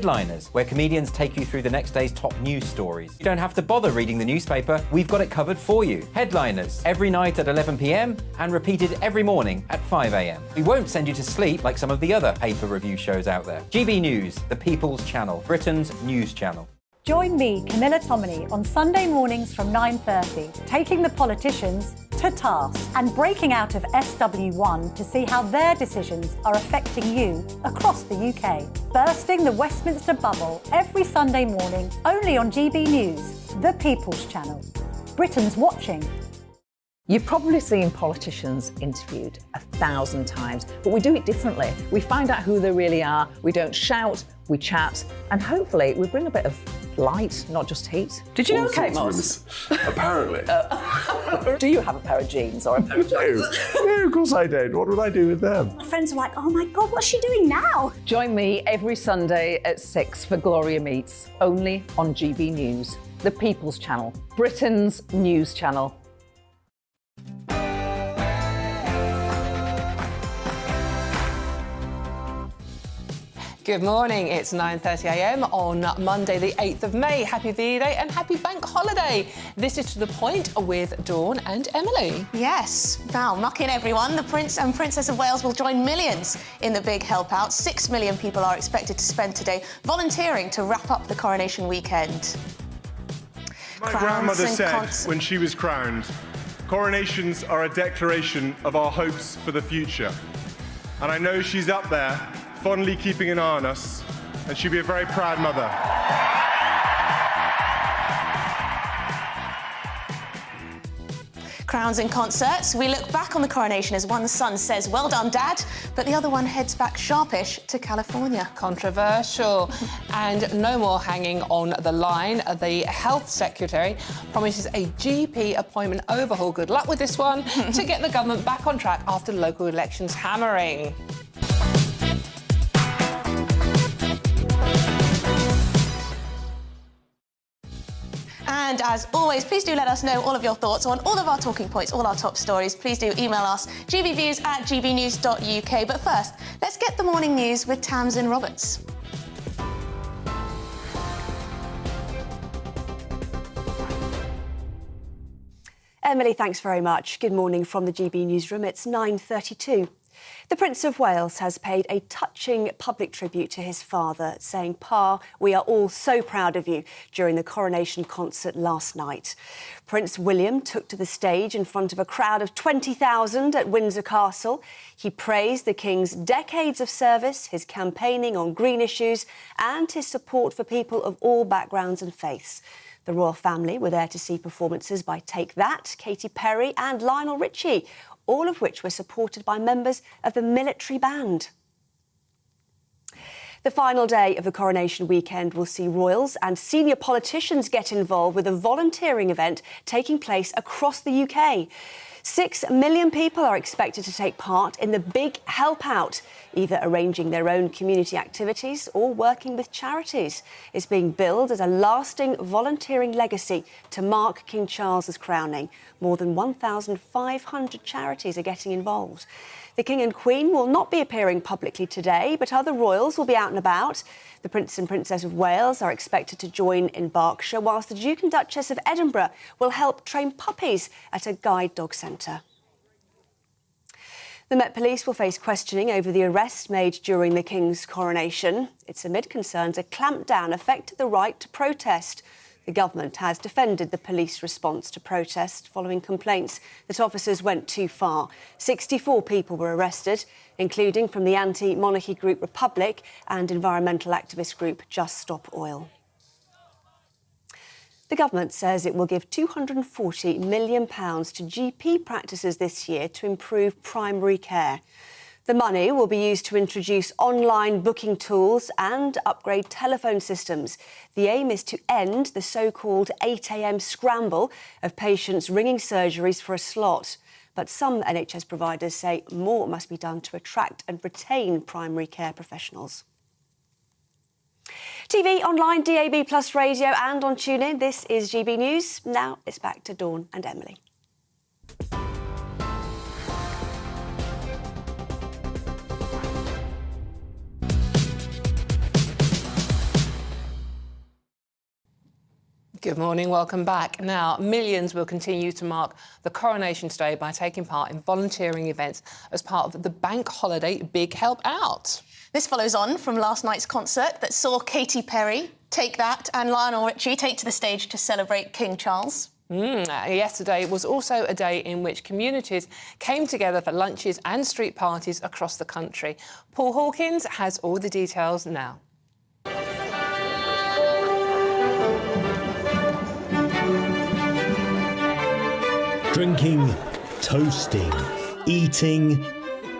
Headliners, where comedians take you through the next day's top news stories. You don't have to bother reading the newspaper, we've got it covered for you. Headliners, every night at 11 p.m. and repeated every morning at 5 a.m. We won't send you to sleep like some of the other paper review shows out there. GB News, the People's Channel, Britain's news channel. Join me, Camilla Tominey, on Sunday mornings from 9:30, taking the politicians to task and breaking out of SW1 to see how their decisions are affecting you across the UK. Bursting the Westminster bubble every Sunday morning, only on GB News, the People's Channel. Britain's watching. You've probably seen politicians interviewed 1,000 times, but we do it differently. We find out who they really are, we don't shout, we chat, and hopefully we bring a bit of light, not just heat. Did you know Kate Moss? Apparently. Do you have a pair of jeans or a pair of jeans? No, of course I don't. What would I do with them? My friends are like, oh my God, what's she doing now? Join me every Sunday at 6 for Gloria Meets, only on GB News, the People's Channel, Britain's news channel. Good morning, it's 9:30 a.m. on Monday the 8th of May. Happy V-Day and happy bank holiday. This is To The Point with Dawn and Emily. Yes, now muck in everyone. The Prince and Princess of Wales will join millions in the big help out. 6 million people are expected to spend today volunteering to wrap up the coronation weekend. My grandmother said when she was crowned, coronations are a declaration of our hopes for the future. And I know she's up there fondly keeping an eye on us, and she'll be a very proud mother. Crowns and concerts. We look back on the coronation as one son says, well done, Dad, but the other one heads back sharpish to California. Controversial. And no more hanging on the line. The Health Secretary promises a GP appointment overhaul. Good luck with this one, to get the government back on track after local elections hammering. And as always, please do let us know all of your thoughts on all of our talking points, all our top stories. Please do email us, gbviews@gbnews.uk. But first, let's get the morning news with Tamsin Roberts. Emily, thanks very much. Good morning from the GB newsroom. It's 9:32. The Prince of Wales has paid a touching public tribute to his father, saying, "Pa, we are all so proud of you," during the coronation concert last night. Prince William took to the stage in front of a crowd of 20,000 at Windsor Castle. He praised the King's decades of service, his campaigning on green issues and his support for people of all backgrounds and faiths. The royal family were there to see performances by Take That, Katy Perry and Lionel Richie, all of which were supported by members of the military band. The final day of the coronation weekend will see royals and senior politicians get involved with a volunteering event taking place across the UK. 6 million people are expected to take part in the big help out, either arranging their own community activities or working with charities. It's being billed as a lasting volunteering legacy to mark King Charles's crowning. More than 1,500 charities are getting involved. The King and Queen will not be appearing publicly today, but other royals will be out and about. The Prince and Princess of Wales are expected to join in Berkshire, whilst the Duke and Duchess of Edinburgh will help train puppies at a guide dog centre. The Met Police will face questioning over the arrest made during the King's coronation. It's amid concerns a clampdown affected the right to protest. The government has defended the police response to protest following complaints that officers went too far. 64 people were arrested, including from the anti-monarchy group Republic and environmental activist group Just Stop Oil. The government says it will give £240 million to GP practices this year to improve primary care. The money will be used to introduce online booking tools and upgrade telephone systems. The aim is to end the so-called 8 a.m. scramble of patients ringing surgeries for a slot. But some NHS providers say more must be done to attract and retain primary care professionals. TV, online, DAB+ radio and on TuneIn, this is GB News. Now it's back to Dawn and Emily. Good morning, welcome back. Now, millions will continue to mark the Coronation Day by taking part in volunteering events as part of the bank holiday Big Help Out. This follows on from last night's concert that saw Katy Perry, Take That, and Lionel Richie take to the stage to celebrate King Charles. Yesterday was also a day in which communities came together for lunches and street parties across the country. Paul Hawkins has all the details now. Drinking, toasting, eating,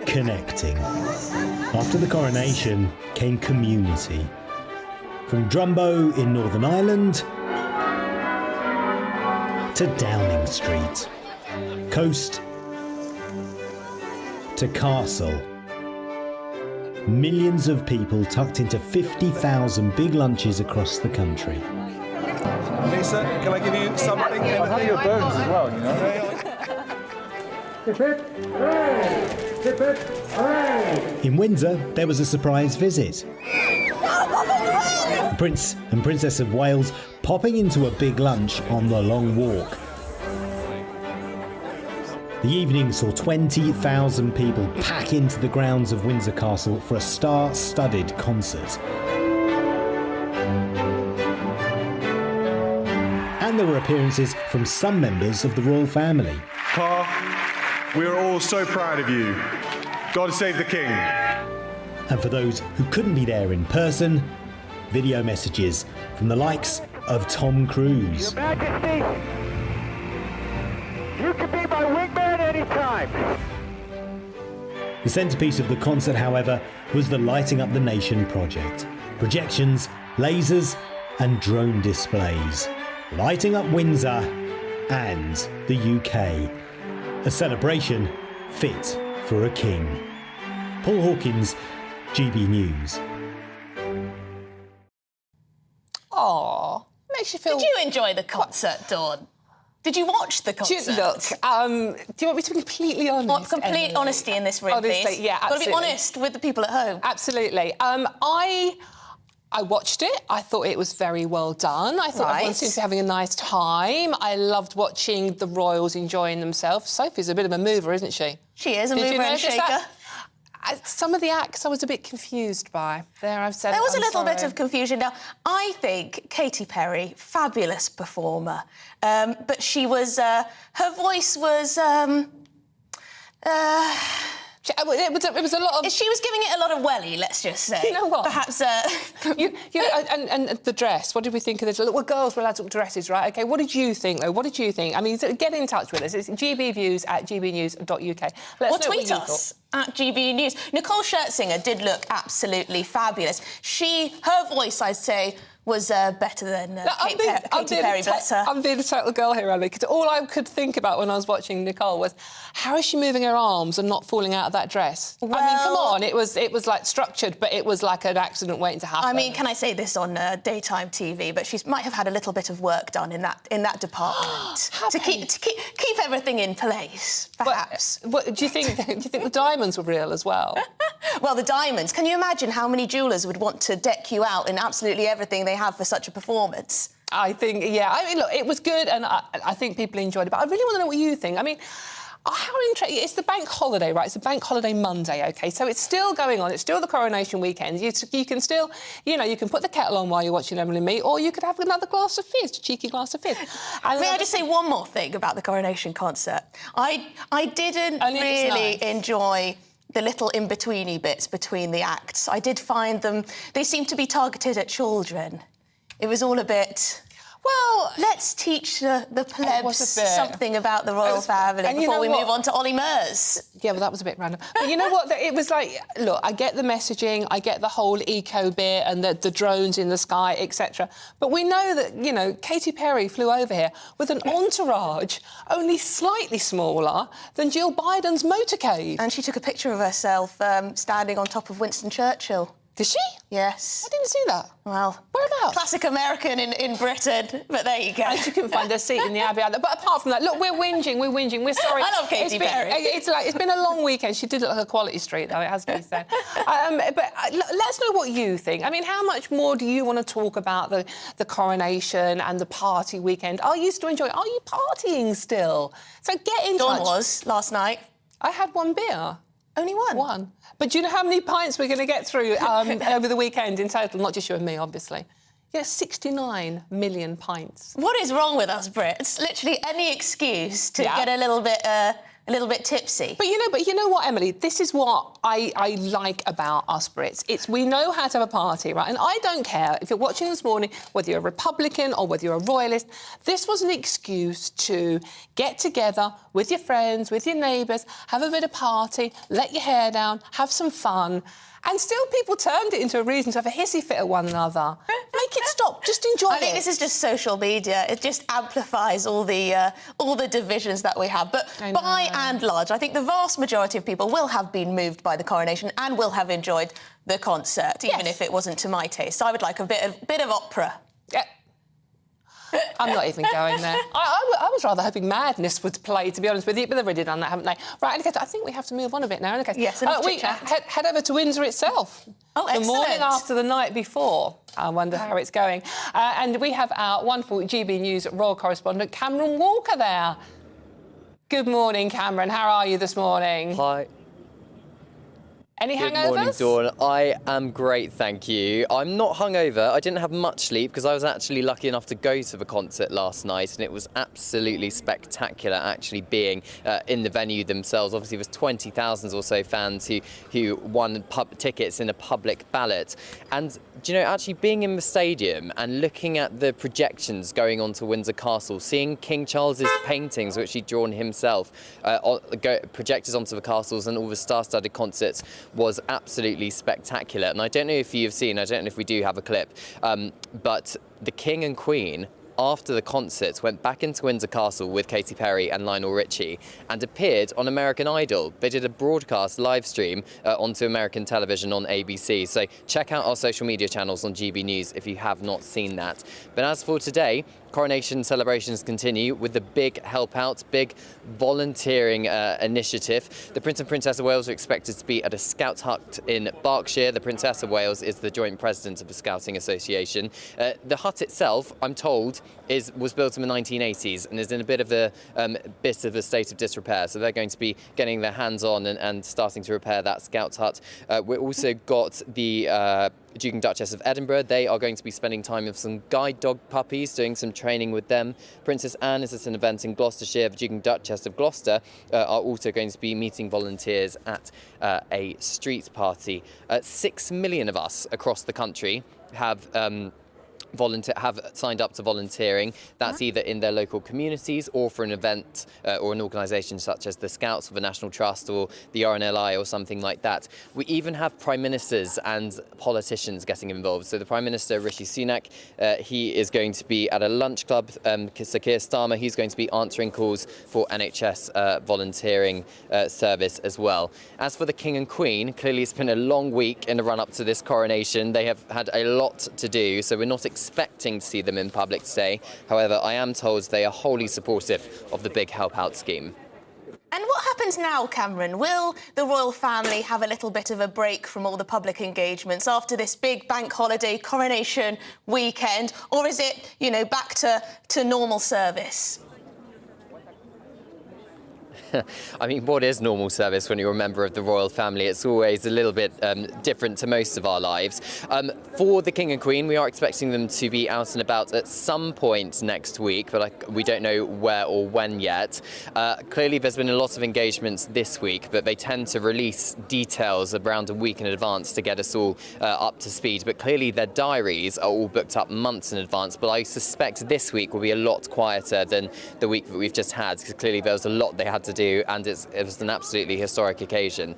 connecting. After the coronation came community. From Drumbo in Northern Ireland to Downing Street, coast to castle. Millions of people tucked into 50,000 big lunches across the country. Lisa, can I give you something? I have your bones as well, you know. In Windsor, there was a surprise visit. The Prince and Princess of Wales popping into a big lunch on the Long Walk. The evening saw 20,000 people pack into the grounds of Windsor Castle for a star-studded concert. And there were appearances from some members of the royal family. Pa, we are all so proud of you. God save the King. And for those who couldn't be there in person, video messages from the likes of Tom Cruise. Your Majesty, you can be my wingman anytime. The centrepiece of the concert, however, was the Lighting Up the Nation project. Projections, lasers and drone displays. Lighting up Windsor and the UK. A celebration fit for a king. Paul Hawkins, GB News. Aww, makes you feel... Did you enjoy the concert, Dawn? Did you watch the concert? Do you want me to be completely honest? Want complete honesty in this room, Honestly, please? yeah, Got to be absolutely. honest with the people at home. Absolutely. I watched it. I thought it was very well done. I thought everyone seemed to be having a nice time. I loved watching the royals enjoying themselves. Sophie's a bit of a mover, isn't she? She is a mover and shaker. Some of the acts I was a bit confused by. There was a little bit of confusion. Now, I think Katy Perry, fabulous performer, but she was... her voice was... It was a lot of... She was giving it a lot of welly, let's just say. You know what? Perhaps... and the dress, what did we think of this? Well, girls were allowed to dresses, right? OK, what did you think, though? What did you think? I mean, get in touch with us. It's gbviews@gbnews.uk. Or tweet us at GBNews. Nicole Scherzinger did look absolutely fabulous. Her voice, I'd say, was better than Katy Perry, bless her. I'm being a total girl here, Andy, because all I could think about when I was watching Nicole was, how is she moving her arms and not falling out of that dress? Well, I mean, come on, it was like structured, but it was like an accident waiting to happen. I mean, can I say this on daytime TV? But she might have had a little bit of work done in that department to keep everything in place, perhaps. Do you think the diamonds were real as well? Well, the diamonds. Can you imagine how many jewellers would want to deck you out in absolutely everything they have for such a performance? I think, yeah. I mean, look, it was good, and I think people enjoyed it. But I really want to know what you think. I mean, how interesting... It's the bank holiday, right? It's a bank holiday Monday, OK? So it's still going on. It's still the Coronation weekend. You can still... You know, you can put the kettle on while you're watching Emily and Me, or you could have another glass of fizz, a cheeky glass of fizz. May I just say one more thing about the Coronation concert? I didn't really enjoy the little in-betweeny bits between the acts. I did find them... They seemed to be targeted at children. It was all a bit... Well, let's teach the plebs something about the royal family before we move on to Ollie Murs. Yeah, well, that was a bit random. But you know what? It was like, look, I get the messaging, I get the whole eco bit and the drones in the sky, etc. But we know that, you know, Katy Perry flew over here with an entourage only slightly smaller than Jill Biden's motorcade. And she took a picture of herself standing on top of Winston Churchill. Did she? Yes. I didn't see that. Well, whereabouts? Classic American in Britain, but there you go. And she couldn't find her seat in the Abbey either. But apart from that, look, we're whinging. We're sorry. I love Katy Perry. It's been a long weekend. She did look like a quality street, though, it has to be said. But let's know what you think. I mean, how much more do you want to talk about the coronation and the party weekend? Are you still enjoying it? Are you partying still? So get in touch. Dawn was last night. I had one beer. Only one? One. But do you know how many pints we're going to get through over the weekend in total? Not just you and me, obviously. Yeah, 69 million pints. What is wrong with us Brits? Literally any excuse to get a little bit tipsy. But you know what, Emily? This is what I like about us Brits. We know how to have a party, right? And I don't care if you're watching this morning, whether you're a Republican or whether you're a Royalist. This was an excuse to get together with your friends, with your neighbours, have a bit of party, let your hair down, have some fun. And still people turned it into a reason to have a hissy fit at one another. Make it stop. Just enjoy it. I think this is just social media. It just amplifies all the divisions that we have. But by and large, I think the vast majority of people will have been moved by the coronation and will have enjoyed the concert, even if it wasn't to my taste. So I would like a bit of opera. Yeah. I'm not even going there. I was rather hoping Madness would play, to be honest with you, but they've already done that, haven't they? Right, I think we have to move on a bit now. Yes, we head over to Windsor itself. Oh, excellent. The morning after the night before. I wonder how it's going. And we have our wonderful GB News royal correspondent, Cameron Walker, there. Good morning, Cameron. How are you this morning? Hi. Any Good hangovers? morning, Dawn. I am great, thank you. I'm not hungover. I didn't have much sleep because I was actually lucky enough to go to the concert last night, and it was absolutely spectacular actually being in the venue themselves. Obviously, there was 20,000 or so fans who won tickets in a public ballot. And do you know, actually being in the stadium and looking at the projections going onto Windsor Castle, seeing King Charles's paintings, which he'd drawn himself, projected onto the castles and all the star-studded concerts, was absolutely spectacular. And I don't know if you've seen, I don't know if we do have a clip, but the King and Queen, after the concert, went back into Windsor Castle with Katy Perry and Lionel Richie and appeared on American Idol. They did a broadcast live stream onto American television on ABC. So check out our social media channels on GB News if you have not seen that. But as for today, coronation celebrations continue with the big help out, big volunteering initiative. The Prince and Princess of Wales are expected to be at a scout hut in Berkshire. The Princess of Wales is the joint president of the Scouting Association. The hut itself, I'm told, was built in the 1980s and is in a bit of a state of disrepair. So they're going to be getting their hands on and starting to repair that scout hut. We've also got the Duke and Duchess of Edinburgh. They are going to be spending time with some guide dog puppies, doing some training with them. Princess Anne is at an event in Gloucestershire. The Duke and Duchess of Gloucester are also going to be meeting volunteers at a street party. 6 million of us across the country have signed up to volunteering. That's either in their local communities or for an event or an organisation such as the Scouts or the National Trust or the RNLI or something like that. We even have prime ministers and politicians getting involved. So the Prime Minister, Rishi Sunak, he is going to be at a lunch club. Sir Keir Starmer, he's going to be answering calls for NHS volunteering service as well. As for the King and Queen, clearly it's been a long week in the run-up to this coronation. They have had a lot to do, so we're not expecting to see them in public today. However, I am told they are wholly supportive of the big help out scheme. And what happens now, Cameron? Will the royal family have a little bit of a break from all the public engagements after this big bank holiday coronation weekend? Or is it, back to normal service? I mean, what is normal service when you're a member of the royal family? It's always a little bit different to most of our lives. For the King and Queen, we are expecting them to be out and about at some point next week, but we don't know where or when yet. Clearly, there's been a lot of engagements this week, but they tend to release details around a week in advance to get us all up to speed. But clearly, their diaries are all booked up months in advance, but I suspect this week will be a lot quieter than the week that we've just had, because clearly there was a lot they had to do, and it was an absolutely historic occasion.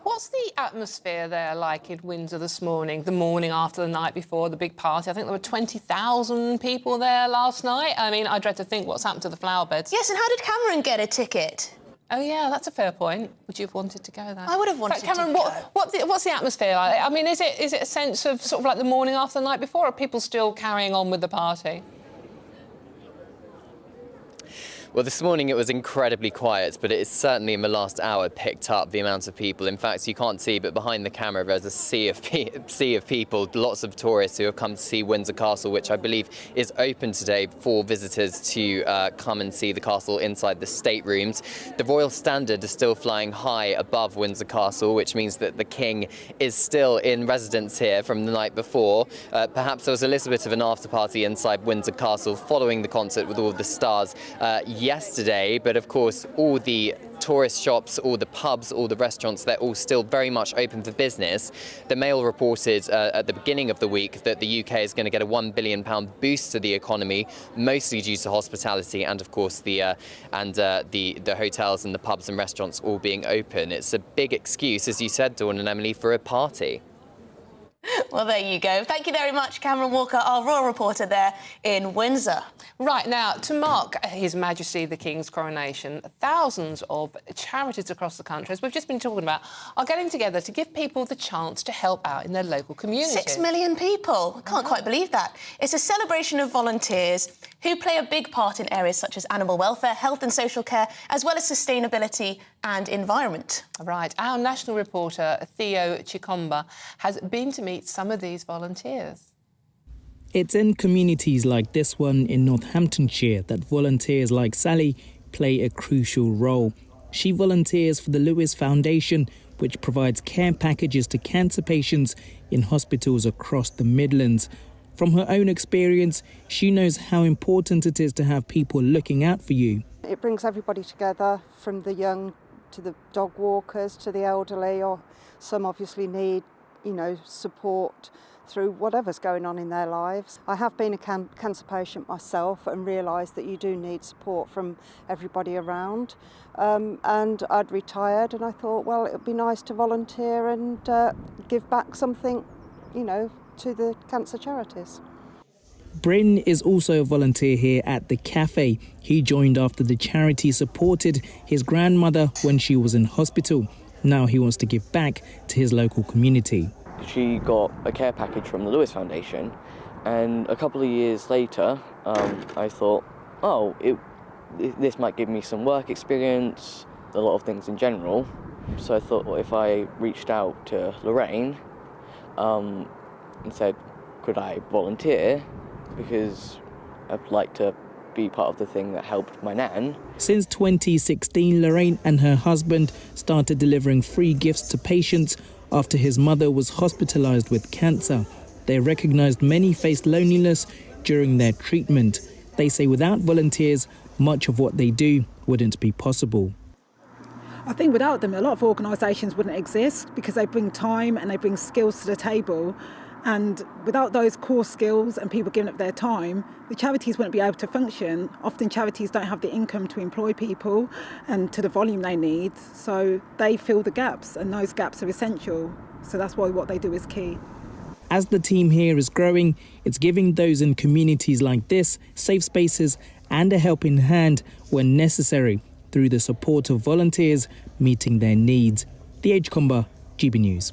What's the atmosphere there like in Windsor this morning, the morning after the night before the big party? I think there were 20,000 people there last night. I mean, I dread to think what's happened to the flower beds. Yes, and how did Cameron get a ticket? Oh, yeah, that's a fair point. Would you have wanted to go there? I would have wanted Cameron, to go. what's the atmosphere like? I mean, is it a sense of sort of like the morning after the night before, or are people still carrying on with the party? Well, this morning it was incredibly quiet, but it is certainly in the last hour picked up the amount of people. In fact, you can't see, but behind the camera there's a sea of people, lots of tourists who have come to see Windsor Castle, which I believe is open today for visitors to come and see the castle inside the staterooms. The Royal Standard is still flying high above Windsor Castle, which means that the King is still in residence here from the night before. Perhaps there was a little bit of an after-party inside Windsor Castle following the concert with all the stars yesterday, but of course all the tourist shops, all the pubs, all the restaurants, they're all still very much open for business. The Mail reported at the beginning of the week that the UK is going to get a £1 billion boost to the economy, mostly due to hospitality and of course the hotels and the pubs and restaurants all being open. It's a big excuse, as you said, Dawn and Emily, for a party. Well, there you go. Thank you very much, Cameron Walker, our royal reporter there in Windsor. Right, now, to mark His Majesty the King's coronation, thousands of charities across the country, as we've just been talking about, are getting together to give people the chance to help out in their local community. 6 million people. I can't quite believe that. It's a celebration of volunteers who play a big part in areas such as animal welfare, health and social care, as well as sustainability and environment. Right. Our national reporter, Theo Chikomba, has been to meet some of these volunteers. It's in communities like this one in Northamptonshire that volunteers like Sally play a crucial role. She volunteers for the Lewis Foundation, which provides care packages to cancer patients in hospitals across the Midlands. From her own experience, she knows how important it is to have people looking out for you. It brings everybody together, from the young to the dog walkers to the elderly, or some obviously need, support through whatever's going on in their lives. I have been a cancer patient myself and realised that you do need support from everybody around. And I'd retired and I thought, well, it would be nice to volunteer and give back something, to the cancer charities. Bryn is also a volunteer here at the cafe. He joined after the charity supported his grandmother when she was in hospital. Now he wants to give back to his local community. She got a care package from the Lewis Foundation, and a couple of years later I thought, this might give me some work experience, a lot of things in general. So I thought, well, if I reached out to Lorraine and said, could I volunteer, because I'd like to be part of the thing that helped my nan. Since 2016, Lorraine and her husband started delivering free gifts to patients after his mother was hospitalised with cancer. They recognised many faced loneliness during their treatment. They say without volunteers, much of what they do wouldn't be possible. I think without them, a lot of organisations wouldn't exist because they bring time and they bring skills to the table. And without those core skills and people giving up their time, the charities wouldn't be able to function. Often charities don't have the income to employ people and to the volume they need. So they fill the gaps, and those gaps are essential. So that's why what they do is key. As the team here is growing, it's giving those in communities like this safe spaces and a helping hand when necessary through the support of volunteers meeting their needs. The Comba, GB News.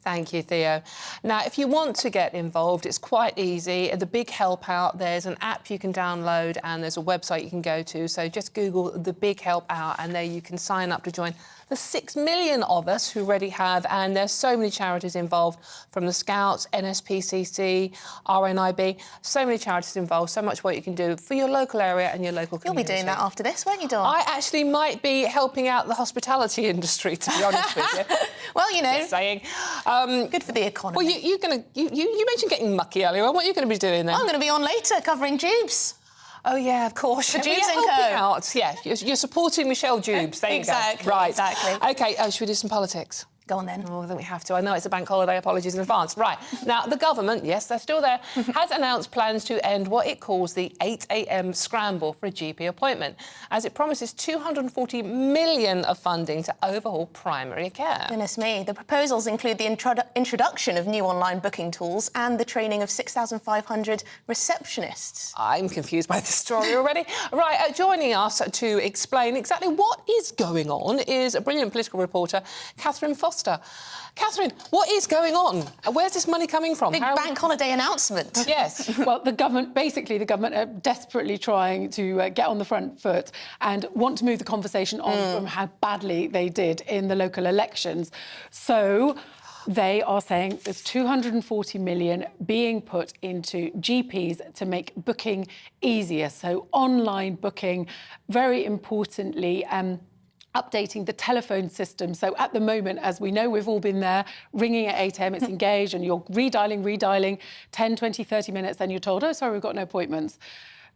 Thank you, Theo. Now, if you want to get involved, it's quite easy. The Big Help Out, there's an app you can download and there's a website you can go to. So just Google The Big Help Out and there you can sign up to join the 6 million of us who already have. And there's so many charities involved, from the Scouts, NSPCC, RNIB, so many charities involved, so much what you can do for your local area and your local community. You'll be doing that after this, won't you, Dawn? I actually might be helping out the hospitality industry, to be honest with you. Well, Just saying. Good for the economy. Well, you mentioned getting mucky earlier on. What are you going to be doing then? I'm going to be on later covering Jubes. Oh, yeah, of course. For Jubes and Co. Out. Yeah, you're supporting Michelle Jubes. There you go. Exactly. Right. Exactly. OK, should we do some politics? Go on then. Oh, I think we have to. I know it's a bank holiday. Apologies in advance. Right. Now, the government, yes, they're still there, has announced plans to end what it calls the 8 a.m. scramble for a GP appointment, as it promises $240 million of funding to overhaul primary care. Goodness me. The proposals include the introduction of new online booking tools and the training of 6,500 receptionists. I'm confused by this story already. Right, joining us to explain exactly what is going on is a brilliant political reporter, Catherine Foster. Catherine, what is going on? Where's this money coming from? Big bank holiday announcement. Yes. Well, the government are desperately trying to get on the front foot and want to move the conversation on from how badly they did in the local elections. So they are saying there's $240 million being put into GPs to make booking easier. So online booking, very importantly, updating the telephone system. So at the moment, as we know, we've all been there, ringing at 8 a.m, it's engaged, and you're redialing, 10, 20, 30 minutes, then you're told, oh, sorry, we've got no appointments.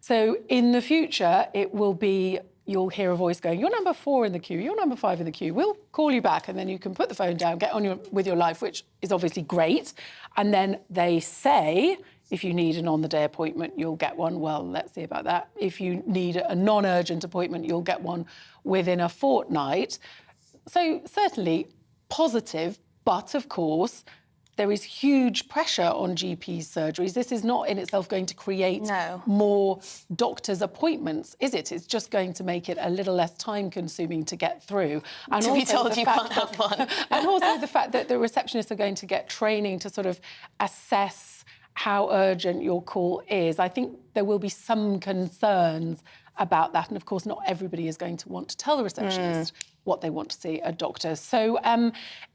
So in the future, it will be, you'll hear a voice going, you're number 4 in the queue, you're number 5 in the queue, we'll call you back, and then you can put the phone down, get on with your life, which is obviously great. And then they say, if you need an on-the-day appointment, you'll get one. Well, let's see about that. If you need a non-urgent appointment, you'll get one within a fortnight. So certainly positive, but of course, there is huge pressure on GP surgeries. This is not in itself going to create more doctors' appointments, is it? It's just going to make it a little less time-consuming to get through. And to be told you can't have one. And also the fact that the receptionists are going to get training to sort of assess how urgent your call is. I think there will be some concerns about that. And of course, not everybody is going to want to tell the receptionist what they want to see a doctor. So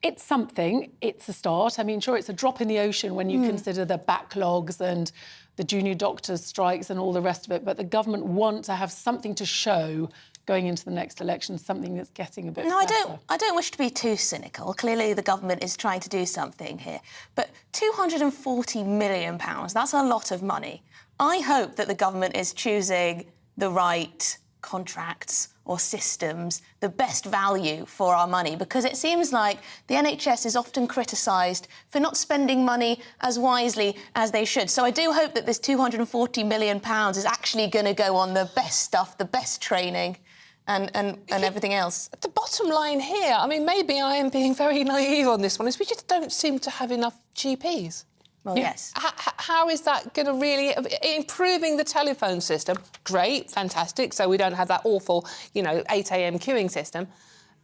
it's something, it's a start. I mean, sure, it's a drop in the ocean when you consider the backlogs and the junior doctors' strikes and all the rest of it. But the government want to have something to show going into the next election, something that's getting a bit better. I don't wish to be too cynical. Clearly, the government is trying to do something here. But £240 million, that's a lot of money. I hope that the government is choosing the right contracts or systems, the best value for our money, because it seems like the NHS is often criticised for not spending money as wisely as they should. So I do hope that this £240 million is actually going to go on the best stuff, the best training, and everything else. The bottom line here, I mean, maybe I am being very naive on this one, is we just don't seem to have enough GPs. Well, yes. How is that going to really... Improving the telephone system, great, fantastic, so we don't have that awful, 8 a.m. queuing system.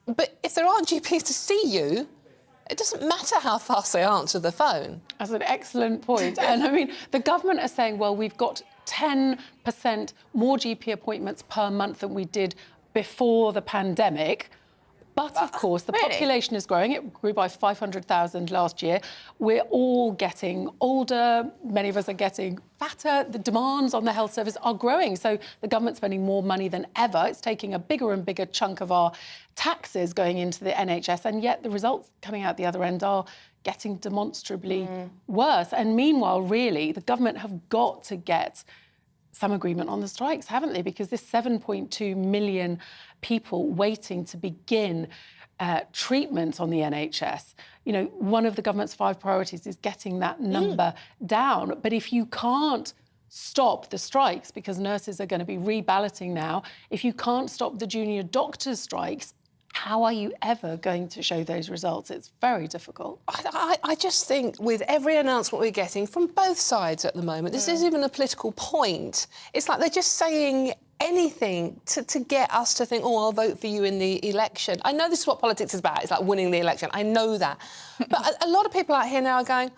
But if there aren't GPs to see you, it doesn't matter how fast they answer the phone. That's an excellent point. And, I mean, the government are saying, well, we've got 10% more GP appointments per month than we did before the pandemic. But, of course, the population is growing. It grew by 500,000 last year. We're all getting older. Many of us are getting fatter. The demands on the health service are growing. So the government's spending more money than ever. It's taking a bigger and bigger chunk of our taxes going into the NHS. And yet the results coming out the other end are getting demonstrably worse. And meanwhile, really, the government have got to get some agreement on the strikes, haven't they? Because this 7.2 million people waiting to begin treatment on the NHS. One of the government's 5 priorities is getting that number down. But if you can't stop the strikes, because nurses are going to be reballoting now, if you can't stop the junior doctors' strikes, how are you ever going to show those results? It's very difficult. I just think with every announcement we're getting from both sides at the moment, this isn't even a political point. It's like they're just saying anything to get us to think, oh, I'll vote for you in the election. I know this is what politics is about. It's like winning the election. I know that. But a lot of people out here now are going,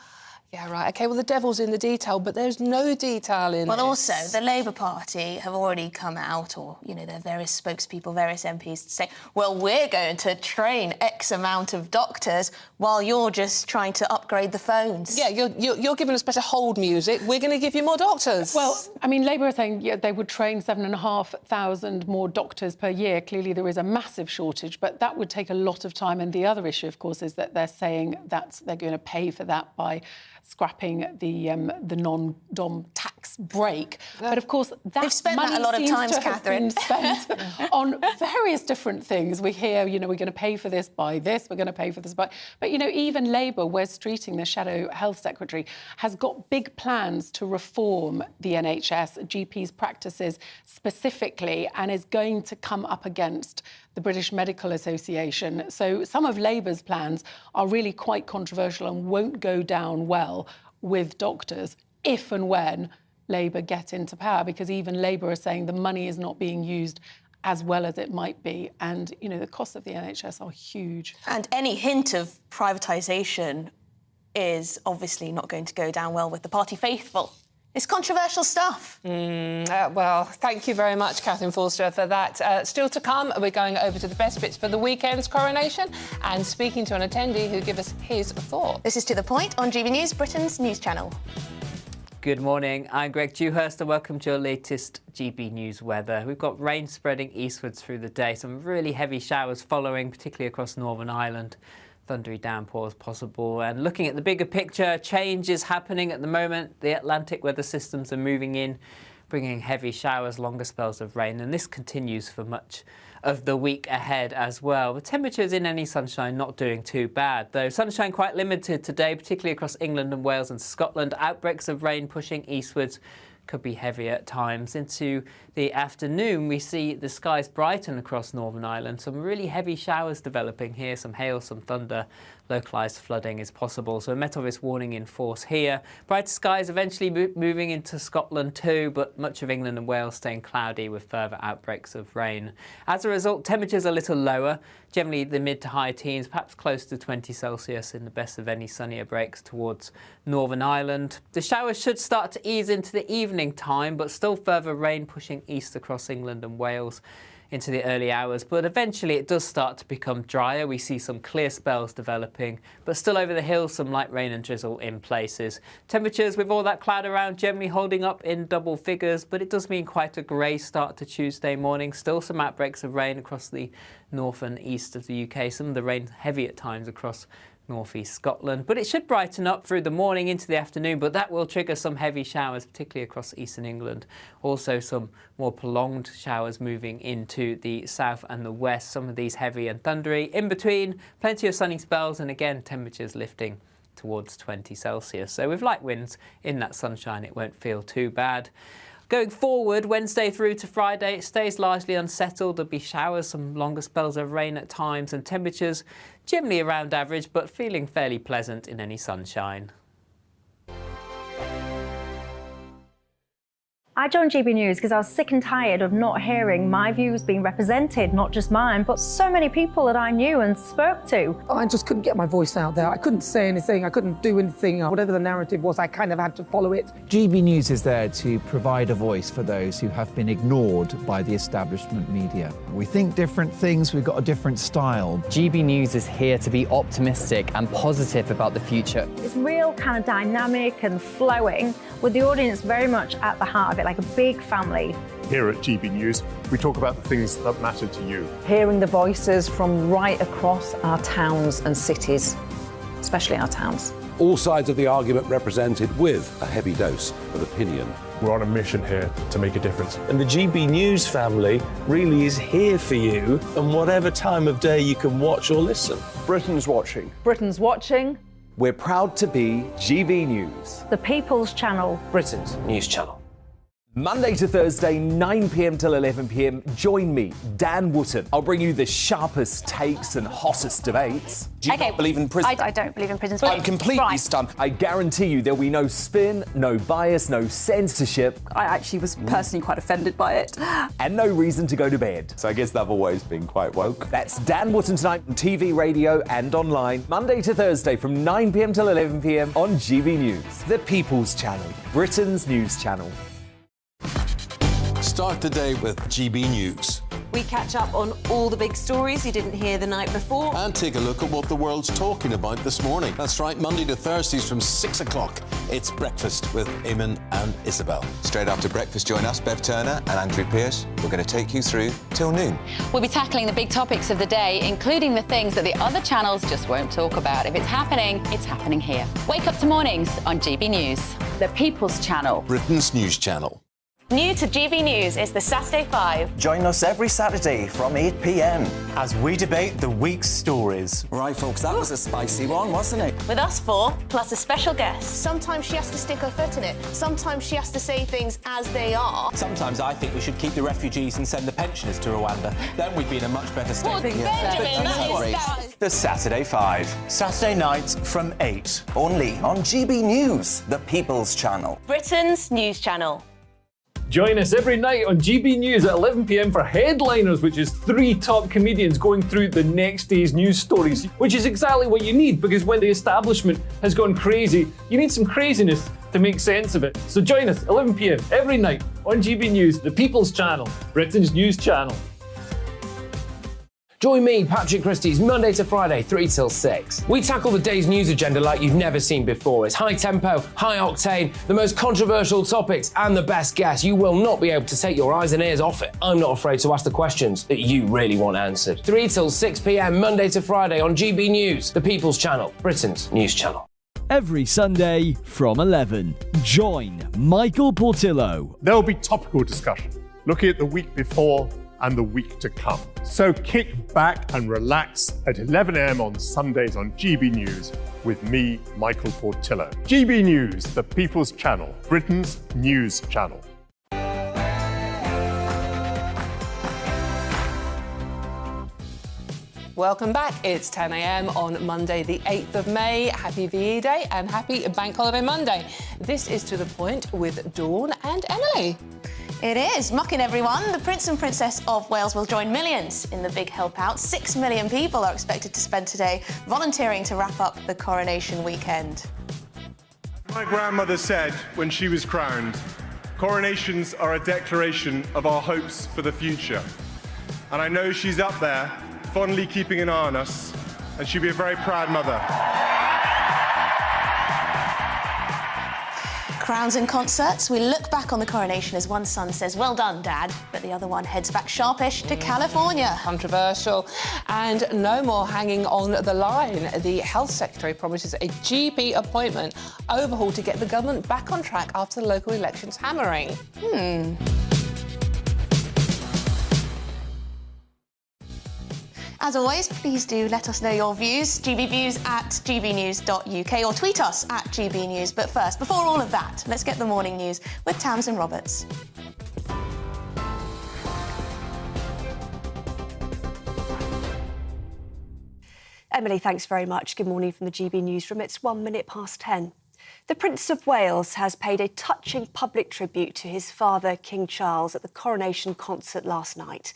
yeah, right, OK, well, the devil's in the detail, but there's no detail in Well, this. also, the Labour Party have already come out, or, their various spokespeople, various MPs, to say, well, we're going to train X amount of doctors while you're just trying to upgrade the phones. Yeah, you're giving us better hold music. We're going to give you more doctors. Well, I mean, Labour are saying they would train 7,500 more doctors per year. Clearly, there is a massive shortage, but that would take a lot of time. And the other issue, of course, is that they're saying that they're going to pay for that by scrapping the non-dom tax break. But of course, They've spent money that a lot of seems times, to have been spent on various different things. We hear, we're going to pay for this by this, we're going to pay for this by... But, even Labour, Wes Streeting, the Shadow Health Secretary, has got big plans to reform the NHS, GPs' practices specifically, and is going to come up against the British Medical Association. So some of Labour's plans are really quite controversial and won't go down well with doctors if and when Labour get into power, because even Labour are saying the money is not being used as well as it might be. And, the costs of the NHS are huge. And any hint of privatisation is obviously not going to go down well with the party faithful. It's controversial stuff. Well, thank you very much, Catherine Forster, for that. Still to come, we're going over to the best bits for the weekend's coronation and speaking to an attendee who gives us his thoughts. This is To The Point on GB News, Britain's news channel. Good morning, I'm Greg Dewhurst and welcome to your latest GB News weather. We've got rain spreading eastwards through the day, some really heavy showers following, particularly across Northern Ireland. Thundery downpours possible. And looking at the bigger picture, change is happening at the moment. The Atlantic weather systems are moving in, bringing heavy showers, longer spells of rain, and this continues for much of the week ahead as well. The temperatures in any sunshine not doing too bad, though sunshine quite limited today, particularly across England and Wales and Scotland. Outbreaks of rain pushing eastwards could be heavy at times. Into the afternoon, we see the skies brighten across Northern Ireland. Some really heavy showers developing here, some hail, some thunder. Localised flooding is possible, so a Met Office warning in force here. Brighter skies eventually moving into Scotland too, but much of England and Wales staying cloudy with further outbreaks of rain. As a result, temperatures a little lower, generally the mid to high teens, perhaps close to 20 Celsius in the best of any sunnier breaks towards Northern Ireland. The showers should start to ease into the evening time, but still further rain pushing east across England and Wales into the early hours, but eventually it does start to become drier. We see some clear spells developing, but still over the hills some light rain and drizzle in places. Temperatures with all that cloud around generally holding up in double figures, but it does mean quite a grey start to Tuesday morning. Still some outbreaks of rain across the north and east of the UK. Some of the rain heavy at times across north-east Scotland, but it should brighten up through the morning into the afternoon, but that will trigger some heavy showers, particularly across eastern England. Also some more prolonged showers moving into the south and the west, some of these heavy and thundery. In between, plenty of sunny spells, and again temperatures lifting towards 20 Celsius. So with light winds in that sunshine, it won't feel too bad. Going forward, Wednesday through to Friday, it stays largely unsettled. There'll be showers, some longer spells of rain at times, and temperatures generally around average, but feeling fairly pleasant in any sunshine. I joined GB News because I was sick and tired of not hearing my views being represented, not just mine, but so many people that I knew and spoke to. I just couldn't get my voice out there. I couldn't say anything, I couldn't do anything. Whatever the narrative was, I kind of had to follow it. GB News is there to provide a voice for those who have been ignored by the establishment media. We think different things, we've got a different style. GB News is here to be optimistic and positive about the future. It's real kind of dynamic and flowing, with the audience very much at the heart of it, like a big family. Here at GB News, we talk about the things that matter to you. Hearing the voices from right across our towns and cities, especially our towns. All sides of the argument represented with a heavy dose of opinion. We're on a mission here to make a difference. And the GB News family really is here for you, and whatever time of day you can watch or listen. Britain's watching. Britain's watching. We're proud to be GB News, The People's Channel. Britain's news channel. Monday to Thursday, 9 p.m. till 11 p.m. Join me, Dan Wootton. I'll bring you the sharpest takes and hottest debates. Do you not believe in prisons? I don't believe in prisons. I'm completely stunned. I guarantee you there'll be no spin, no bias, no censorship. I actually was personally quite offended by it. And no reason to go to bed. So I guess they've always been quite woke. That's Dan Wootton tonight on TV, radio and online. Monday to Thursday from 9 p.m. till 11 p.m. on GB News. The People's Channel, Britain's news channel. Start the day with GB News. We catch up on all the big stories you didn't hear the night before. And take a look at what the world's talking about this morning. That's right, Monday to Thursdays from 6 o'clock. It's Breakfast with Eamon and Isabel. Straight after breakfast, join us, Bev Turner and Andrew Pearce. We're going to take you through till noon. We'll be tackling the big topics of the day, including the things that the other channels just won't talk about. If it's happening here. Wake up to mornings on GB News, the People's Channel. Britain's news channel. New to GB News is the Saturday 5. Join us every Saturday from 8 p.m. as we debate the week's stories. Right, folks, that was a spicy one, wasn't it? With us four, plus a special guest. Sometimes she has to stick her foot in it. Sometimes she has to say things as they are. Sometimes I think we should keep the refugees and send the pensioners to Rwanda. Then we'd be in a much better state. Well, Benjamin, that is... The Saturday 5. Saturday nights from 8. Only on GB News, the People's Channel. Britain's news channel. Join us every night on GB News at 11 p.m. for Headliners, which is 3 top comedians going through the next day's news stories, which is exactly what you need, because when the establishment has gone crazy, you need some craziness to make sense of it. So join us 11 p.m. every night on GB News, the People's Channel, Britain's news channel. Join me, Patrick Christie's, Monday to Friday, 3 till 6. We tackle the day's news agenda like you've never seen before. It's high tempo, high octane, the most controversial topics, and the best guests. You will not be able to take your eyes and ears off it. I'm not afraid to ask the questions that you really want answered. 3 till 6 p.m, Monday to Friday on GB News, the People's Channel, Britain's news channel. Every Sunday from 11, join Michael Portillo. There'll be topical discussion, looking at the week before and the week to come. So kick back and relax at 11 a.m. on Sundays on GB News with me, Michael Portillo. GB News, the People's Channel, Britain's news channel. Welcome back. It's 10 a.m. on Monday, the 8th of May. Happy VE Day and happy Bank Holiday Monday. This is To The Point with Dawn and Emily. It is. Mucking everyone. The Prince and Princess of Wales will join millions in the big help out. 6 million people are expected to spend today volunteering to wrap up the coronation weekend. My grandmother said when she was crowned, coronations are a declaration of our hopes for the future. And I know she's up there, fondly keeping an eye on us, and she'll be a very proud mother. Crowns and concerts. We look back on the coronation as one son says, "Well done, Dad," but the other one heads back sharpish to California. Controversial. And no more hanging on the line. The Health Secretary promises a GP appointment overhaul to get the government back on track after the local elections hammering. As always, please do let us know your views. gbviews@gbnews.uk or tweet us at gbnews. But first, before all of that, let's get the morning news with Tamsin Roberts. Emily, thanks very much. Good morning from the GB Newsroom. It's 1 minute past 10. The Prince of Wales has paid a touching public tribute to his father, King Charles, at the Coronation concert last night.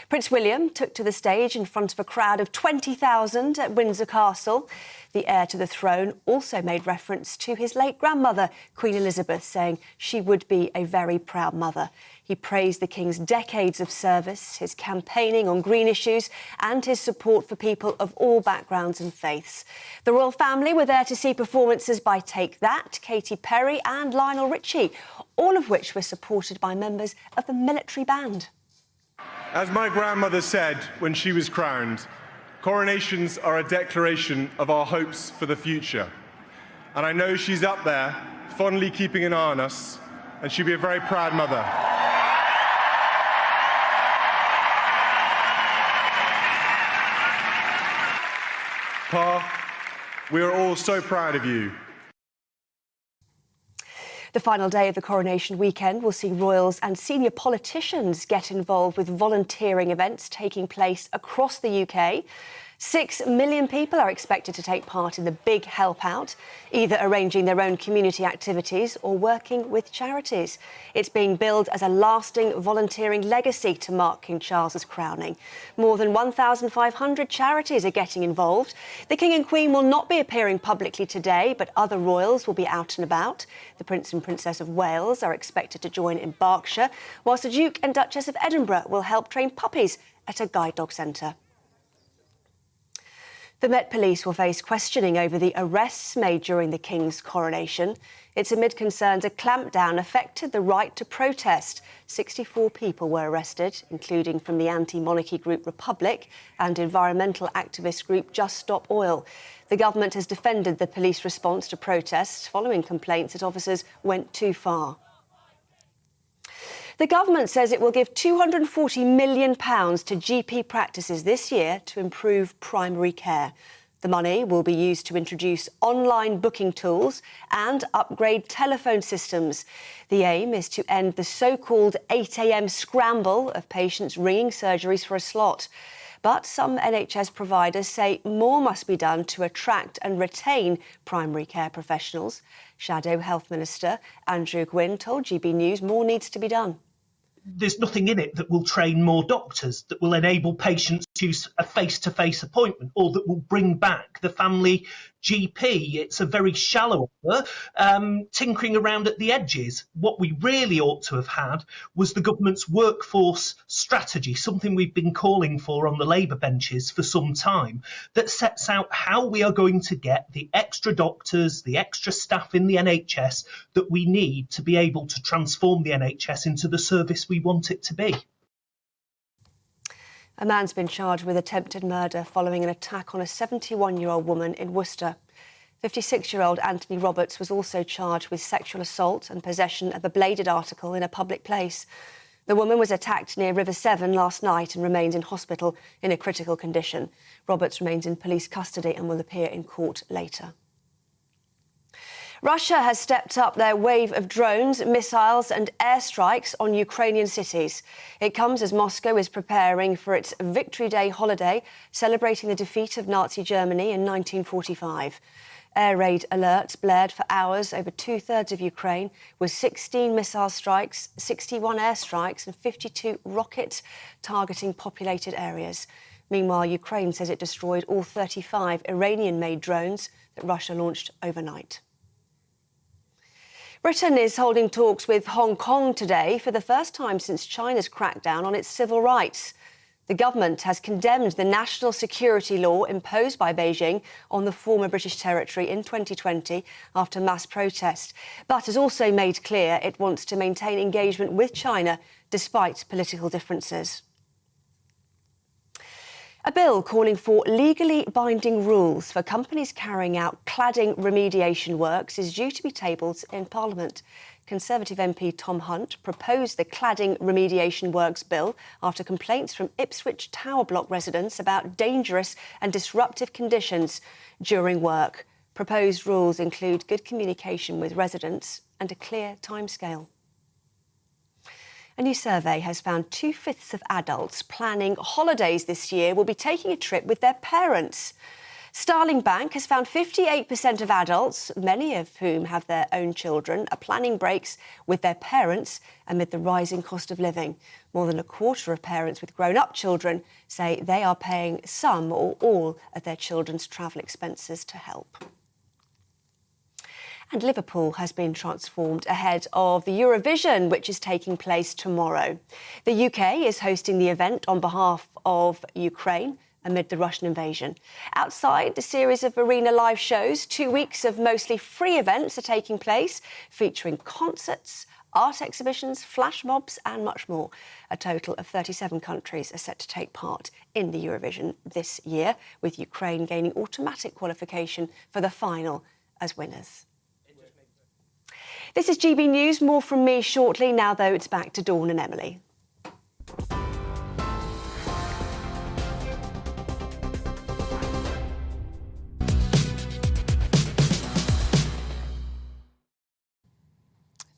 Prince William took to the stage in front of a crowd of 20,000 at Windsor Castle. The heir to the throne also made reference to his late grandmother, Queen Elizabeth, saying she would be a very proud mother. He praised the King's decades of service, his campaigning on green issues and his support for people of all backgrounds and faiths. The royal family were there to see performances by Take That, Katy Perry and Lionel Richie, all of which were supported by members of the military band. As my grandmother said when she was crowned, coronations are a declaration of our hopes for the future. And I know she's up there, fondly keeping an eye on us, and she'll be a very proud mother. Pa, we are all so proud of you. The final day of the coronation weekend will see royals and senior politicians get involved with volunteering events taking place across the UK. 6 million people are expected to take part in the big help out, either arranging their own community activities or working with charities. It's being billed as a lasting volunteering legacy to mark King Charles's crowning. More than 1,500 charities are getting involved. The King and Queen will not be appearing publicly today, but other royals will be out and about. The Prince and Princess of Wales are expected to join in Berkshire, whilst the Duke and Duchess of Edinburgh will help train puppies at a guide dog centre. The Met Police will face questioning over the arrests made during the King's coronation. It's amid concerns a clampdown affected the right to protest. 64 people were arrested, including from the anti-monarchy group Republic and environmental activist group Just Stop Oil. The government has defended the police response to protests following complaints that officers went too far. The government says it will give £240 million to GP practices this year to improve primary care. The money will be used to introduce online booking tools and upgrade telephone systems. The aim is to end the so-called 8 a.m. scramble of patients ringing surgeries for a slot. But some NHS providers say more must be done to attract and retain primary care professionals. Shadow Health Minister Andrew Gwynne told GB News more needs to be done. There's nothing in it that will train more doctors, that will enable patients to use a face-to-face appointment, or that will bring back the family GP. It's a very shallow offer, tinkering around at the edges. What we really ought to have had was the government's workforce strategy, something we've been calling for on the Labour benches for some time, that sets out how we are going to get the extra doctors, the extra staff in the NHS that we need to be able to transform the NHS into the service we want it to be. A man's been charged with attempted murder following an attack on a 71-year-old woman in Worcester. 56-year-old Anthony Roberts was also charged with sexual assault and possession of a bladed article in a public place. The woman was attacked near River Severn last night and remains in hospital in a critical condition. Roberts remains in police custody and will appear in court later. Russia has stepped up their wave of drones, missiles and airstrikes on Ukrainian cities. It comes as Moscow is preparing for its Victory Day holiday, celebrating the defeat of Nazi Germany in 1945. Air raid alerts blared for hours over two-thirds of Ukraine, with 16 missile strikes, 61 airstrikes and 52 rockets targeting populated areas. Meanwhile, Ukraine says it destroyed all 35 Iranian-made drones that Russia launched overnight. Britain is holding talks with Hong Kong today for the first time since China's crackdown on its civil rights. The government has condemned the national security law imposed by Beijing on the former British territory in 2020 after mass protest, but has also made clear it wants to maintain engagement with China despite political differences. A bill calling for legally binding rules for companies carrying out cladding remediation works is due to be tabled in Parliament. Conservative MP Tom Hunt proposed the cladding remediation works bill after complaints from Ipswich Tower Block residents about dangerous and disruptive conditions during work. Proposed rules include good communication with residents and a clear timescale. A new survey has found 2/5 of adults planning holidays this year will be taking a trip with their parents. Starling Bank has found 58% of adults, many of whom have their own children, are planning breaks with their parents amid the rising cost of living. More than a quarter of parents with grown-up children say they are paying some or all of their children's travel expenses to help. And Liverpool has been transformed ahead of the Eurovision, which is taking place tomorrow. The UK is hosting the event on behalf of Ukraine amid the Russian invasion. Outside the series of arena live shows, 2 weeks of mostly free events are taking place, featuring concerts, art exhibitions, flash mobs and much more. A total of 37 countries are set to take part in the Eurovision this year, with Ukraine gaining automatic qualification for the final as winners. This is GB News. More from me shortly. Now, though, it's back to Dawn and Emily.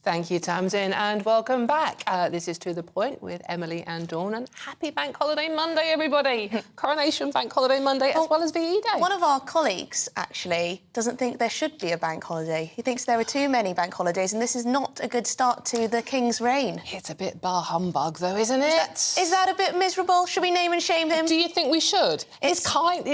Thank you, Tamsin, and welcome back. This is To The Point with Emily and Dawn, and happy Bank Holiday Monday, everybody. Coronation Bank Holiday Monday, as well as VE Day. One of our colleagues, actually, doesn't think there should be a bank holiday. He thinks there are too many bank holidays, and this is not a good start to the King's reign. It's a bit bar humbug, though, isn't it? Is that a bit miserable? Should we name and shame him? Do you think we should? He's kind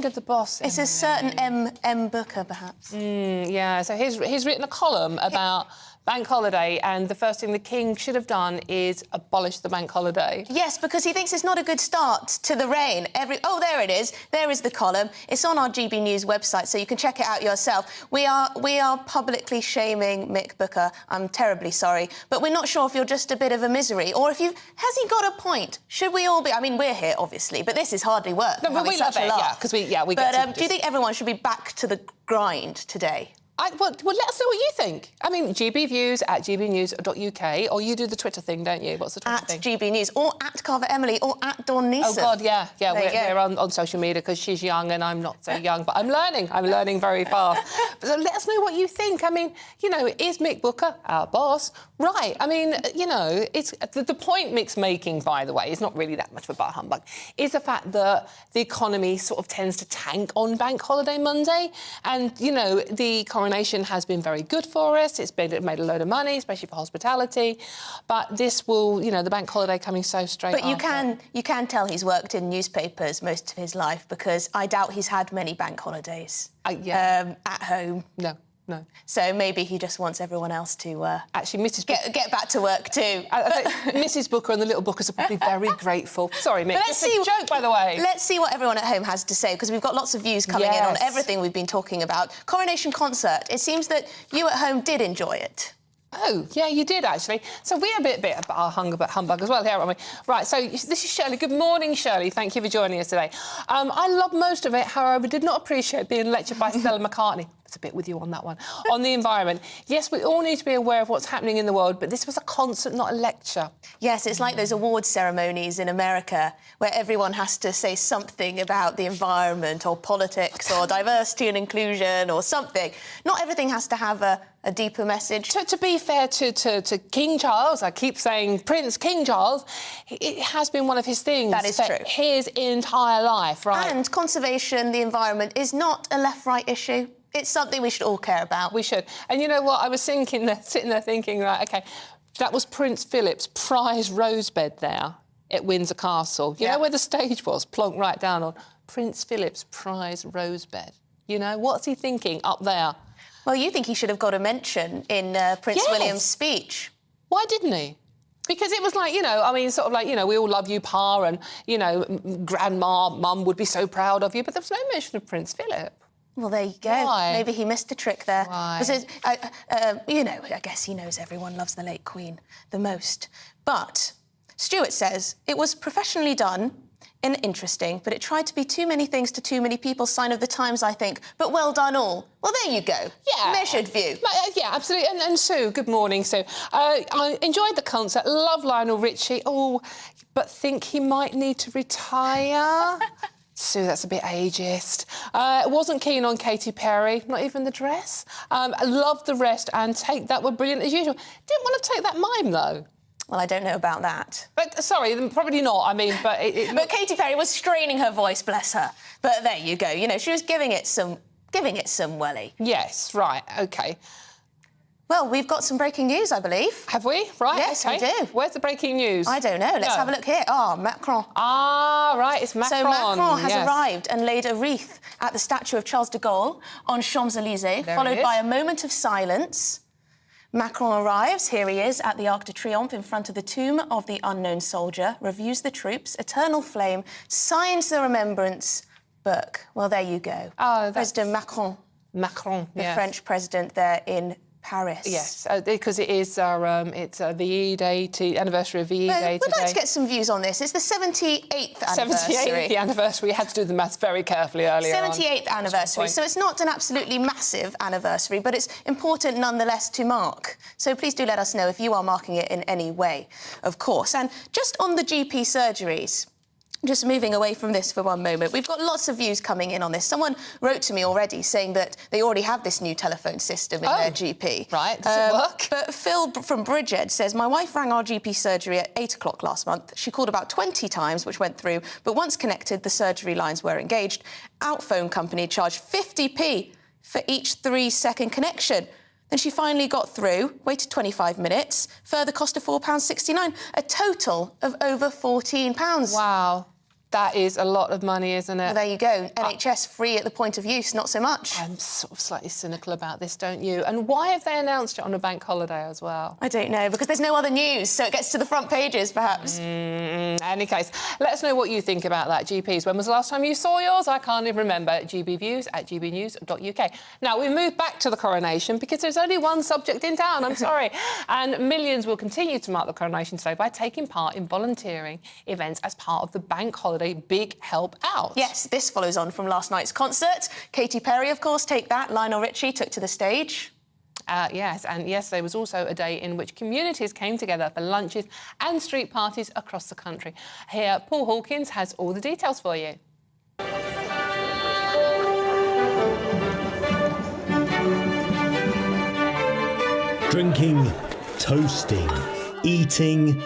of the boss. It's a certain M. Booker, perhaps. Yeah, so he's written a column about bank holiday, and the first thing the King should have done is abolish the bank holiday. Yes, because he thinks it's not a good start to the reign. Oh, there it is. There is the column. It's on our GB News website, so you can check it out yourself. We are publicly shaming Mick Booker. I'm terribly sorry, but we're not sure if you're just a bit of a misery, or if has he got a point? Should we all be? I mean, we're here obviously, but this is hardly work. No, but we love it, yeah, because we get. But do you think everyone should be back to the grind today? Well, let us know what you think. I mean, GBviews at gbnews.uk, or you do the Twitter thing, don't you? What's the Twitter thing? At GB News, or at Carver Emily, or at Dawn Neeson. Oh, God, yeah. We're on social media because she's young and I'm not so young, but I'm learning very fast. So let us know what you think. I mean, you know, is Mick Booker, our boss, right? I mean, you know, it's the point Mick's making, by the way, is not really that much of a bar humbug, is the fact that the economy sort of tends to tank on Bank Holiday Monday, and, you know, the Coronation has been very good for us. It's made a load of money, especially for hospitality. But this will, you know, the bank holiday coming so straight But after. you can tell he's worked in newspapers most of his life, because I doubt he's had many bank holidays at home. No. So maybe he just wants everyone else to actually Mrs. get back to work too. Mrs. Booker and the little Bookers are probably very grateful. Sorry, Mick. Let's see. A joke, by the way. Let's see what everyone at home has to say, because we've got lots of views coming in on everything we've been talking about. Coronation concert. It seems that you at home did enjoy it. Oh, yeah, you did, actually. So we're a bit of our humbug as well here, aren't we? Right, so this is Shirley. Good morning, Shirley. Thank you for joining us today. I loved most of it, however, did not appreciate being lectured by Stella McCartney. It's a bit with you on that one. On the environment. Yes, we all need to be aware of what's happening in the world, but this was a concert, not a lecture. Yes, it's like those awards ceremonies in America where everyone has to say something about the environment or politics or diversity and inclusion or something. Not everything has to have a deeper message. To be fair to King Charles, I keep saying Prince King Charles, it has been one of his things. That is true. His entire life, right? And conservation, the environment, is not a left-right issue. It's something we should all care about. We should. And you know what? I was sitting there thinking, right, OK, that was Prince Philip's prize rosebed there at Windsor Castle. You know where the stage was, plonked right down on Prince Philip's prize rosebed. You know, what's he thinking up there? Well, you think he should have got a mention in Prince William's speech. Why didn't he? Because it was like, you know, I mean, sort of like, you know, we all love you, Pa, and, you know, Grandma, Mum would be so proud of you, but there was no mention of Prince Philip. Well, there you go. Why? Maybe he missed a trick there. Why? You know, I guess he knows everyone loves the late Queen the most. But Stuart says it was professionally done and interesting, but it tried to be too many things to too many people. Sign of the times, I think. But well done all. Well, there you go. Yeah. Measured view. Yeah, absolutely. And Sue, good morning, Sue. I enjoyed the concert. Love Lionel Richie. Oh, but think he might need to retire. Sue, that's a bit ageist. Wasn't keen on Katy Perry, not even the dress. Loved the rest, and Take That were brilliant as usual. Didn't want to take that mime, though. Well, I don't know about that. But, sorry, probably not, I mean, but... But Katy Perry was straining her voice, bless her. But there you go, you know, she was giving it some welly. Yes, right, OK. Well, we've got some breaking news, I believe. Have we? Right, yes, okay. we do. Where's the breaking news? I don't know. Let's have a look here. Macron. Ah, right, it's Macron. So Macron has arrived and laid a wreath at the statue of Charles de Gaulle on Champs-Élysées, followed by a moment of silence. Macron arrives, here he is, at the Arc de Triomphe in front of the tomb of the unknown soldier, reviews the troops, eternal flame, signs the remembrance book. Well, there you go. Oh, President Macron. Macron, the French president there in Paris. Yes, because it is our VE Day, anniversary of VE Day We'd today. like to get some views on this. It's the 78th anniversary. 78th anniversary. We had to do the maths very carefully earlier 78th anniversary. So it's not an absolutely massive anniversary, but it's important nonetheless to mark. So please do let us know if you are marking it in any way, of course. And just on the GP surgeries, Just moving away from this for one moment, we've got lots of views coming in on this. Someone wrote to me already saying that they already have this new telephone system in their GP. Right, does it work? But Phil from Bridgehead says, my wife rang our GP surgery at 8 o'clock last month. She called about 20 times, which went through, but once connected, the surgery lines were engaged. Outphone company charged 50p for each 3-second connection. Then she finally got through, waited 25 minutes, further cost of £4.69, a total of over £14. Wow. That is a lot of money, isn't it? Well, there you go. NHS free at the point of use, not so much. I'm sort of slightly cynical about this, don't you? And why have they announced it on a bank holiday as well? I don't know, because there's no other news, so it gets to the front pages, perhaps. Any case, let us know what you think about that, GPs. When was the last time you saw yours? I can't even remember. gbviews@gbnews.uk. Now, we move back to the coronation because there's only one subject in town, I'm sorry. And millions will continue to mark the coronation today by taking part in volunteering events as part of the bank holiday Big Help Out. Yes, this follows on from last night's concert. Katy Perry, of course, Take That. Lionel Richie took to the stage. Yes, and yesterday was also a day in which communities came together for lunches and street parties across the country. Here, Paul Hawkins has all the details for you. Drinking, toasting, eating,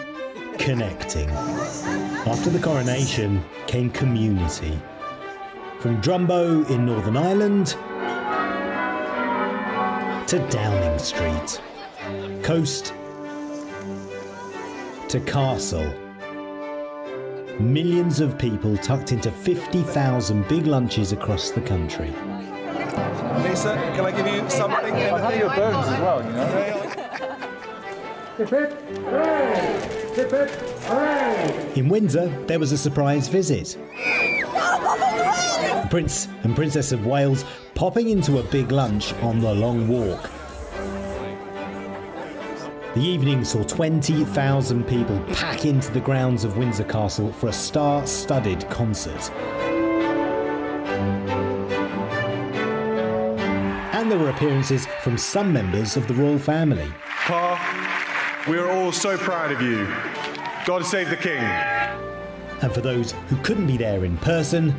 connecting. After the coronation came community. From Drumbo in Northern Ireland to Downing Street, coast to castle. Millions of people tucked into 50,000 big lunches across the country. Lisa, can I give you something? I'll have your bones as well, you know. In Windsor, there was a surprise visit. Prince and Princess of Wales popping into a big lunch on the Long Walk. The evening saw 20,000 people pack into the grounds of Windsor Castle for a star-studded concert. And there were appearances from some members of the royal family. Pa, we are all so proud of you. God save the King. And for those who couldn't be there in person,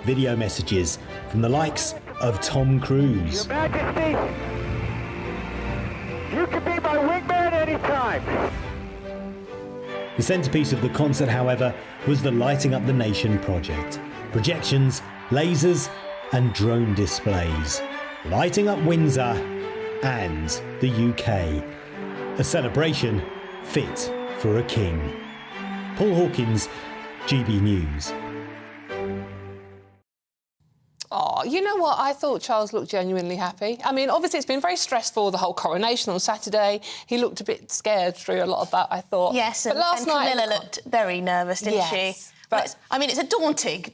video messages from the likes of Tom Cruise. Your Majesty, you can be my wingman anytime. The centrepiece of the concert, however, was the Lighting Up the Nation project. Projections, lasers and drone displays. Lighting up Windsor and the UK. A celebration fit for a king. Paul Hawkins, GB News. Oh, you know what? I thought Charles looked genuinely happy. I mean, obviously it's been very stressful, the whole coronation on Saturday. He looked a bit scared through a lot of that, I thought. Yes, but and Camilla looked very nervous, didn't she? But I mean, it's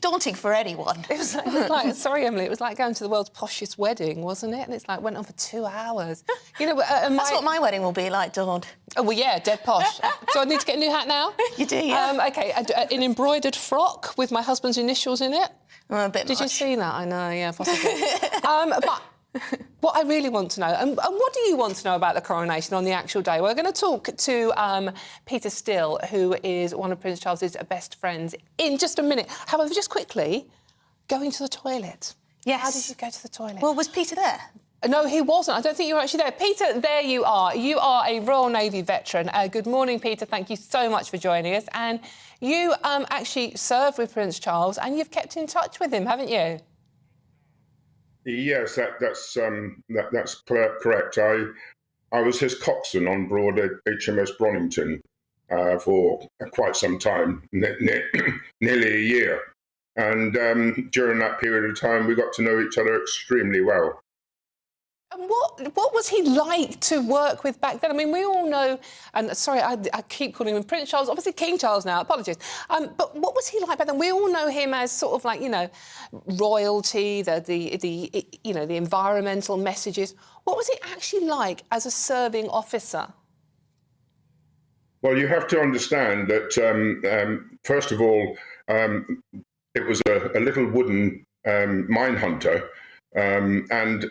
daunting for anyone. It was like, sorry, Emily, it was like going to the world's poshest wedding, wasn't it? And it's like went on for 2 hours. You know, that's what my wedding will be like, Dawn. Oh well, yeah, dead posh. So I need to get a new hat now. You do, yeah. Okay, an embroidered frock with my husband's initials in it. A bit Did much. you see that? I know, yeah, possibly. But what I really want to know, and what do you want to know about the coronation on the actual day? We're going to talk to Peter Still, who is one of Prince Charles's best friends, in just a minute. However, just quickly, going to the toilet. Yes. How did you go to the toilet? Well, was Peter there? No, he wasn't. I don't think you were actually there. Peter, there you are. You are a Royal Navy veteran. Good morning, Peter. Thank you so much for joining us. And you actually served with Prince Charles and you've kept in touch with him, haven't you? Yes, that's correct. I was his coxswain on board HMS Bronington for quite some time, nearly a year. And during that period of time, we got to know each other extremely well. And what was he like to work with back then? I mean, we all know, and sorry, I keep calling him Prince Charles, obviously King Charles now, apologies. But what was he like back then? We all know him as sort of like, you know, royalty, the environmental messages. What was he actually like as a serving officer? Well, you have to understand that, first of all, it was a little wooden mine hunter, and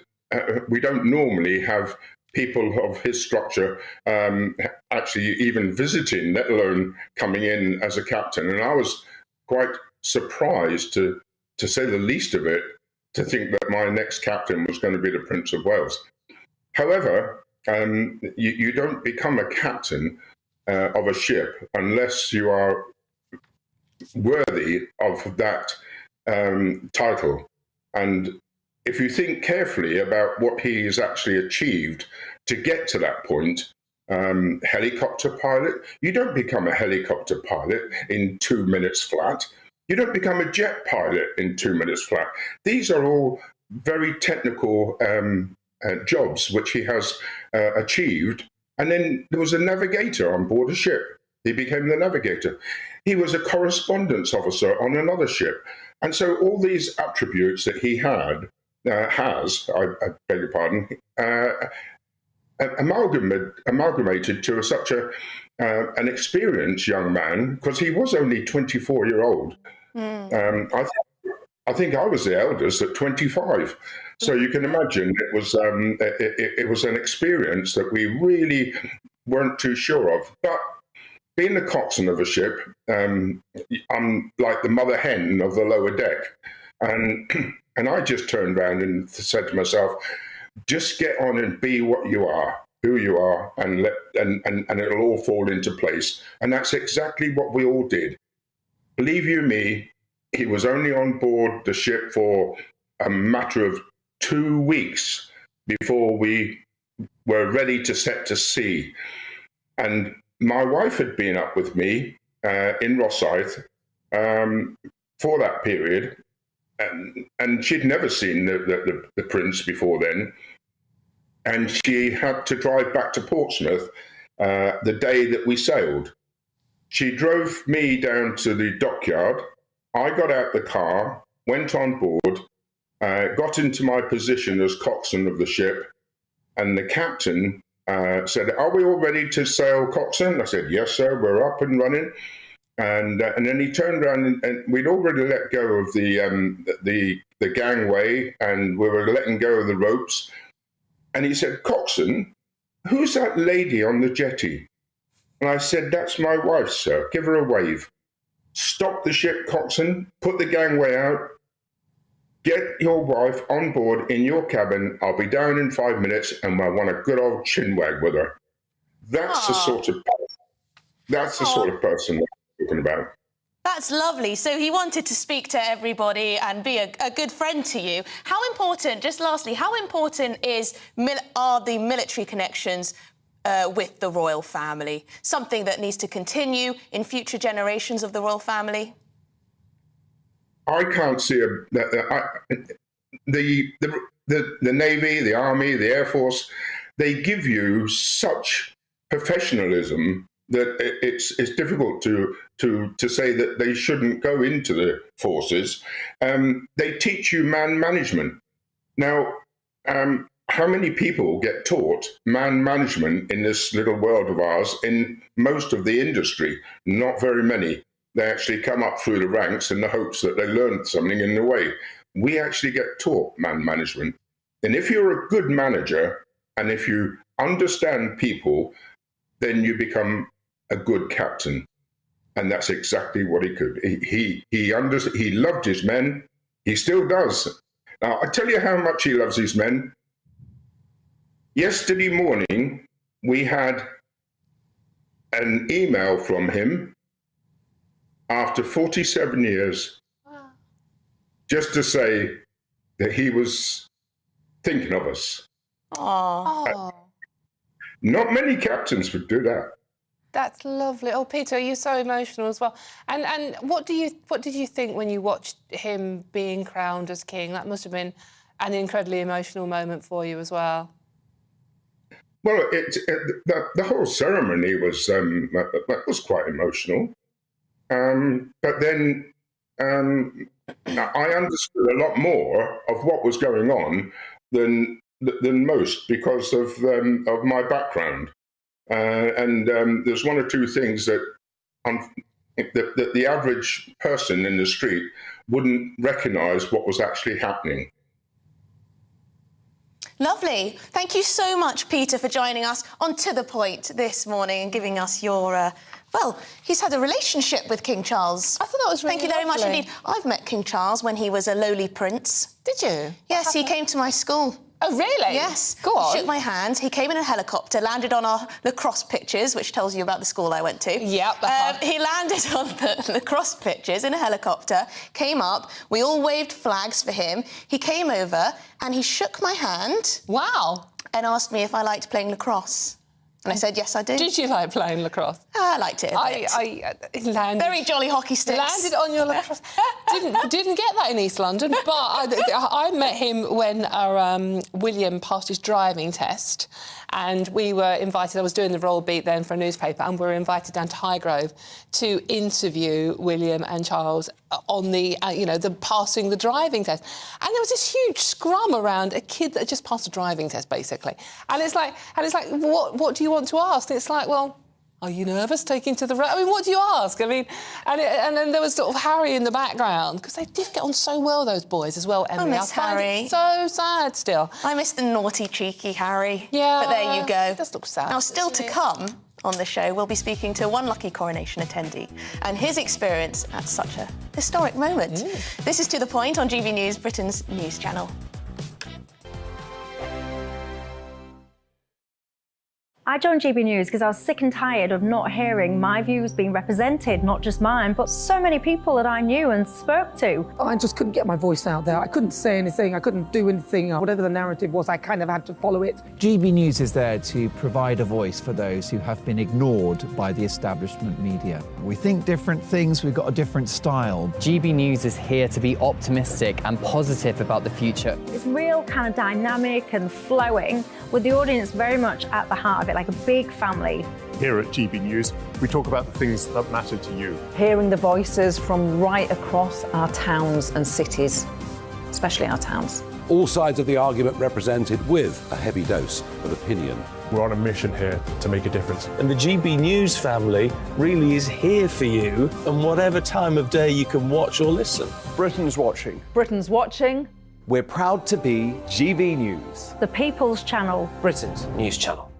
we don't normally have people of his structure actually even visiting, let alone coming in as a captain. And I was quite surprised, to say the least of it, to think that my next captain was going to be the Prince of Wales. However, you don't become a captain of a ship unless you are worthy of that title. And if you think carefully about what he's actually achieved to get to that point, helicopter pilot, you don't become a helicopter pilot in 2 minutes flat. You don't become a jet pilot in 2 minutes flat. These are all very technical jobs which he has achieved. And then there was a navigator on board a ship. He became the navigator. He was a correspondence officer on another ship. And so all these attributes that he I beg your pardon, amalgamated to such an experienced young man, because he was only 24-year-old. I think I was the eldest at 25. So you can imagine it was an experience that we really weren't too sure of. But being the coxswain of a ship, I'm like the mother hen of the lower deck. And I just turned around and said to myself, just get on and be what you are, who you are, and it'll all fall into place. And that's exactly what we all did. Believe you me, he was only on board the ship for a matter of 2 weeks before we were ready to set to sea. And my wife had been up with me in Rosyth for that period, and she'd never seen the Prince before then. And she had to drive back to Portsmouth the day that we sailed. She drove me down to the dockyard. I got out the car, went on board, got into my position as coxswain of the ship, and the captain said, "Are we all ready to sail, coxswain?" I said, "Yes, sir, we're up and running." And then he turned around, and we'd already let go of the gangway, and we were letting go of the ropes. And he said, "Coxswain, who's that lady on the jetty?" And I said, "That's my wife, sir. Give her a wave." "Stop the ship, coxswain. Put the gangway out. Get your wife on board in your cabin. I'll be down in 5 minutes, and I want a good old chinwag with her." That's the sort of person that I'm talking about. That's lovely. So he wanted to speak to everybody and be a good friend to you. How important, just lastly, how important are the military connections with the royal family? Something that needs to continue in future generations of the royal family? I can't see the Navy, the Army, the Air Force. They give you such professionalism that it's difficult to say that they shouldn't go into the forces. They teach you man management. Now, how many people get taught man management in this little world of ours in most of the industry? Not very many. They actually come up through the ranks in the hopes that they learned something in the way. We actually get taught man management. And if you're a good manager, and if you understand people, then you become a good captain. And that's exactly what he could. He loved his men. He still does. Now, I tell you how much he loves his men. Yesterday morning, we had an email from him after 47 years, just to say that he was thinking of us. Oh. Not many captains would do that. That's lovely. Oh, Peter, you're so emotional as well. And what did you think when you watched him being crowned as king? That must have been an incredibly emotional moment for you as well. Well, the whole ceremony was quite emotional. But then I understood a lot more of what was going on than most because of my background. And there's one or two things that the average person in the street wouldn't recognise what was actually happening. Lovely. Thank you so much, Peter, for joining us on To The Point this morning and giving us your... well, he's had a relationship with King Charles. I thought that was really Thank you very much lovely. indeed. I've met King Charles when he was a lowly prince. Did you? Yes, he came to my school. Oh, really? Yes. Go on. He shook my hand. He came in a helicopter, landed on our lacrosse pitches, which tells you about the school I went to. Yep. He landed on the lacrosse pitches in a helicopter, came up. We all waved flags for him. He came over and he shook my hand. Wow. And asked me if I liked playing lacrosse. And I said, yes, I do. Did you like playing lacrosse? I liked it a bit. I landed... Very jolly hockey sticks. Landed on your lacrosse... didn't get that in East London, but I met him when our William passed his driving test, and we were invited... I was doing the roll beat then for a newspaper, and we were invited down to Highgrove to interview William and Charles on the, the passing the driving test. And there was this huge scrum around a kid that had just passed a driving test, basically. And it's like, what do you want to ask? And it's like, well, are you nervous taking to the road? I mean, what do you ask? I mean, and then there was sort of Harry in the background, because they did get on so well, those boys, as well, Emily. I miss Harry. It so sad still. I miss the naughty, cheeky Harry. Yeah. But there you go. It does look sad. Now, still to come on the show, we'll be speaking to one lucky Coronation attendee and his experience at such a historic moment. This is To The Point on GB News, Britain's news channel. I joined GB News because I was sick and tired of not hearing my views being represented, not just mine, but so many people that I knew and spoke to. I just couldn't get my voice out there. I couldn't say anything, I couldn't do anything. Whatever the narrative was, I kind of had to follow it. GB News is there to provide a voice for those who have been ignored by the establishment media. We think different things, we've got a different style. GB News is here to be optimistic and positive about the future. It's real kind of dynamic and flowing, with the audience very much at the heart of it, like a big family. Here at GB News, we talk about the things that matter to you. Hearing the voices from right across our towns and cities, especially our towns. All sides of the argument represented with a heavy dose of opinion. We're on a mission here to make a difference. And the GB News family really is here for you, and whatever time of day you can watch or listen. Britain's watching. Britain's watching. We're proud to be GB News. The People's Channel. Britain's news channel.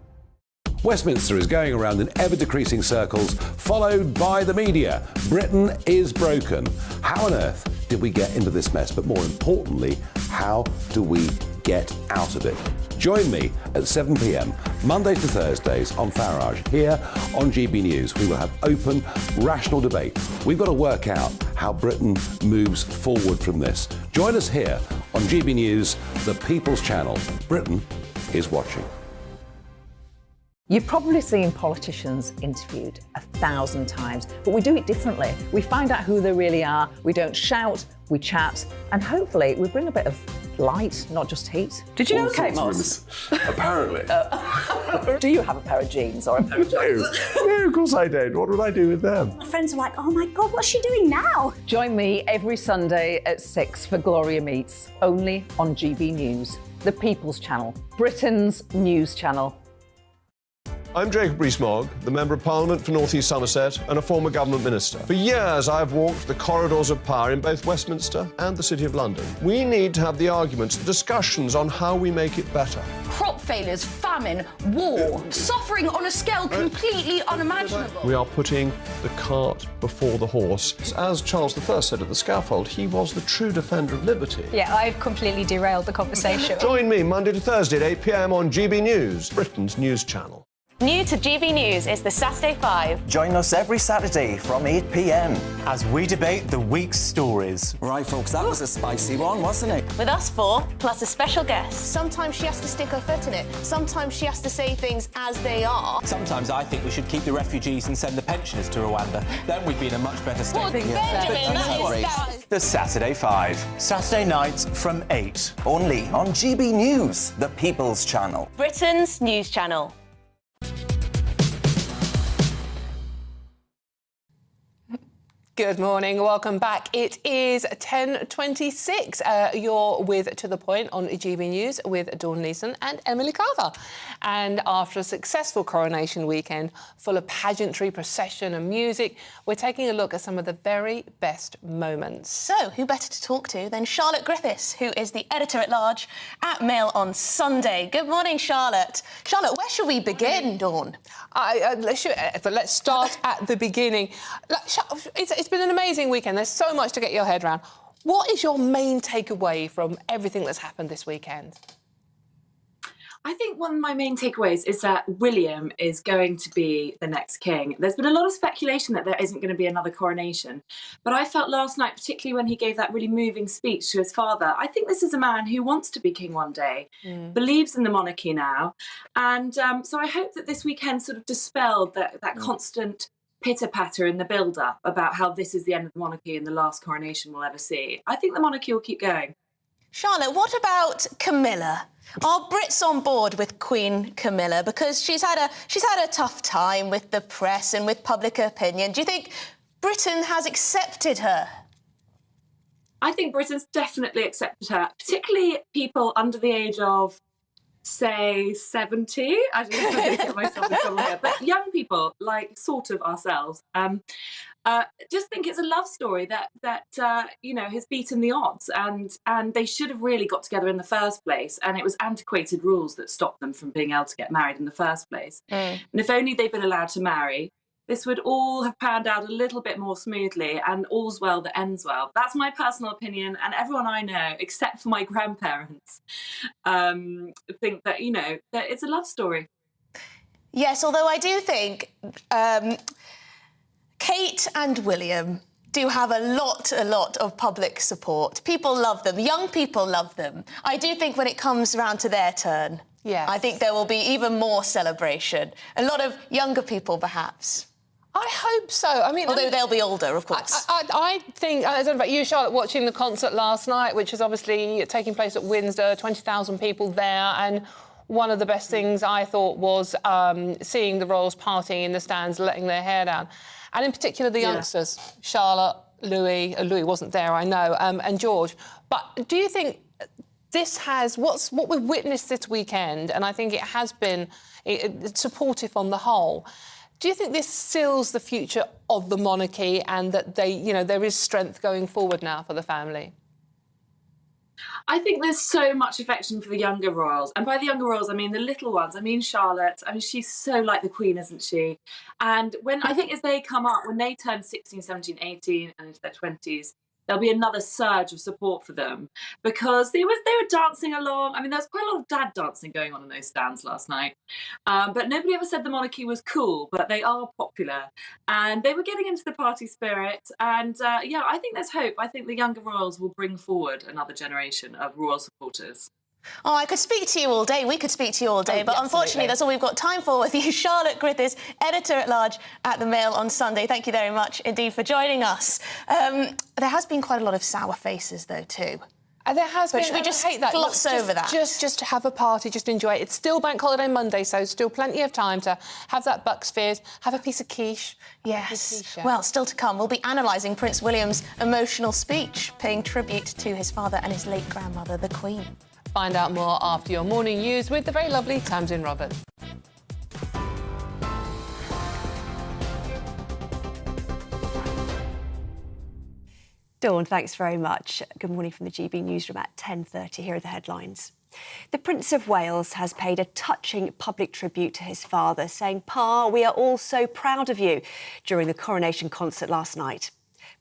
Westminster is going around in ever-decreasing circles, followed by the media. Britain is broken. How on earth did we get into this mess? But more importantly, how do we get out of it? Join me at 7 p.m, Mondays to Thursdays on Farage, here on GB News. We will have open, rational debate. We've got to work out how Britain moves forward from this. Join us here on GB News, the People's Channel. Britain is watching. You've probably seen politicians interviewed 1,000 times, but we do it differently. We find out who they really are, we don't shout, we chat, and hopefully we bring a bit of light, not just heat. Did you know Kate Moss? Apparently. Do you have a pair of jeans or a pair of jeans? No, of course I don't. What would I do with them? My friends are like, oh my God, what's she doing now? Join me every Sunday at 6 for Gloria Meets, only on GB News, the People's Channel, Britain's news channel. I'm Jacob Rees-Mogg, the Member of Parliament for North East Somerset and a former government minister. For years, I've walked the corridors of power in both Westminster and the City of London. We need to have the arguments, the discussions on how we make it better. Crop failures, famine, war, suffering on a scale completely unimaginable. We are putting the cart before the horse. As Charles I said at the scaffold, he was the true defender of liberty. Yeah, I've completely derailed the conversation. Join me Monday to Thursday at 8 p.m. on GB News, Britain's news channel. New to GB News is the Saturday 5. Join us every Saturday from 8 p.m. as we debate the week's stories. Right, folks, that was a spicy one, wasn't it? With us four, plus a special guest. Sometimes she has to stick her foot in it. Sometimes she has to say things as they are. Sometimes I think we should keep the refugees and send the pensioners to Rwanda. Then we'd be in a much better state. Well, Benjamin, that is... The Saturday 5. Saturday nights from 8. Only on GB News, the People's Channel. Britain's news channel. Good morning, welcome back. It is 10:26. You're with To The Point on GB News with Dawn Leeson and Emily Carver. And after a successful coronation weekend full of pageantry, procession and music, we're taking a look at some of the very best moments. So, who better to talk to than Charlotte Griffiths, who is the editor-at-large at Mail on Sunday. Good morning, Charlotte. Charlotte, where should we begin, Dawn? Let's start at the beginning. It's been an amazing weekend. There's so much to get your head around. What is your main takeaway from everything that's happened this weekend? I think one of my main takeaways is that William is going to be the next king. There's been a lot of speculation that there isn't going to be another coronation. But I felt last night, particularly when he gave that really moving speech to his father, I think this is a man who wants to be king one day, believes in the monarchy now. And so I hope that this weekend sort of dispelled that constant pitter-patter in the build-up about how this is the end of the monarchy and the last coronation we'll ever see. I think the monarchy will keep going. Charlotte, what about Camilla? Are Brits on board with Queen Camilla? Because she's had a tough time with the press and with public opinion. Do you think Britain has accepted her? I think Britain's definitely accepted her, particularly people under the age of, say, 70. I don't know if I'm going to get myself in trouble here, but young people, like sort of ourselves, just think it's a love story that you know, has beaten the odds, and they should have really got together in the first place, and it was antiquated rules that stopped them from being able to get married in the first place. And if only they'd been allowed to marry, this would all have panned out a little bit more smoothly, and all's well that ends well. That's my personal opinion, and everyone I know, except for my grandparents, think that, you know, that it's a love story. Yes, although I do think Kate and William do have a lot of public support. People love them. Young people love them. I do think when it comes around to their turn, I think there will be even more celebration. A lot of younger people, perhaps. I hope so. I mean, although they'll be older, of course. I think, I don't know about you, Charlotte, watching the concert last night, which was obviously taking place at Windsor, 20,000 people there, and one of the best things I thought was seeing the royals partying in the stands, letting their hair down. And in particular, the youngsters, Charlotte, Louis wasn't there, I know, and George. But do you think this has, what we've witnessed this weekend, and I think it has been supportive on the whole, do you think this seals the future of the monarchy and that there is strength going forward now for the family? I think there's so much affection for the younger royals. And by the younger royals, I mean the little ones. I mean Charlotte. I mean, she's so like the Queen, isn't she? And when I think as they come up, when they turn 16, 17, 18 and into their 20s, there'll be another surge of support for them because they were dancing along. I mean, there was quite a lot of dad dancing going on in those stands last night. But nobody ever said the monarchy was cool, but they are popular. And they were getting into the party spirit. And yeah, I think there's hope. I think the younger royals will bring forward another generation of royal supporters. Oh, I could speak to you all day. We could speak to you all day, but unfortunately, that's all we've got time for with you. Charlotte Griffiths, editor-at-large at the Mail on Sunday. Thank you very much indeed for joining us. There has been quite a lot of sour faces, though, too. There has been. Should we just hate that. gloss over that? Just have a party, just enjoy it. It's still Bank Holiday Monday, so still plenty of time to have that Bucks Fizz, have a piece of quiche. Yes. Well, still to come, we'll be analysing Prince William's emotional speech, paying tribute to his father and his late grandmother, the Queen. Find out more after your morning news with the very lovely Tamsin Roberts. Dawn, thanks very much. Good morning from the GB Newsroom at 10:30. Here are the headlines. The Prince of Wales has paid a touching public tribute to his father, saying, "Pa, we are all so proud of you," during the Coronation concert last night.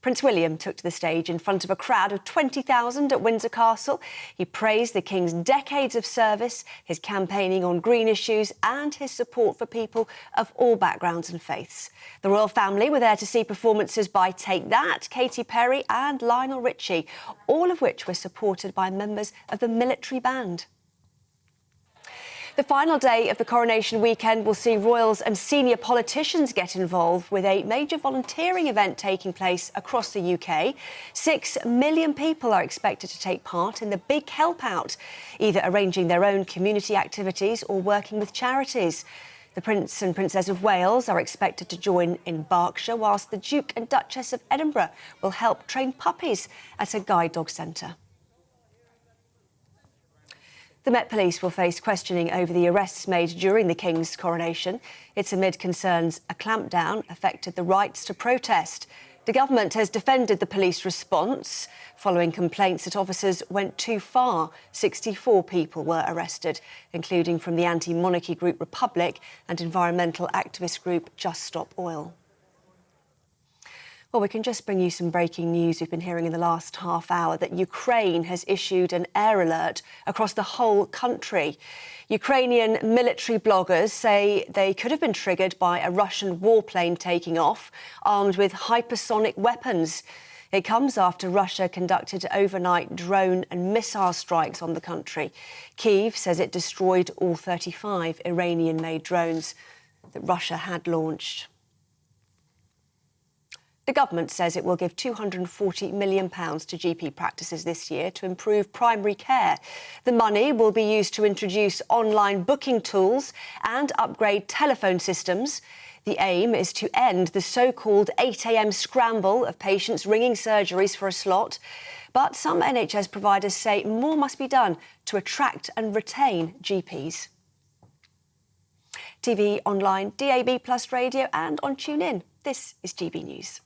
Prince William took to the stage in front of a crowd of 20,000 at Windsor Castle. He praised the King's decades of service, his campaigning on green issues and his support for people of all backgrounds and faiths. The royal family were there to see performances by Take That, Katy Perry and Lionel Richie, all of which were supported by members of the military band. The final day of the coronation weekend will see royals and senior politicians get involved with a major volunteering event taking place across the UK. 6 million people are expected to take part in the big help out, either arranging their own community activities or working with charities. The Prince and Princess of Wales are expected to join in Berkshire, whilst the Duke and Duchess of Edinburgh will help train puppies at a guide dog centre. The Met Police will face questioning over the arrests made during the King's coronation. It's amid concerns a clampdown affected the rights to protest. The government has defended the police response following complaints that officers went too far. 64 people were arrested, including from the anti-monarchy group Republic and environmental activist group Just Stop Oil. Well, we can just bring you some breaking news we've been hearing in the last half hour that Ukraine has issued an air alert across the whole country. Ukrainian military bloggers say they could have been triggered by a Russian warplane taking off, armed with hypersonic weapons. It comes after Russia conducted overnight drone and missile strikes on the country. Kyiv says it destroyed all 35 Iranian-made drones that Russia had launched. The government says it will give £240 million to GP practices this year to improve primary care. The money will be used to introduce online booking tools and upgrade telephone systems. The aim is to end the so-called 8 a.m. scramble of patients ringing surgeries for a slot. But some NHS providers say more must be done to attract and retain GPs. TV, online, DAB+ radio and on TuneIn. This is GB News.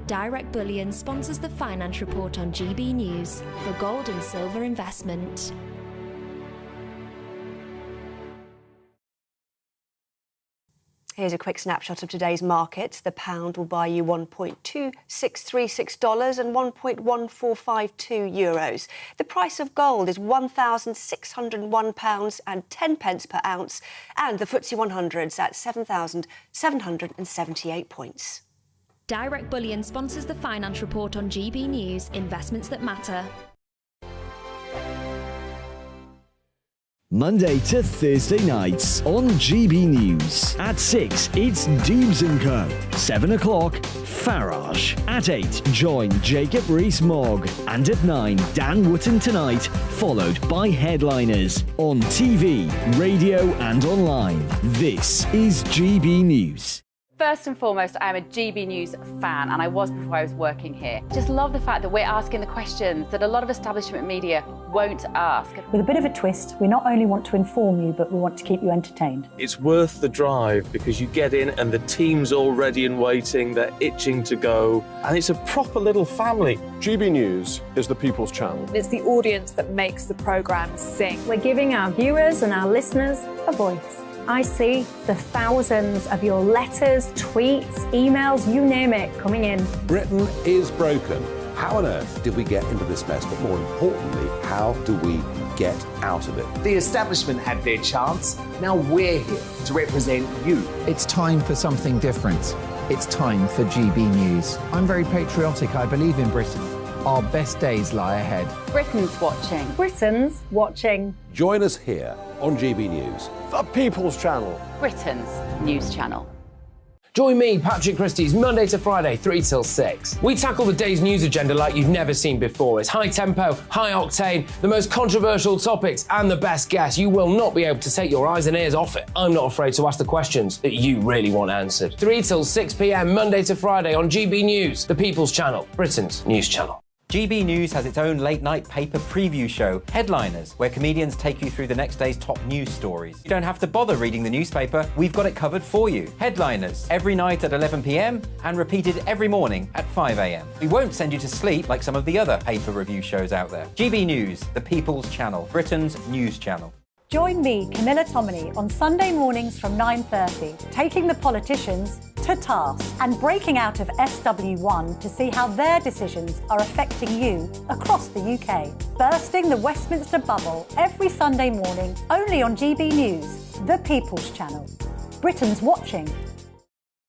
Direct Bullion sponsors the Finance Report on GB News for gold and silver investment. Here's a quick snapshot of today's markets. The pound will buy you $1.2636 and €1.1452. The price of gold is £1,601 and 10 pence per ounce, and the FTSE 100's at 7,778 points. Direct Bullion sponsors the Finance Report on GB News, investments that matter. Monday to Thursday nights on GB News. At 6, it's Deebs & Co. 7 o'clock, Farage. At 8, join Jacob Rees-Mogg. And at 9, Dan Wootton Tonight, followed by Headliners. On TV, radio and online. This is GB News. First and foremost, I am a GB News fan, and I was before I was working here. Just love the fact that we're asking the questions that a lot of establishment media won't ask. With a bit of a twist, we not only want to inform you, but we want to keep you entertained. It's worth the drive because you get in and the team's all ready and waiting, they're itching to go, and it's a proper little family. GB News is the People's Channel. It's the audience that makes the programme sing. We're giving our viewers and our listeners a voice. I see the thousands of your letters, tweets, emails, you name it, coming in. Britain is broken. How on earth did we get into this mess? But more importantly, how do we get out of it? The establishment had their chance. Now we're here to represent you. It's time for something different. It's time for GB News. I'm very patriotic. I believe in Britain. Our best days lie ahead. Britain's watching. Britain's watching. Join us here on GB News. The People's Channel. Britain's news channel. Join me, Patrick Christie's Monday to Friday, 3 till 6. We tackle the day's news agenda like you've never seen before. It's high tempo, high octane, the most controversial topics and the best guests. You will not be able to take your eyes and ears off it. I'm not afraid to ask the questions that you really want answered. 3 till 6 p.m, Monday to Friday on GB News, the People's Channel, Britain's news channel. GB News has its own late-night paper preview show, Headliners, where comedians take you through the next day's top news stories. You don't have to bother reading the newspaper, we've got it covered for you. Headliners, every night at 11 p.m, and repeated every morning at 5 a.m. We won't send you to sleep like some of the other paper review shows out there. GB News, the People's Channel, Britain's news channel. Join me, Camilla Tominey, on Sunday mornings from 9:30, taking the politicians to task and breaking out of SW1 to see how their decisions are affecting you across the UK. Bursting the Westminster bubble every Sunday morning, only on GB News, the People's Channel. Britain's watching.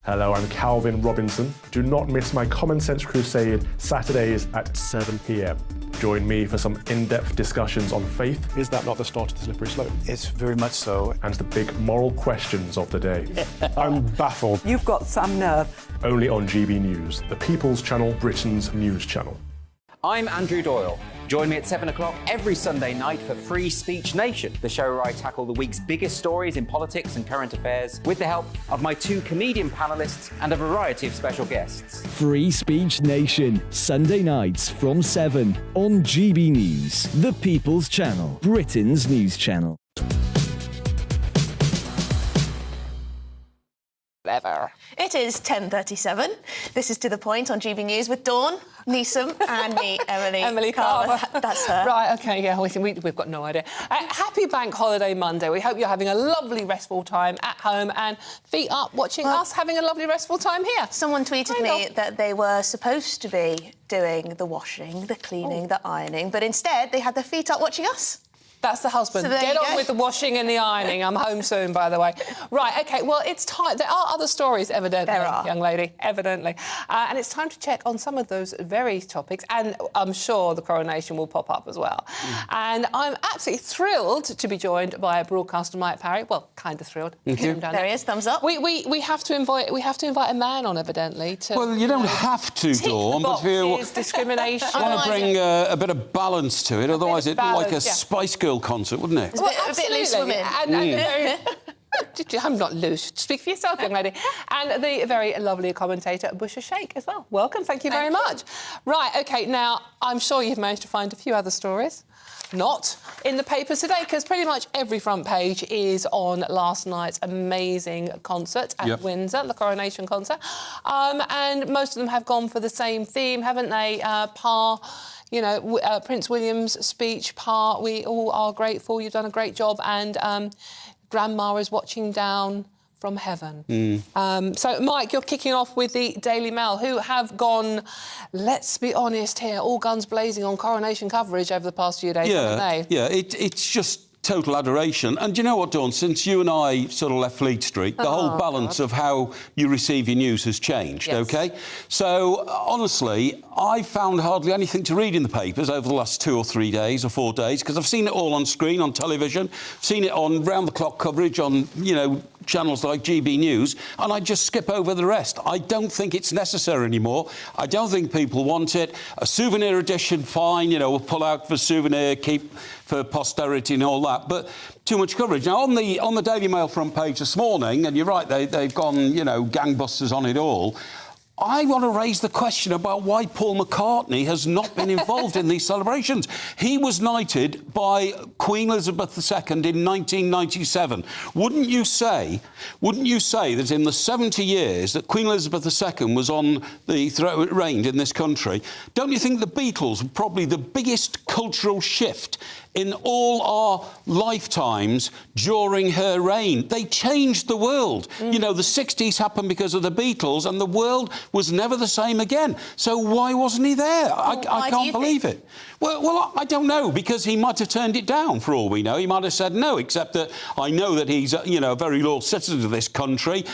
Hello, I'm Calvin Robinson. Do not miss my Common Sense Crusade Saturdays at 7 p.m. Join me for some in-depth discussions on faith. Is that not the start of the slippery slope? It's very much so. And the big moral questions of the day. I'm baffled. You've got some nerve. Only on GB News, the People's Channel, Britain's news channel. I'm Andrew Doyle. Join me at 7 o'clock every Sunday night for Free Speech Nation, the show where I tackle the week's biggest stories in politics and current affairs with the help of my 2 comedian panellists and a variety of special guests. Free Speech Nation, Sunday nights from 7 on GB News, the People's Channel, Britain's news channel. Ever. It is 10:37. This is To The Point on GB News with Dawn, Neeson and me, Emily Carver. That's her. Right, OK, yeah, we've got no idea. Happy Bank Holiday Monday. We hope you're having a lovely, restful time at home and feet up watching us having a lovely, restful time here. Someone tweeted me that they were supposed to be doing the washing, the cleaning, the ironing, but instead they had their feet up watching us. That's the husband. So Get on with the washing and the ironing. I'm home soon, by the way. Right, OK, well, it's time. There are other stories, evidently, young lady, evidently. And it's time to check on some of those very topics, and I'm sure the coronation will pop up as well. And I'm absolutely thrilled to be joined by broadcaster Mike Parry. Well, kind of thrilled. There he is, thumbs up. We have to invite a man on, evidently. To, well, you don't have to, Dawn, but if you discrimination. want to bring a bit of balance to it, otherwise it'd be like a Spice Girl concert, wouldn't it? Well, a bit loose women. I'm not loose. Speak for yourself, young lady. And the very lovely commentator, Busha Sheikh, as well. Welcome, thank you very much. Right, OK, now, I'm sure you've managed to find a few other stories. Not in the papers today, because pretty much every front page is on last night's amazing concert at Windsor, the Coronation concert. And most of them have gone for the same theme, haven't they? You know, Prince William's speech part, we all are grateful, you've done a great job, and Grandma is watching down from heaven. So, Mike, you're kicking off with the Daily Mail, who have gone, let's be honest here, all guns blazing on coronation coverage over the past few days, haven't they? Yeah, it's just total adoration. And do you know what, Dawn? Since you and I sort of left Fleet Street, the whole balance of how you receive your news has changed, OK? So, honestly, I found hardly anything to read in the papers over the last 2 or 3 days or 4 days, because I've seen it all on screen, on television, seen it on round-the-clock coverage on, you know, channels like GB News, and I just skip over the rest. I don't think it's necessary anymore. I don't think people want it. A souvenir edition, fine, you know, we'll pull out for souvenir, keep for posterity and all that, but too much coverage. Now, on the Daily Mail front page this morning, and you're right, they've gone, you know, gangbusters on it all, I want to raise the question about why Paul McCartney has not been involved in these celebrations. He was knighted by Queen Elizabeth II in 1997. Wouldn't you say that in the 70 years that Queen Elizabeth II was on the reigned in this country, don't you think the Beatles were probably the biggest cultural shift in all our lifetimes during her reign? They changed the world. You know, the 60s happened because of the Beatles, and the world was never the same again. So why wasn't he there? I can't believe it. Well, I don't know, because he might have turned it down, for all we know. He might have said no, except that I know that he's, you know, a very loyal citizen of this country.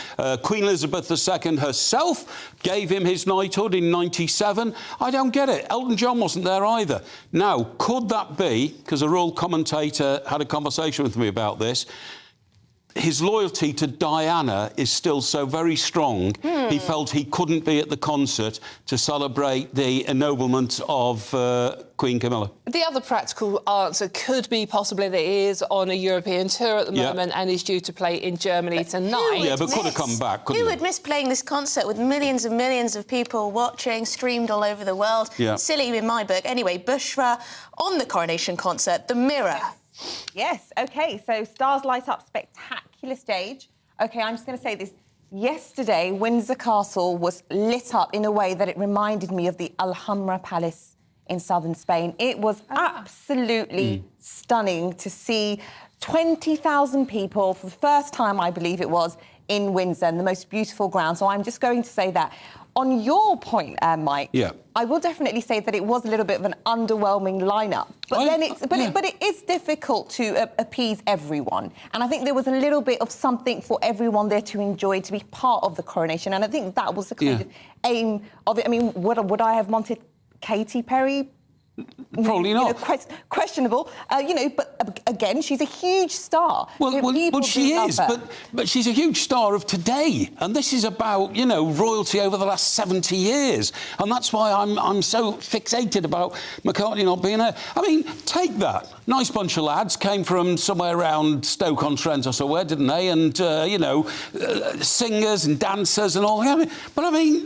Queen Elizabeth II herself gave him his knighthood in 97. I don't get it. Elton John wasn't there either. Now, could that be, because a royal commentator had a conversation with me about this, his loyalty to Diana is still so very strong, he felt he couldn't be at the concert to celebrate the ennoblement of Queen Camilla. The other practical answer could be possibly that he is on a European tour at the moment and is due to play in Germany tonight. Yeah, but could have come back, couldn't he? Who would miss playing this concert with millions and millions of people watching, streamed all over the world? Silly in my book. Anyway, Bushra on the Coronation concert, The Mirror. Yes, OK, so stars light up spectacular stage. OK, I'm just going to say this. Yesterday, Windsor Castle was lit up in a way that it reminded me of the Alhambra Palace in southern Spain. It was absolutely stunning to see 20,000 people for the first time, I believe it was, in Windsor, and the most beautiful ground. So I'm just going to say that. On your point, Mike, I will definitely say that it was a little bit of an underwhelming lineup. But it is difficult to appease everyone. And I think there was a little bit of something for everyone there to enjoy, to be part of the coronation. And I think that was the kind of aim of it. I mean, would I have wanted Katy Perry Probably not. Questionable. But again, she's a huge star. Well, she is, but she's a huge star of today, and this is about royalty over the last 70 years, and that's why I'm so fixated about McCartney not being there. I mean, take that. Nice bunch of lads, came from somewhere around Stoke-on-Trent or somewhere, didn't they? And singers and dancers and all that. But I mean,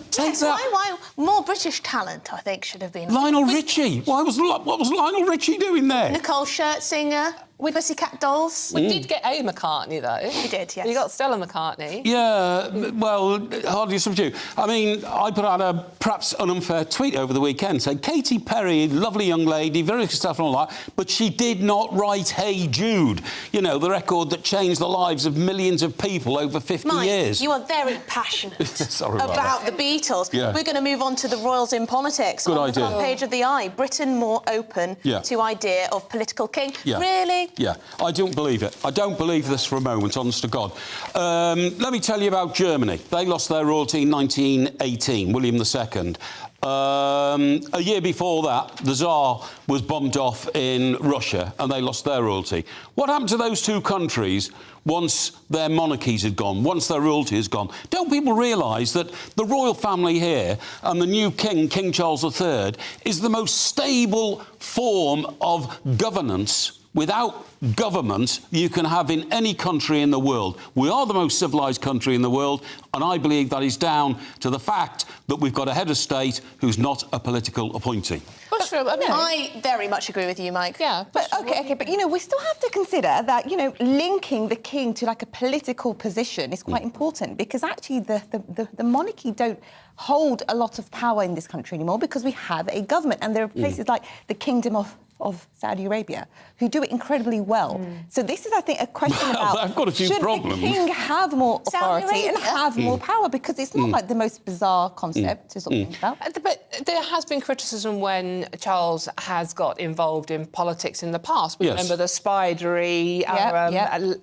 take that. Why more British talent? I think should have been Lionel Richie. What was Lionel Richie doing there? Nicole Scherzinger. With Pussycat Dolls. We did get a McCartney, though. We did, yes. You got Stella McCartney. Yeah, well, hardly subdue. I mean, I put out a perhaps an unfair tweet over the weekend saying Katy Perry, lovely young lady, very good stuff and all that, but she did not write Hey Jude, the record that changed the lives of millions of people over 50 years. You are very passionate Sorry about the Beatles. Yeah. We're going to move on to the royals in politics. Good on idea. The front page of the Eye, Britain more open to idea of political king. Yeah. Really? Yeah, I don't believe it. I don't believe this for a moment, honest to God. Let me tell you about Germany. They lost their royalty in 1918, William II. A year before that, the Tsar was bombed off in Russia and they lost their royalty. What happened to those two countries once their monarchies had gone, once their royalty has gone? Don't people realise that the royal family here and the new king, King Charles III, is the most stable form of governance without government you can have in any country in the world? We are the most civilised country in the world, and I believe that is down to the fact that we've got a head of state who's not a political appointee. I very much agree with you, Mike. Yeah, but we still have to consider that linking the king to like a political position is quite important, because actually the monarchy don't hold a lot of power in this country anymore because we have a government, and there are places like the Kingdom of Saudi Arabia who do it incredibly well. So this is, I think, a question about I've got a few problems. The king have more authority and have more power, because it's not like the most bizarre concept to sort of think about. But there has been criticism when Charles has got involved in politics in the past. We remember the spidery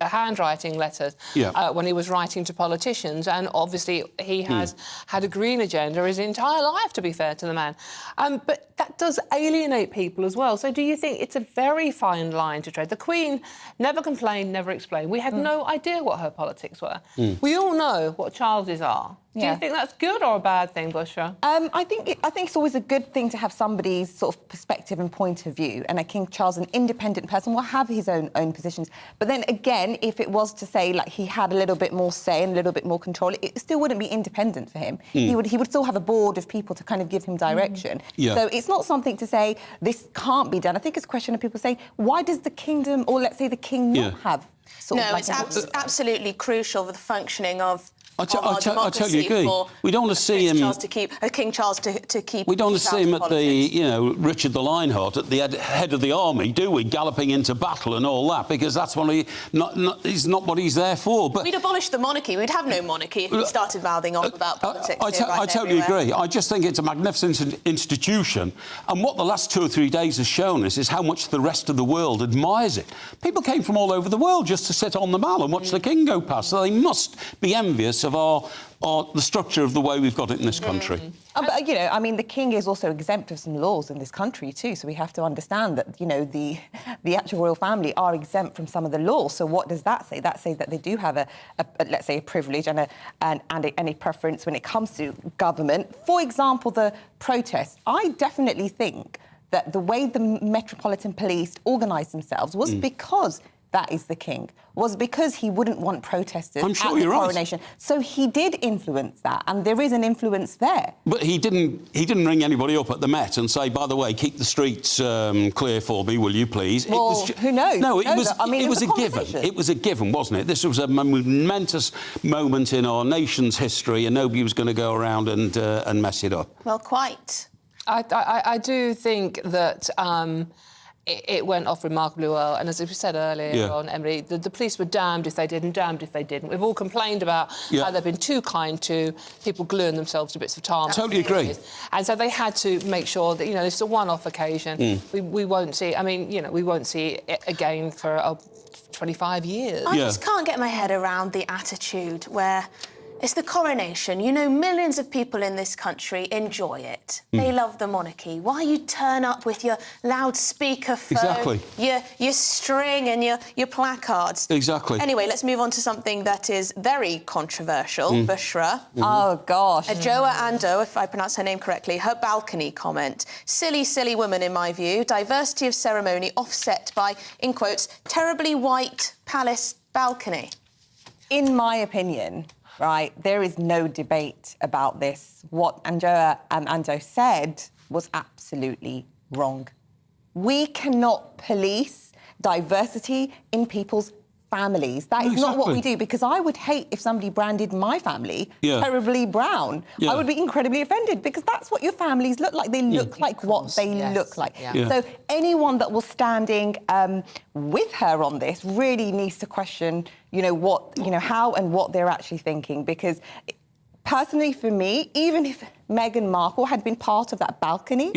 handwriting letters when he was writing to politicians, and obviously he has had a green agenda his entire life, to be fair to the man. But that does alienate people as well. So do you think it's a very fine line to tread? The Queen never complained, never explained. We had no idea what her politics were. We all know what Charles's are. Do you think that's good or a bad thing, Bushra? I think it's always a good thing to have somebody's sort of perspective and point of view. And King Charles, an independent person, will have his own positions. But then again, if it was to say like he had a little bit more say and a little bit more control, it still wouldn't be independent for him. He would still have a board of people to kind of give him direction. So it's not something to say this can't be done. I think it's a question of people saying, why does the kingdom, or let's say the king, not have it's absolutely crucial for the functioning of I tell you, agree. We don't want to see him. King Charles to keep. We don't want to see him at the, Richard the Lionheart at the head of the army, do we? Galloping into battle and all that, because that's what he's not what he's there for. But we'd abolish the monarchy. We'd have no monarchy if we started mouthing off about politics. I totally agree. I just think it's a magnificent institution, and what the last 2 or 3 days has shown us is how much the rest of the world admires it. People came from all over the world just to sit on the Mall and watch the king go past, so they must be envious of the structure of the way we've got it in this country. But, the king is also exempt of some laws in this country too, so we have to understand that, the actual royal family are exempt from some of the laws. So what does that say? That says that they do have let's say, a privilege and a preference when it comes to government. For example, the protests. I definitely think that the way the Metropolitan Police organised themselves was because that is the king, was because he wouldn't want protesters at the coronation. Right. So he did influence that, and there is an influence there. But he didn't ring anybody up at the Met and say, by the way, keep the streets clear for me, will you please? Well, who knows? No, it was a given. It was a given, wasn't it? This was a momentous moment in our nation's history, and nobody was going to go around and mess it up. Well, quite. I do think that it went off remarkably well, and as we said earlier on, Emily, the police were damned if they did and damned if they didn't. We've all complained about how they've been too kind to people gluing themselves to bits of tarmac. Totally agree. And so they had to make sure that, this is a one-off occasion. We won't see, we won't see it again for 25 years. I just can't get my head around the attitude where It's the coronation. You know, millions of people in this country enjoy it. They love the monarchy. Why you turn up with your loudspeaker phone, your string and your placards? Exactly. Anyway, let's move on to something that is very controversial. Bushra. Oh, gosh. Joa Ando, if I pronounce her name correctly, her balcony comment. Silly, silly woman, in my view. Diversity of ceremony offset by, in quotes, terribly white palace balcony. In my opinion, right, there is no debate about this. What Joa Ando said was absolutely wrong. We cannot police diversity in people's families. That is not what we do, because I would hate if somebody branded my family terribly brown. I would be incredibly offended, because that's what your families look like. They look like what they look like. So anyone that was standing with her on this really needs to question, how and what they're actually thinking, because personally for me, even if Meghan Markle had been part of that balcony,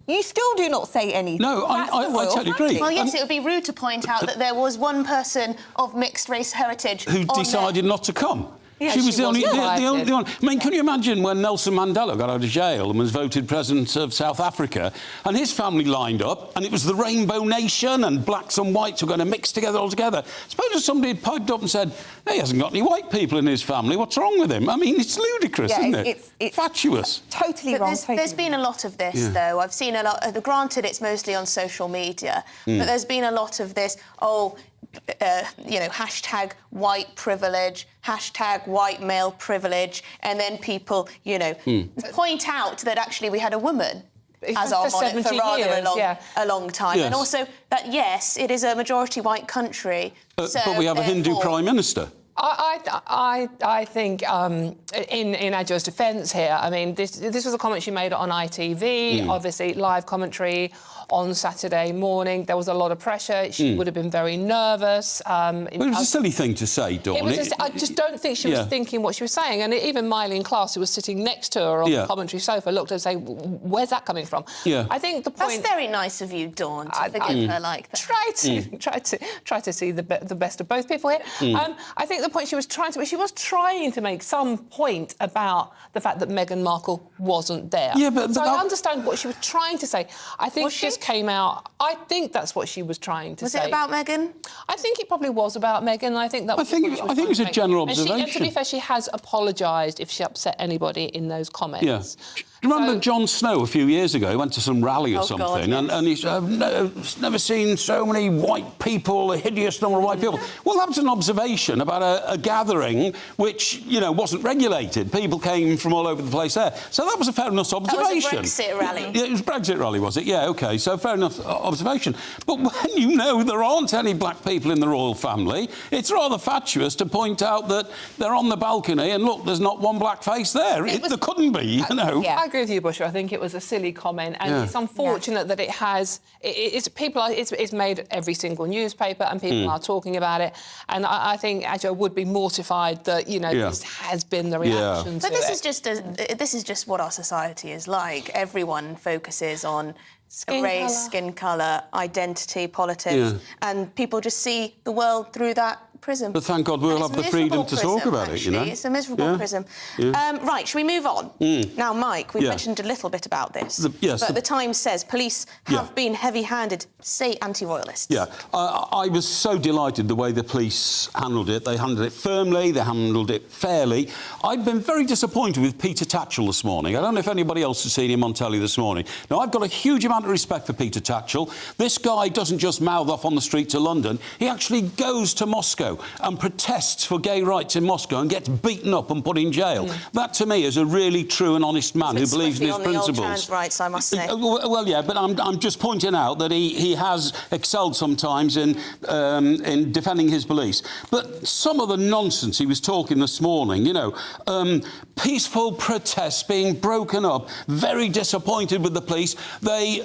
you still do not say anything. No, I totally agree. Well, yes, it would be rude to point out that there was one person of mixed race heritage who decided not to come. She was the only one. I mean, can you imagine when Nelson Mandela got out of jail and was voted president of South Africa, and his family lined up, and it was the Rainbow Nation, and blacks and whites were going to mix together all together. Suppose if somebody had piped up and said, "He hasn't got any white people in his family. What's wrong with him?" I mean, it's ludicrous, isn't it? It's fatuous. Totally wrong. There's been a lot of this, though. I've seen a lot. Granted, it's mostly on social media, but there's been a lot of this. Hashtag white privilege, hashtag white male privilege, and then people, point out that actually we had a woman as our monarch for rather a long time. And also that, yes, it is a majority white country. But we have a Hindu Prime Minister. I think, in Adjo's defence here, I mean, this was a comment she made on ITV, obviously live commentary on Saturday morning. There was a lot of pressure. She would have been very nervous. It was a silly thing to say, Dawn. I just don't think she was thinking what she was saying. And even Miley in class, who was sitting next to her on the commentary sofa, looked at her and said, "Where's that coming from?" I think the point... That's very nice of you, Dawn, to forgive her like that. Try to see the best of both people here. I think the point she was trying to make some point about the fact that Meghan Markle wasn't there. So I understand what she was trying to say. I think she just came out. I think that's what she was trying to say. Was it about Meghan? I think it probably was about Meghan. I think it was a general observation. And to be fair, she has apologised if she upset anybody in those comments. Do you remember Jon Snow a few years ago? He went to some rally or something, and he said, "I've never seen so many white people, a hideous number of white people." Well, that was an observation about a gathering which, wasn't regulated. People came from all over the place there. So that was a fair enough observation. That was a Brexit rally. It was a Brexit rally, was it? Yeah, OK, so fair enough observation. But when there aren't any black people in the royal family, it's rather fatuous to point out that they're on the balcony and, look, there's not one black face there. There couldn't be, I agree with you, Bushra. I think it was a silly comment, and it's unfortunate that it has. It's made every single newspaper, and people are talking about it. And I think Adjo would be mortified that this has been the reaction. But this is just what our society is like. Everyone focuses on race, skin colour, identity, politics, and people just see the world through that prism. But thank God we'll have the freedom to talk about it, It's a miserable prism. Right, shall we move on? Now, Mike, we've mentioned a little bit about this. But the Times says police have been heavy-handed, say anti-royalists. I was so delighted the way the police handled it. They handled it firmly, they handled it fairly. I've been very disappointed with Peter Tatchell this morning. I don't know if anybody else has seen him on telly this morning. Now, I've got a huge amount of respect for Peter Tatchell. This guy doesn't just mouth off on the streets of London. He actually goes to Moscow and protests for gay rights in Moscow and gets beaten up and put in jail. That, to me, is a really true and honest man who believes in his principles. On the old trans rights, I must say. Well, yeah, but I'm just pointing out that he has excelled sometimes in defending his beliefs. But some of the nonsense he was talking this morning, peaceful protests being broken up, very disappointed with the police. They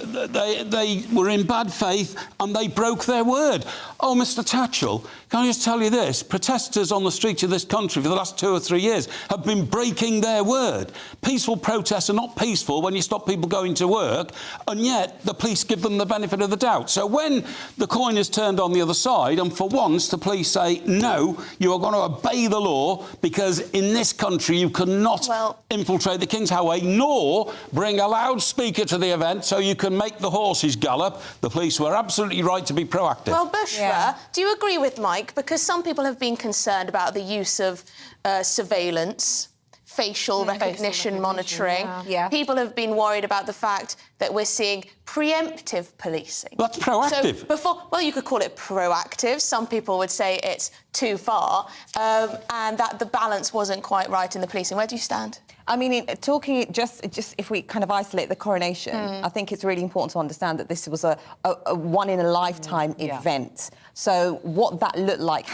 were in bad faith and they broke their word. Oh, Mr. Tatchell, can I just tell tell you this, protesters on the streets of this country for the last 2 or 3 years have been breaking their word. Peaceful protests are not peaceful when you stop people going to work, and yet the police give them the benefit of the doubt. So when the coin is turned on the other side, and for once the police say, no, you are going to obey the law, because in this country you cannot infiltrate the King's Highway, nor bring a loudspeaker to the event so you can make the horses gallop. The police were absolutely right to be proactive. Well, Bushra, do you agree with Mike? Because some people have been concerned about the use of surveillance, facial recognition monitoring. People have been worried about the fact that we're seeing preemptive policing. That's proactive. So before, well, you could call it proactive. Some people would say it's too far, and that the balance wasn't quite right in the policing. Where do you stand? I mean, just if we kind of isolate the coronation, I think it's really important to understand that this was a one-in-a-lifetime event. So what that looked like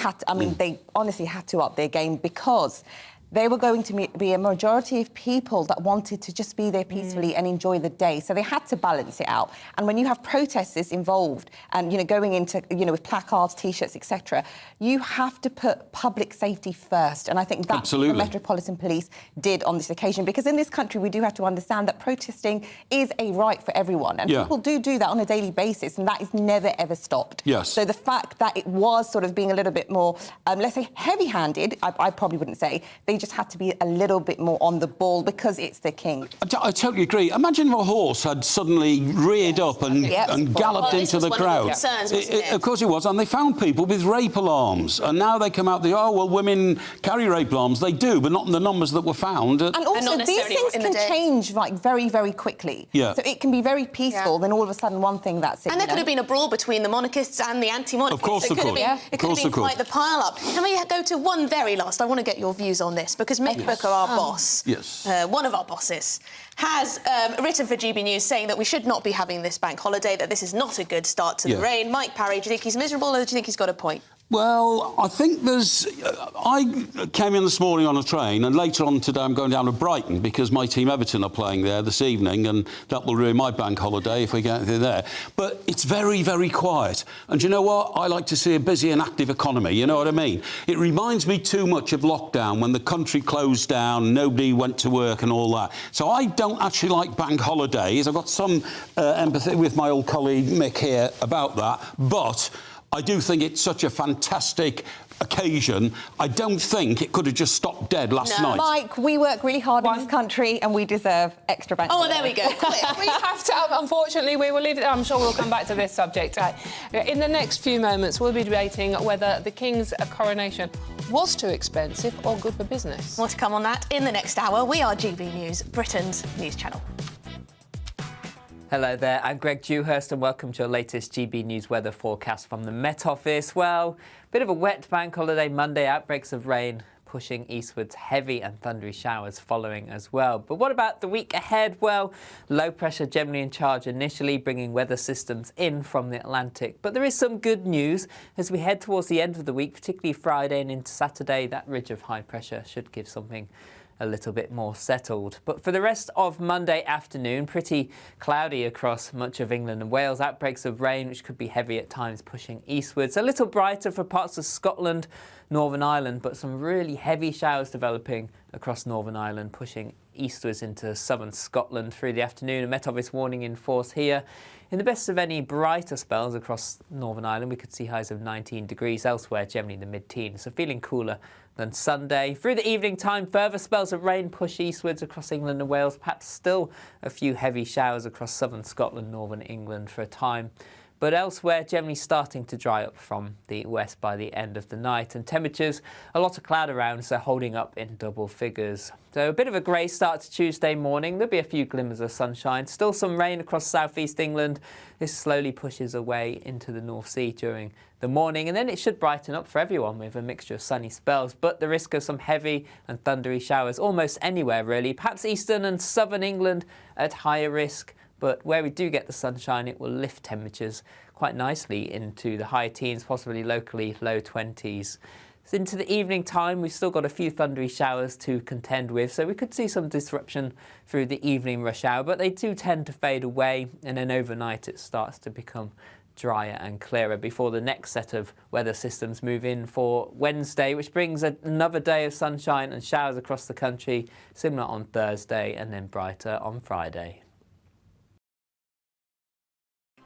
they honestly had to up their game, because they were going to be a majority of people that wanted to just be there peacefully and enjoy the day. So they had to balance it out. And when you have protesters involved and, going into, with placards, T-shirts, etc., you have to put public safety first. And I think that's what the Metropolitan Police did on this occasion. Because in this country, we do have to understand that protesting is a right for everyone. And people do that on a daily basis, and that is never, ever stopped. Yes. So the fact that it was sort of being a little bit more, let's say, heavy-handed, I probably wouldn't say, they just had to be a little bit more on the ball because it's the King. I totally agree. Imagine if a horse had suddenly reared up and galloped into the crowd. Of course it was. And they found people with rape alarms. And now they come out, women carry rape alarms. They do, but not in the numbers that were found. And also, these things can change very, very quickly. Yeah. So it can be very peaceful, then all of a sudden one thing that's it. And there could have been a brawl between the monarchists and the anti-monarchists. Of course it could have been quite the pile-up. Can we go to one very last? I want to get your views on this, because Mick Booker, our boss, one of our bosses, has written for GB News saying that we should not be having this bank holiday, that this is not a good start to the reign. Mike Parry, do you think he's miserable, or do you think he's got a point? Well, I think there's... I came in this morning on a train, and later on today I'm going down to Brighton because my team Everton are playing there this evening, and that will ruin my bank holiday if we get there. But it's very, very quiet. And do you know what? I like to see a busy and active economy, you know what I mean? It reminds me too much of lockdown, when the country closed down, nobody went to work and all that. So I don't actually like bank holidays. I've got some empathy with my old colleague Mick here about that, but I do think it's such a fantastic occasion. I don't think it could have just stopped dead last night. Mike, we work really hard in this country and we deserve extra bank holiday. There we go. We have to, unfortunately, we will leave it. I'm sure we'll come back to this subject. In the next few moments, we'll be debating whether the King's coronation was too expensive or good for business. More to come on that in the next hour. We are GB News, Britain's news channel. Hello there, I'm Greg Dewhurst and welcome to your latest GB News weather forecast from the Met Office. Well, bit of a wet bank holiday Monday, outbreaks of rain pushing eastwards, heavy and thundery showers following as well. But what about the week ahead? Well, low pressure generally in charge initially, bringing weather systems in from the Atlantic. But there is some good news as we head towards the end of the week, particularly Friday and into Saturday. That ridge of high pressure should give something a little bit more settled. But for the rest of Monday afternoon, pretty cloudy across much of England and Wales. Outbreaks of rain, which could be heavy at times, pushing eastwards. A little brighter for parts of Scotland, Northern Ireland, but some really heavy showers developing across Northern Ireland, pushing eastwards into southern Scotland through the afternoon. A Met Office warning in force here. In the best of any brighter spells across Northern Ireland, we could see highs of 19 degrees. Elsewhere, generally in the mid-teens, so feeling cooler than Sunday. Through the evening time, further spells of rain push eastwards across England and Wales. Perhaps still a few heavy showers across southern Scotland, northern England for a time. But elsewhere, generally starting to dry up from the west by the end of the night. And temperatures, a lot of cloud around, so holding up in double figures. So a bit of a grey start to Tuesday morning. There'll be a few glimmers of sunshine. Still some rain across southeast England. This slowly pushes away into the North Sea during the morning, and then it should brighten up for everyone with a mixture of sunny spells, but the risk of some heavy and thundery showers almost anywhere really. Perhaps eastern and southern England at higher risk, but where we do get the sunshine, it will lift temperatures quite nicely into the high teens, possibly locally low 20s. So into the evening time, we've still got a few thundery showers to contend with, so we could see some disruption through the evening rush hour, but they do tend to fade away, and then overnight it starts to become drier and clearer before the next set of weather systems move in for Wednesday, which brings another day of sunshine and showers across the country, similar on Thursday and then brighter on Friday.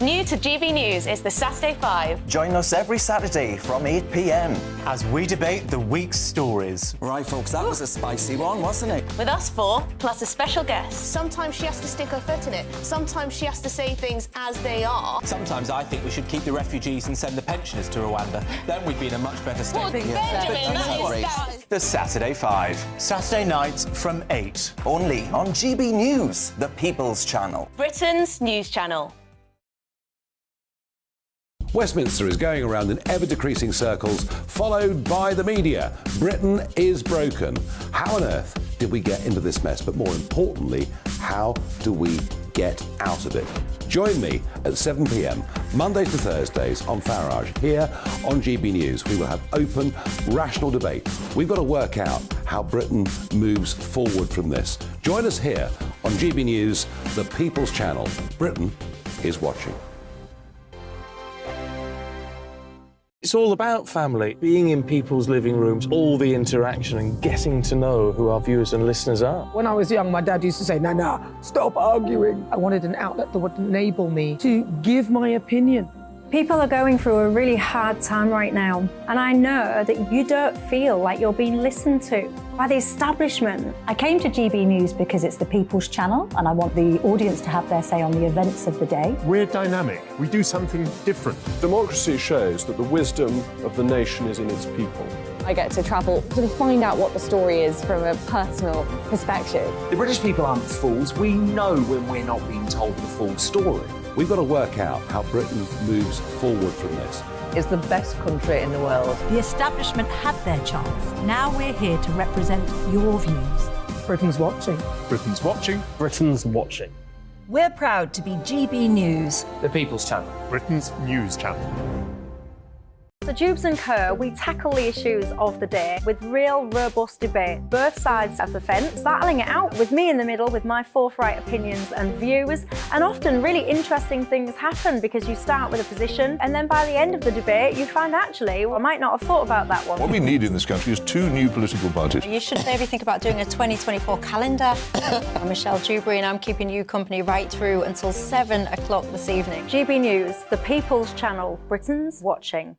New to GB News is the Saturday 5. Join us every Saturday from 8 p.m. as we debate the week's stories. Right, folks, that was a spicy one, wasn't it? With us 4, plus a special guest. Sometimes she has to stick her foot in it. Sometimes she has to say things as they are. Sometimes I think we should keep the refugees and send the pensioners to Rwanda. Then we'd be in a much better state. Well, Benjamin, that is... The Saturday 5. Saturday nights from 8. Only on GB News, the People's Channel. Britain's news channel. Westminster is going around in ever-decreasing circles, followed by the media. Britain is broken. How on earth did we get into this mess? But more importantly, how do we get out of it? Join me at 7 p.m, Mondays to Thursdays on Farage. Here on GB News, we will have open, rational debate. We've got to work out how Britain moves forward from this. Join us here on GB News, the People's Channel. Britain is watching. It's all about family, being in people's living rooms, all the interaction and getting to know who our viewers and listeners are. When I was young, my dad used to say, Nana, stop arguing. I wanted an outlet that would enable me to give my opinion. People are going through a really hard time right now, and I know that you don't feel like you're being listened to by the establishment. I came to GB News because it's the People's Channel, and I want the audience to have their say on the events of the day. We're dynamic. We do something different. Democracy shows that the wisdom of the nation is in its people. I get to travel to find out what the story is from a personal perspective. The British people aren't fools. We know when we're not being told the full story. We've got to work out how Britain moves forward from this. It's the best country in the world. The establishment had their chance. Now we're here to represent your views. Britain's watching. Britain's watching. Britain's watching. We're proud to be GB News, The People's Channel. Britain's news channel. So Dubes & Co, we tackle the issues of the day with real robust debate, both sides of the fence, battling it out with me in the middle with my forthright opinions and views. And often really interesting things happen because you start with a position and then by the end of the debate you find actually, well, I might not have thought about that one. What we need in this country is 2 new political parties. You should maybe think about doing a 2024 calendar. I'm Michelle Dewberry and I'm keeping you company right through until 7 o'clock this evening. GB News, the People's Channel, Britain's watching.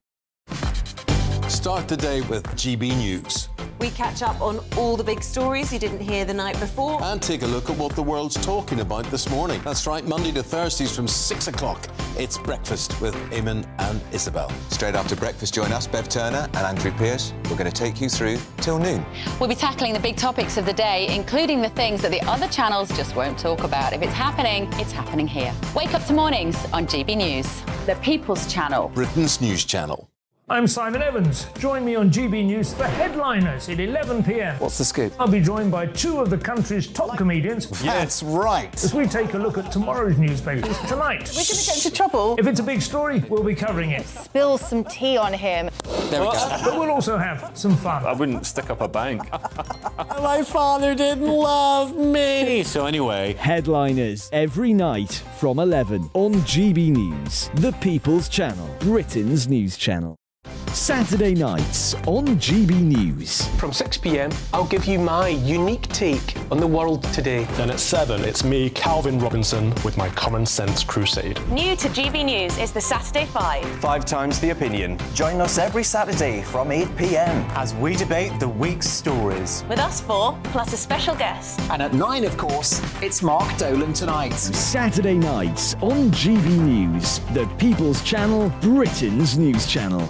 Start the day with GB News. We catch up on all the big stories you didn't hear the night before. And take a look at what the world's talking about this morning. That's right, Monday to Thursdays from 6 o'clock. It's Breakfast with Eamon and Isabel. Straight after breakfast, join us, Bev Turner and Andrew Pearce. We're going to take you through till noon. We'll be tackling the big topics of the day, including the things that the other channels just won't talk about. If it's happening here. Wake up to mornings on GB News, the People's Channel. Britain's news channel. I'm Simon Evans. Join me on GB News for Headliners at 11 p.m. What's the scoop? I'll be joined by 2 of the country's top comedians. That's right. As we take a look at tomorrow's newspapers tonight. We're going to get into trouble. If it's a big story, we'll be covering it. Spill some tea on him. There we go. But we'll also have some fun. I wouldn't stick up a bank. My father didn't love me. So anyway. Headliners every night from 11 on GB News, the People's Channel, Britain's news channel. Saturday nights on GB News. From 6 p.m, I'll give you my unique take on the world today. Then at 7, it's me, Calvin Robinson, with my Common Sense Crusade. New to GB News is the Saturday 5. 5 times the opinion. Join us every Saturday from 8 p.m. as we debate the week's stories. With us 4, plus a special guest. And at 9, of course, it's Mark Dolan Tonight. Saturday nights on GB News, the People's Channel, Britain's news channel.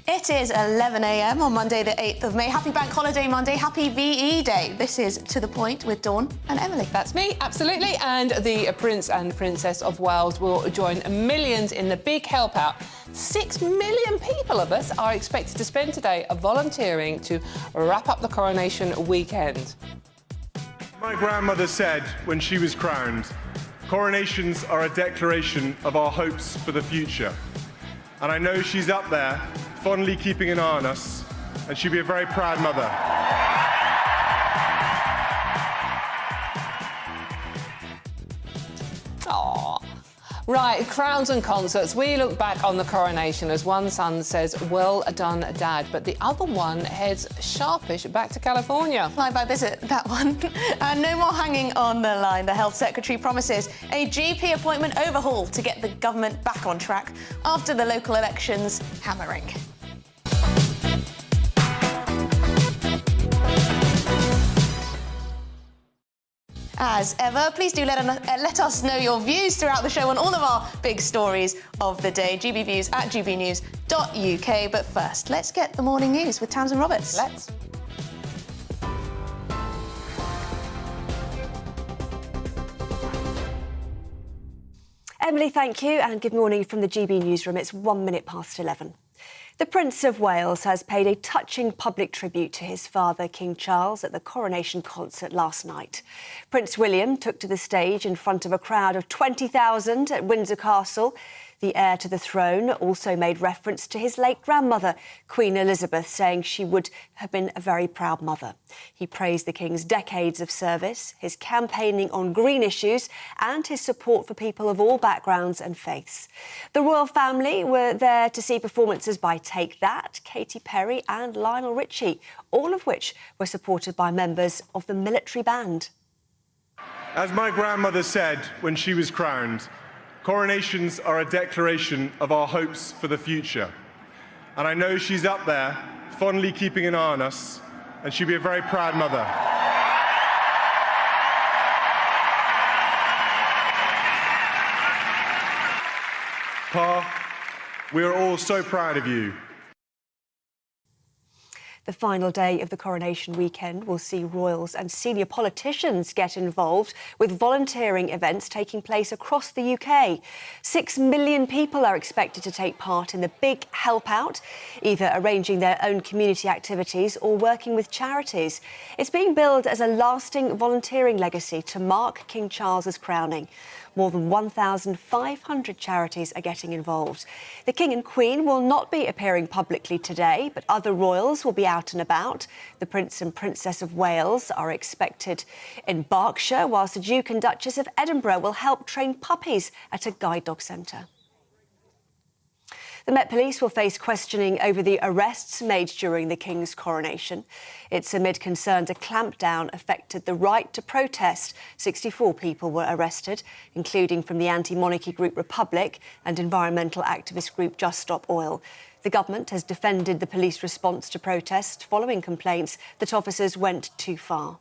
It is 11 a.m. on Monday the 8th of May. Happy Bank Holiday Monday, happy VE Day. This is To The Point with Dawn and Emily. That's me, absolutely. And the Prince and Princess of Wales will join millions in the big help out. 6 million people of us are expected to spend today volunteering to wrap up the coronation weekend. My grandmother said when she was crowned, coronations are a declaration of our hopes for the future. And I know she's up there, fondly keeping an eye on us, and she'll be a very proud mother. Aww. Right, crowns and concerts. We look back on the coronation as one son says, "Well done, Dad," but the other one heads sharpish back to California. Fly-by visit, that one. And no more hanging on the line. The Health Secretary promises a GP appointment overhaul to get the government back on track after the local elections hammering. As ever, please do let us know your views throughout the show on all of our big stories of the day. GBviews at gbnews.uk. But first, let's get the morning news with Tamsin Roberts. Let's. Emily, thank you, and good morning from the GB newsroom. It's 1 minute past 11. The Prince of Wales has paid a touching public tribute to his father, King Charles, at the Coronation concert last night. Prince William took to the stage in front of a crowd of 20,000 at Windsor Castle. The heir to the throne also made reference to his late grandmother, Queen Elizabeth, saying she would have been a very proud mother. He praised the King's decades of service, his campaigning on green issues and his support for people of all backgrounds and faiths. The royal family were there to see performances by Take That, Katy Perry and Lionel Richie, all of which were supported by members of the military band. As my grandmother said when she was crowned, coronations are a declaration of our hopes for the future. And I know she's up there, fondly keeping an eye on us, and she'll be a very proud mother. Pa, we are all so proud of you. The final day of the coronation weekend will see royals and senior politicians get involved with volunteering events taking place across the UK. 6 million people are expected to take part in the big help out, either arranging their own community activities or working with charities. It's being billed as a lasting volunteering legacy to mark King Charles's crowning. More than 1,500 charities are getting involved. The King and Queen will not be appearing publicly today, but other royals will be out and about. The Prince and Princess of Wales are expected in Berkshire, whilst the Duke and Duchess of Edinburgh will help train puppies at a guide dog centre. The Met Police will face questioning over the arrests made during the King's coronation. It's amid concerns a clampdown affected the right to protest. 64 people were arrested, including from the anti-monarchy group Republic and environmental activist group Just Stop Oil. The government has defended the police response to protests following complaints that officers went too far.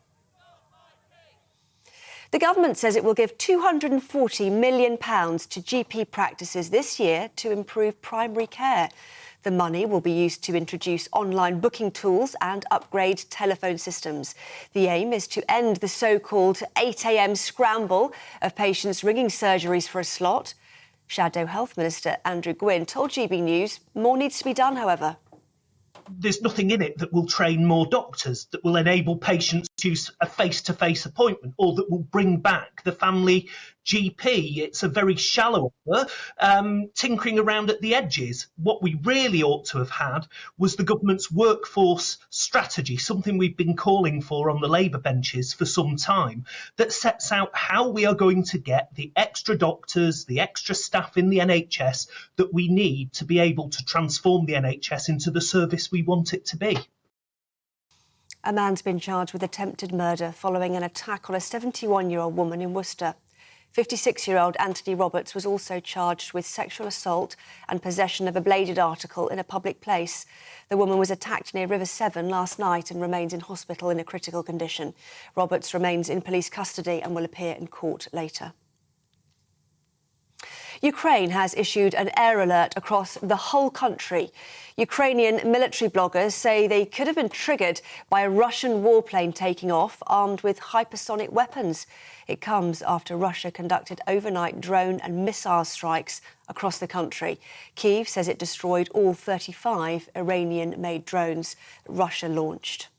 The government says it will give £240 million to GP practices this year to improve primary care. The money will be used to introduce online booking tools and upgrade telephone systems. The aim is to end the so-called 8 a.m. scramble of patients ringing surgeries for a slot. Shadow Health Minister Andrew Gwynne told GB News more needs to be done, however. There's nothing in it that will train more doctors, that will enable patients to use a face-to-face appointment, or that will bring back the family GP. It's a very shallow offer, tinkering around at the edges. What we really ought to have had was the government's workforce strategy, something we've been calling for on the Labour benches for some time, that sets out how we are going to get the extra doctors, the extra staff in the NHS that we need to be able to transform the NHS into the service we want it to be. A man's been charged with attempted murder following an attack on a 71-year-old woman in Worcester. 56-year-old Anthony Roberts was also charged with sexual assault and possession of a bladed article in a public place. The woman was attacked near River Severn last night and remains in hospital in a critical condition. Roberts remains in police custody and will appear in court later. Ukraine has issued an air alert across the whole country. Ukrainian military bloggers say they could have been triggered by a Russian warplane taking off armed with hypersonic weapons. It comes after Russia conducted overnight drone and missile strikes across the country. Kyiv says it destroyed all 35 Iranian-made drones Russia launched.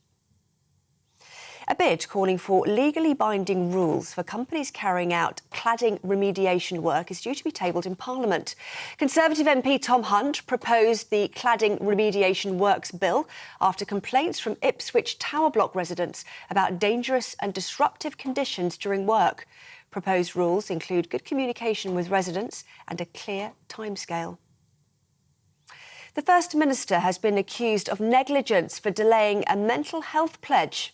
A bid calling for legally binding rules for companies carrying out cladding remediation work is due to be tabled in Parliament. Conservative MP Tom Hunt proposed the Cladding Remediation Works Bill after complaints from Ipswich tower block residents about dangerous and disruptive conditions during work. Proposed rules include good communication with residents and a clear timescale. The First Minister has been accused of negligence for delaying a mental health pledge.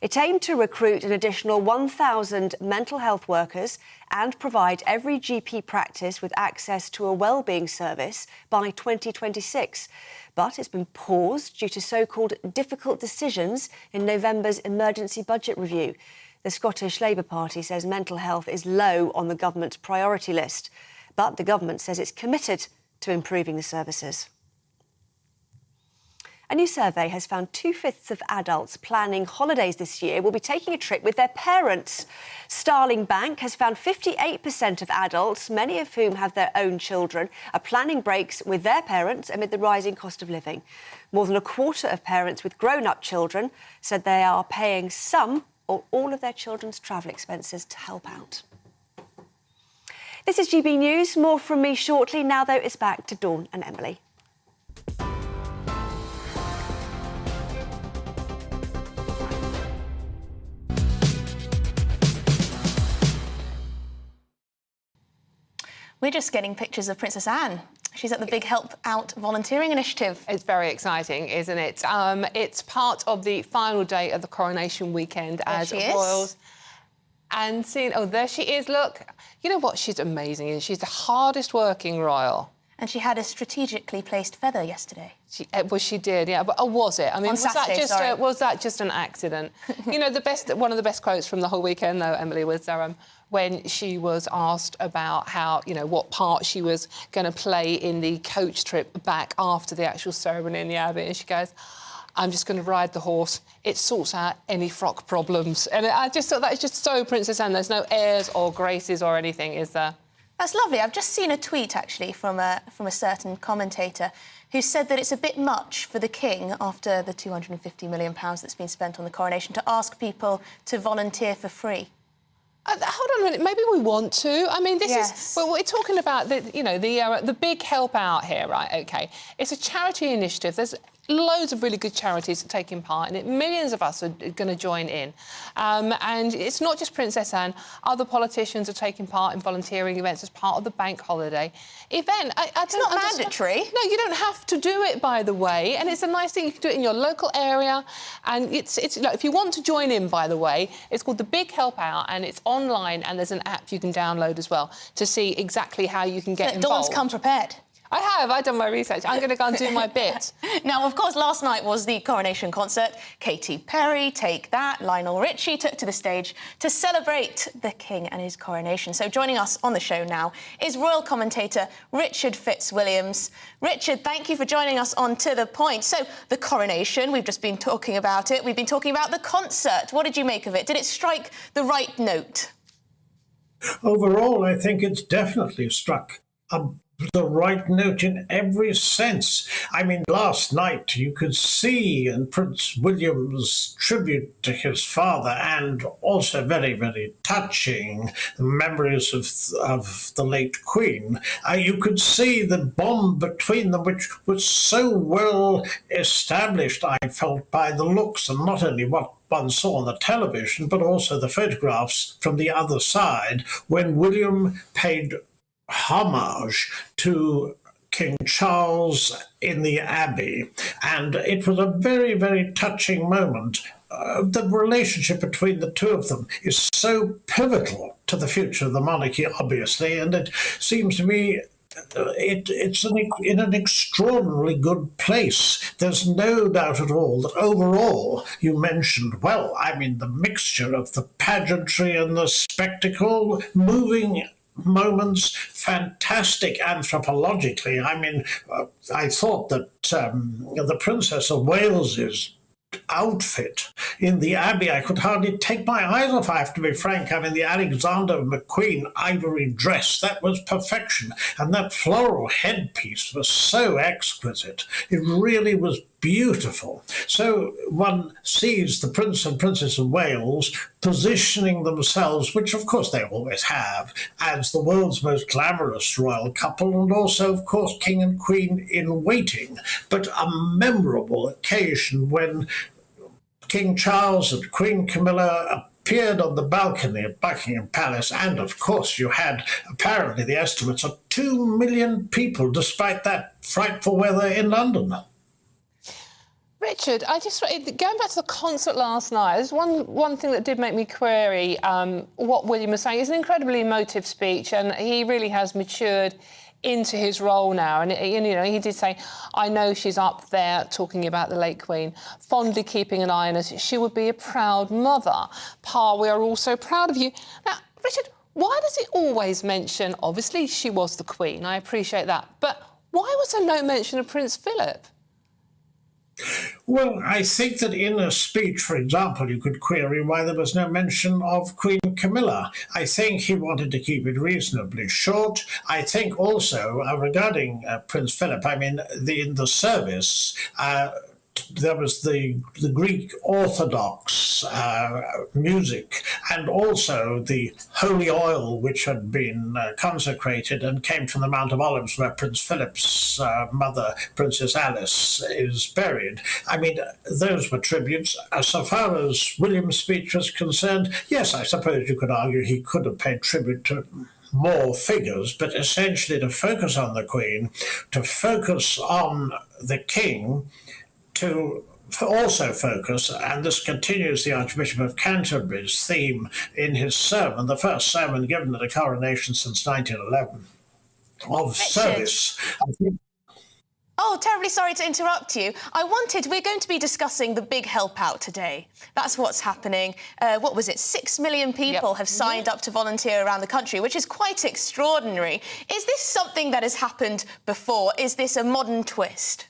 It aimed to recruit an additional 1,000 mental health workers and provide every GP practice with access to a wellbeing service by 2026. But it's been paused due to so-called difficult decisions in November's emergency budget review. The Scottish Labour Party says mental health is low on the government's priority list, but the government says it's committed to improving the services. A new survey has found 2/5 of adults planning holidays this year will be taking a trip with their parents. Starling Bank has found 58% of adults, many of whom have their own children, are planning breaks with their parents amid the rising cost of living. More than a quarter of parents with grown-up children said they are paying some or all of their children's travel expenses to help out. This is GB News. More from me shortly. Now, though, it's back to Dawn and Emily. We're just getting pictures of Princess Anne. She's at the Big Help Out volunteering initiative. It's very exciting, isn't it? It's part of the final day of the Coronation weekend as royals. And seeing, oh, there she is, look. You know what, she's amazing. She's the hardest working royal. And she had a strategically placed feather yesterday. She did, yeah. But was it? I mean, was that just an accident? You know, one of the best quotes from the whole weekend, though, Emily, was when she was asked about how, you know, what part she was going to play in the coach trip back after the actual ceremony in the Abbey, and she goes, I'm just going to ride the horse. It sorts out any frock problems. And I just thought that is just so Princess Anne. There's no airs or graces or anything, is there? That's lovely. I've just seen a tweet, actually, from a certain commentator who said that it's a bit much for the King, after the £250 million that's been spent on the coronation, to ask people to volunteer for free. Hold on a minute. Maybe we want to. I mean, this is... Well, we're talking about the big help out here, right? OK. It's a charity initiative. There's loads of really good charities taking part in it. Millions of us are going to join in. And it's not just Princess Anne. Other politicians are taking part in volunteering events as part of the bank holiday event. It's not mandatory. No, you don't have to do it, by the way. And it's a nice thing. You can do it in your local area. And it's like, if you want to join in, by the way, it's called the Big Help Out, and it's online, and there's an app you can download as well to see exactly how you can get involved. Dawn's come prepared. I have. I've done my research. I'm going to go and do my bit. Now, of course, last night was the Coronation concert. Katy Perry, Take That, Lionel Richie took to the stage to celebrate the King and his coronation. So joining us on the show now is royal commentator Richard Fitzwilliams. Richard, thank you for joining us on To The Point. So, the coronation, we've just been talking about it. We've been talking about the concert. What did you make of it? Did it strike the right note? Overall, I think it's definitely struck the right note in every sense. I mean, last night you could see in Prince William's tribute to his father, and also very, very touching, the memories of the late Queen. You could see the bond between them, which was so well established, I felt, by the looks, and not only what one saw on the television, but also the photographs from the other side, when William paid homage to King Charles in the Abbey. And it was a very, very touching moment. The relationship between the two of them is so pivotal to the future of the monarchy, obviously, and it seems to me it's in an extraordinarily good place. There's no doubt at all that overall, you mentioned, well, I mean, the mixture of the pageantry and the spectacle, moving moments, fantastic anthropologically. I mean, I thought that the Princess of Wales's outfit in the Abbey. I could hardly take my eyes off, I have to be frank. I mean, the Alexander McQueen ivory dress, that was perfection. And that floral headpiece was so exquisite. It really was beautiful. So one sees the Prince and Princess of Wales positioning themselves, which of course they always have, as the world's most glamorous royal couple, and also, of course, King and Queen in waiting. But a memorable occasion when King Charles and Queen Camilla appeared on the balcony at Buckingham Palace, and of course you had apparently the estimates of 2 million people, despite that frightful weather in London. Richard, going back to the concert last night, there's one thing that did make me query what William was saying. It's an incredibly emotive speech, and he really has matured into his role now. And you know, he did say, I know she's up there talking about the late Queen, fondly keeping an eye on us. She would be a proud mother. Pa, we are all so proud of you. Now, Richard, why does it always mention, obviously she was the Queen, I appreciate that, but why was there no mention of Prince Philip? Well, I think that in a speech, for example, you could query why there was no mention of Queen Camilla. I think he wanted to keep it reasonably short. I think also, regarding Prince Philip, I mean, in the service, there was the Greek Orthodox music, and also the holy oil which had been consecrated and came from the Mount of Olives, where Prince Philip's mother, Princess Alice, is buried. I mean, those were tributes. So far as William's speech was concerned, yes, I suppose you could argue he could have paid tribute to more figures, but essentially to focus on the Queen, to focus on the King, to also focus, and this continues the Archbishop of Canterbury's theme in his sermon, the first sermon given at a coronation since 1911, of service. Oh, terribly sorry to interrupt you. We're going to be discussing the big help out today. That's what's happening. What was it? 6 million people have signed up to volunteer around the country, which is quite extraordinary. Is this something that has happened before? Is this a modern twist?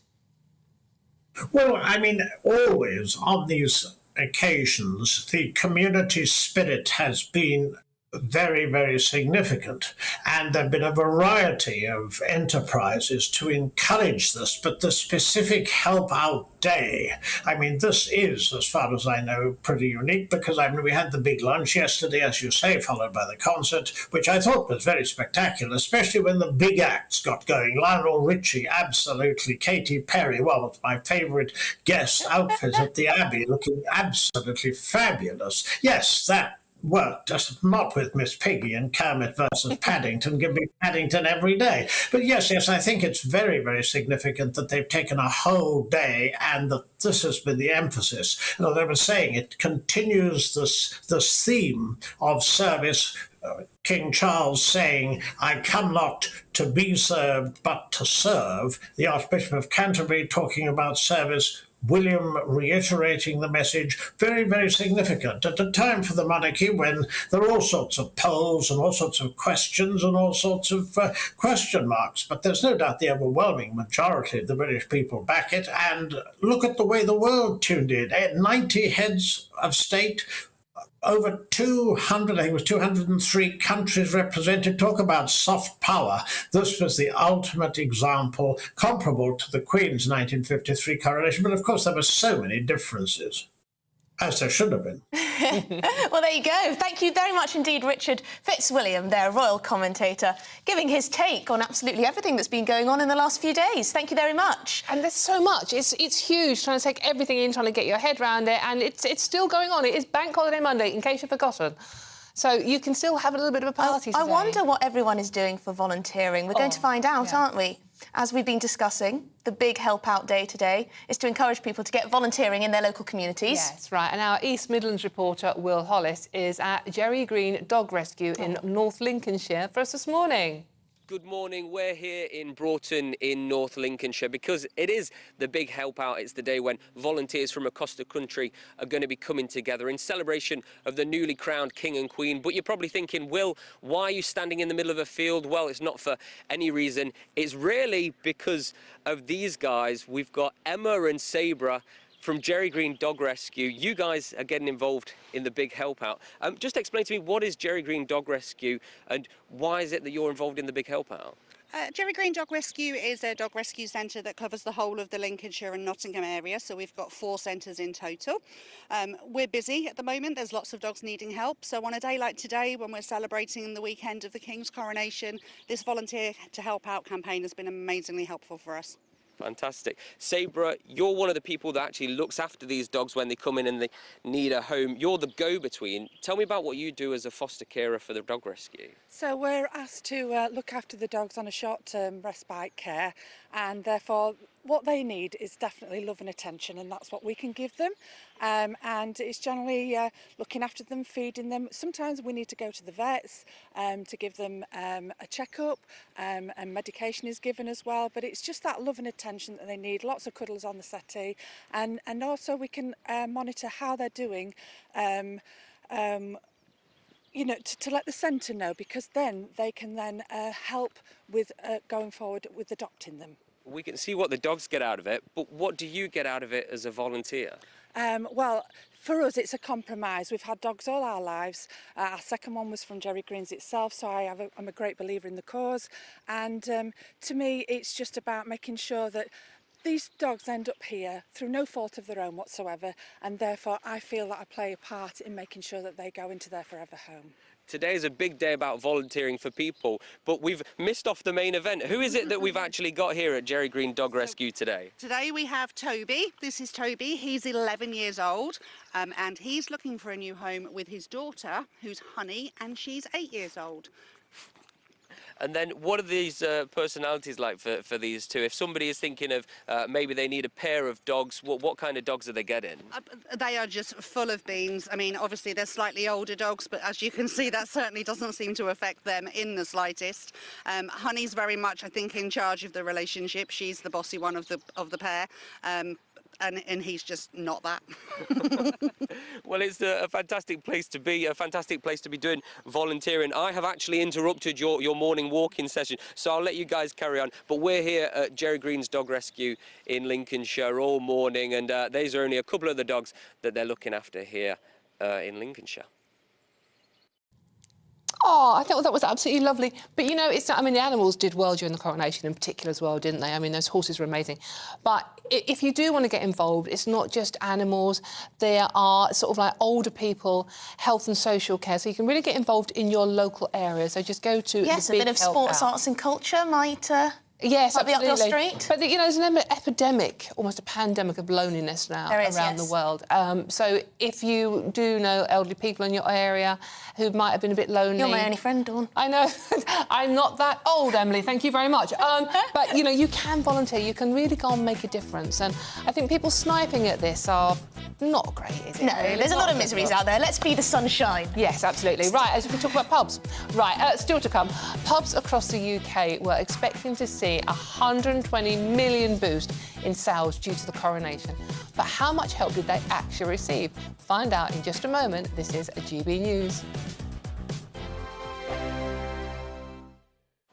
Well, I mean, always on these occasions, the community spirit has been very, very significant. And there have been a variety of enterprises to encourage this, but the specific Help Out Day, I mean, this is, as far as I know, pretty unique, because I mean, we had the big lunch yesterday, as you say, followed by the concert, which I thought was very spectacular, especially when the big acts got going. Lionel Richie, absolutely. Katy Perry, one of my favourite guest outfits at the Abbey, looking absolutely fabulous. Yes, that worked, just not with Miss Piggy and Kermit versus Paddington. Give me Paddington every day. But yes, I think it's very, very significant that they've taken a whole day and that this has been the emphasis. And as I was saying, it continues this theme of service. King Charles saying, I come not to be served, but to serve. The Archbishop of Canterbury talking about service. William reiterating the message, very, very significant at a time for the monarchy when there are all sorts of polls and all sorts of questions and all sorts of question marks. But there's no doubt the overwhelming majority of the British people back it. And look at the way the world tuned in. 90 heads of state, over 200, I think it was 203 countries represented. Talk about soft power. This was the ultimate example, comparable to the Queen's 1953 coronation. But of course, there were so many differences, as there should have been. Well, there you go. Thank you very much indeed, Richard Fitzwilliam, their royal commentator, giving his take on absolutely everything that's been going on in the last few days. Thank you very much. And there's so much. It's huge, trying to take everything in, trying to get your head around it, and it's still going on. It is Bank Holiday Monday, in case you've forgotten. So you can still have a little bit of a party today. I wonder what everyone is doing for volunteering. We're going to find out, aren't we? As we've been discussing, the big Help Out Day today is to encourage people to get volunteering in their local communities. Yes, right. And our East Midlands reporter, Will Hollis, is at Jerry Green Dog Rescue in North Lincolnshire for us this morning. Good morning. We're here in Broughton in North Lincolnshire because it is the big help out. It's the day when volunteers from across the country are going to be coming together in celebration of the newly crowned King and Queen. But you're probably thinking, Will, why are you standing in the middle of a field? Well, it's not for any reason. It's really because of these guys. We've got Emma and Sabra from Jerry Green Dog Rescue. You guys are getting involved in the big help out. Just explain to me, what is Jerry Green Dog Rescue and why is it that you're involved in the big help out? Jerry Green Dog Rescue is a dog rescue centre that covers the whole of the Lincolnshire and Nottingham area, so we've got 4 centres in total. We're busy at the moment, there's lots of dogs needing help, so on a day like today when we're celebrating the weekend of the King's Coronation, this Volunteer to Help Out campaign has been amazingly helpful for us. Fantastic. Sabra, you're one of the people that actually looks after these dogs when they come in and they need a home. You're the go-between. Tell me about what you do as a foster carer for the dog rescue. So we're asked to look after the dogs on a short-term respite care, and therefore what they need is definitely love and attention, and that's what we can give them. And it's generally looking after them, feeding them. Sometimes we need to go to the vets to give them a checkup, and medication is given as well. But it's just that love and attention that they need. Lots of cuddles on the settee, and also we can monitor how they're doing. You know, to let the centre know, because then they can then help with going forward with adopting them. We can see what the dogs get out of it, but what do you get out of it as a volunteer? Well, for us it's a compromise. We've had dogs all our lives. Our second one was from Jerry Green's itself, so I'm a great believer in the cause, and to me it's just about making sure that these dogs end up here through no fault of their own whatsoever, and therefore I feel that I play a part in making sure that they go into their forever home. Today is a big day about volunteering for people, but we've missed off the main event. Who is it that we've actually got here at Jerry Green Dog Rescue today? Today we have Toby. This is Toby. He's 11 years old, and he's looking for a new home with his daughter, who's Honey, and she's 8 years old. And then what are these personalities like for these two? If somebody is thinking of maybe they need a pair of dogs, what kind of dogs are they getting? They are just full of beans. I mean, obviously they're slightly older dogs, but as you can see, that certainly doesn't seem to affect them in the slightest. Honey's very much, I think, in charge of the relationship. She's the bossy one of the pair. And he's just not that. Well, it's a fantastic place to be, a fantastic place to be doing volunteering. I have actually interrupted your morning walking session, so I'll let you guys carry on. But we're here at Jerry Green's Dog Rescue in Lincolnshire all morning, and these are only a couple of the dogs that they're looking after here in Lincolnshire. Oh, I thought that was absolutely lovely. But, you know, I mean, the animals did well during the coronation in particular as well, didn't they? I mean, those horses were amazing. But if you do want to get involved, it's not just animals. There are sort of like older people, health and social care. So you can really get involved in your local area. So just go to yes, a bit of sports, arts and culture might... Yes, might absolutely. be up your street. But, you know, there's an epidemic, almost a pandemic of loneliness now around the world. So if you do know elderly people in your area who might have been a bit lonely... You're my only friend, Dawn. I know. I'm not that old, Emily. Thank you very much. But, you know, you can volunteer. You can really go and make a difference. And I think people sniping at this are not great, is it? No, there's a lot of miseries out there. Let's be the sunshine. Yes, absolutely. Right, as we talk about pubs. Right, still to come. Pubs across the UK were expecting to see a 120 million boost in sales due to the coronation. But how much help did they actually receive? Find out in just a moment. This is GB News.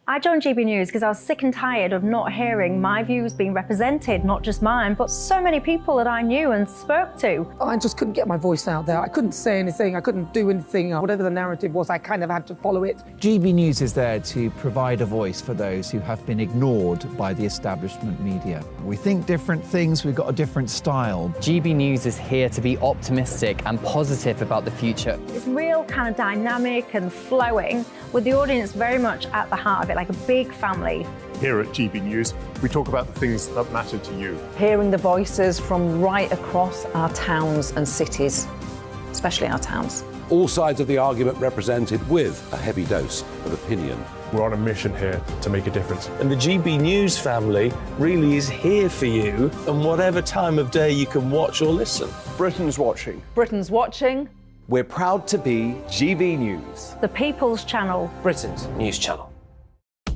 I joined GB News because I was sick and tired of not hearing my views being represented, not just mine, but so many people that I knew and spoke to. I just couldn't get my voice out there. I couldn't say anything, I couldn't do anything. Whatever the narrative was, I kind of had to follow it. GB News is there to provide a voice for those who have been ignored by the establishment media. We think different things, we've got a different style. GB News is here to be optimistic and positive about the future. It's real kind of dynamic and flowing, with the audience very much at the heart of it, like a big family. Here at GB News, we talk about the things that matter to you. Hearing the voices from right across our towns and cities, especially our towns. All sides of the argument represented with a heavy dose of opinion. We're on a mission here to make a difference. And the GB News family really is here for you, and whatever time of day you can watch or listen. Britain's watching. Britain's watching. We're proud to be GB News. The People's Channel. Britain's news channel.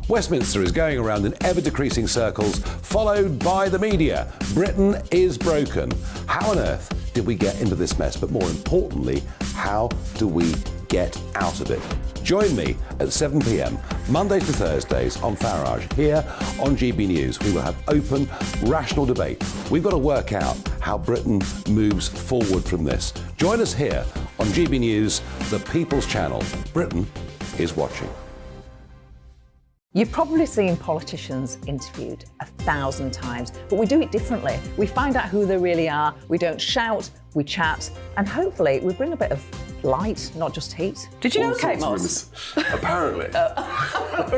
Westminster is going around in ever-decreasing circles, followed by the media. Britain is broken. How on earth did we get into this mess? But more importantly, how do we get out of it? Join me at 7 p.m, Mondays to Thursdays on Farage. Here on GB News, we will have open, rational debate. We've got to work out how Britain moves forward from this. Join us here on GB News, the People's Channel. Britain is watching. You've probably seen politicians interviewed 1,000 times, but we do it differently. We find out who they really are, we don't shout, we chat, and hopefully we bring a bit of light, not just heat. Did you know Kate Moss? Apparently.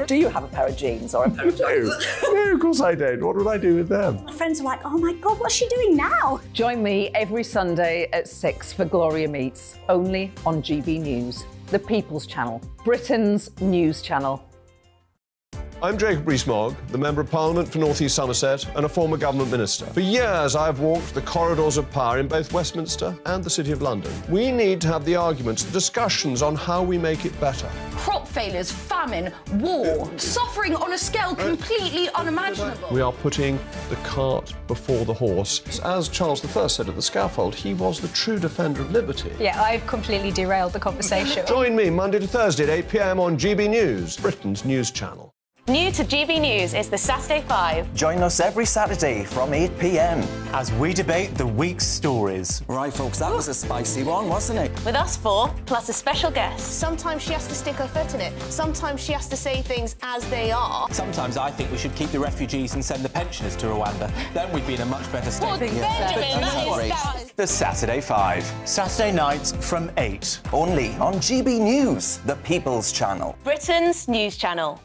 Do you have a pair of jeans or a pair of jeans? No, of course I don't. What would I do with them? My friends are like, oh my God, what's she doing now? Join me every Sunday at 6 for Gloria Meets, only on GB News, the People's Channel, Britain's news channel. I'm Jacob Rees-Mogg, the Member of Parliament for North East Somerset and a former government minister. For years, I've walked the corridors of power in both Westminster and the City of London. We need to have the arguments, the discussions on how we make it better. Crop failures, famine, war, suffering on a scale completely unimaginable. We are putting the cart before the horse. As Charles I said at the scaffold, he was the true defender of liberty. Yeah, I've completely derailed the conversation. Join me Monday to Thursday at 8 p.m. on GB News, Britain's news channel. New to GB News is the Saturday 5. Join us every Saturday from 8 p.m. as we debate the week's stories. Right, folks, that was a spicy one, wasn't it? With us four, plus a special guest. Sometimes she has to stick her foot in it. Sometimes she has to say things as they are. Sometimes I think we should keep the refugees and send the pensioners to Rwanda. Then we'd be in a much better state. Well, Benjamin, that is... The Saturday 5. Saturday nights from 8. Only on GB News, the People's Channel. Britain's news channel.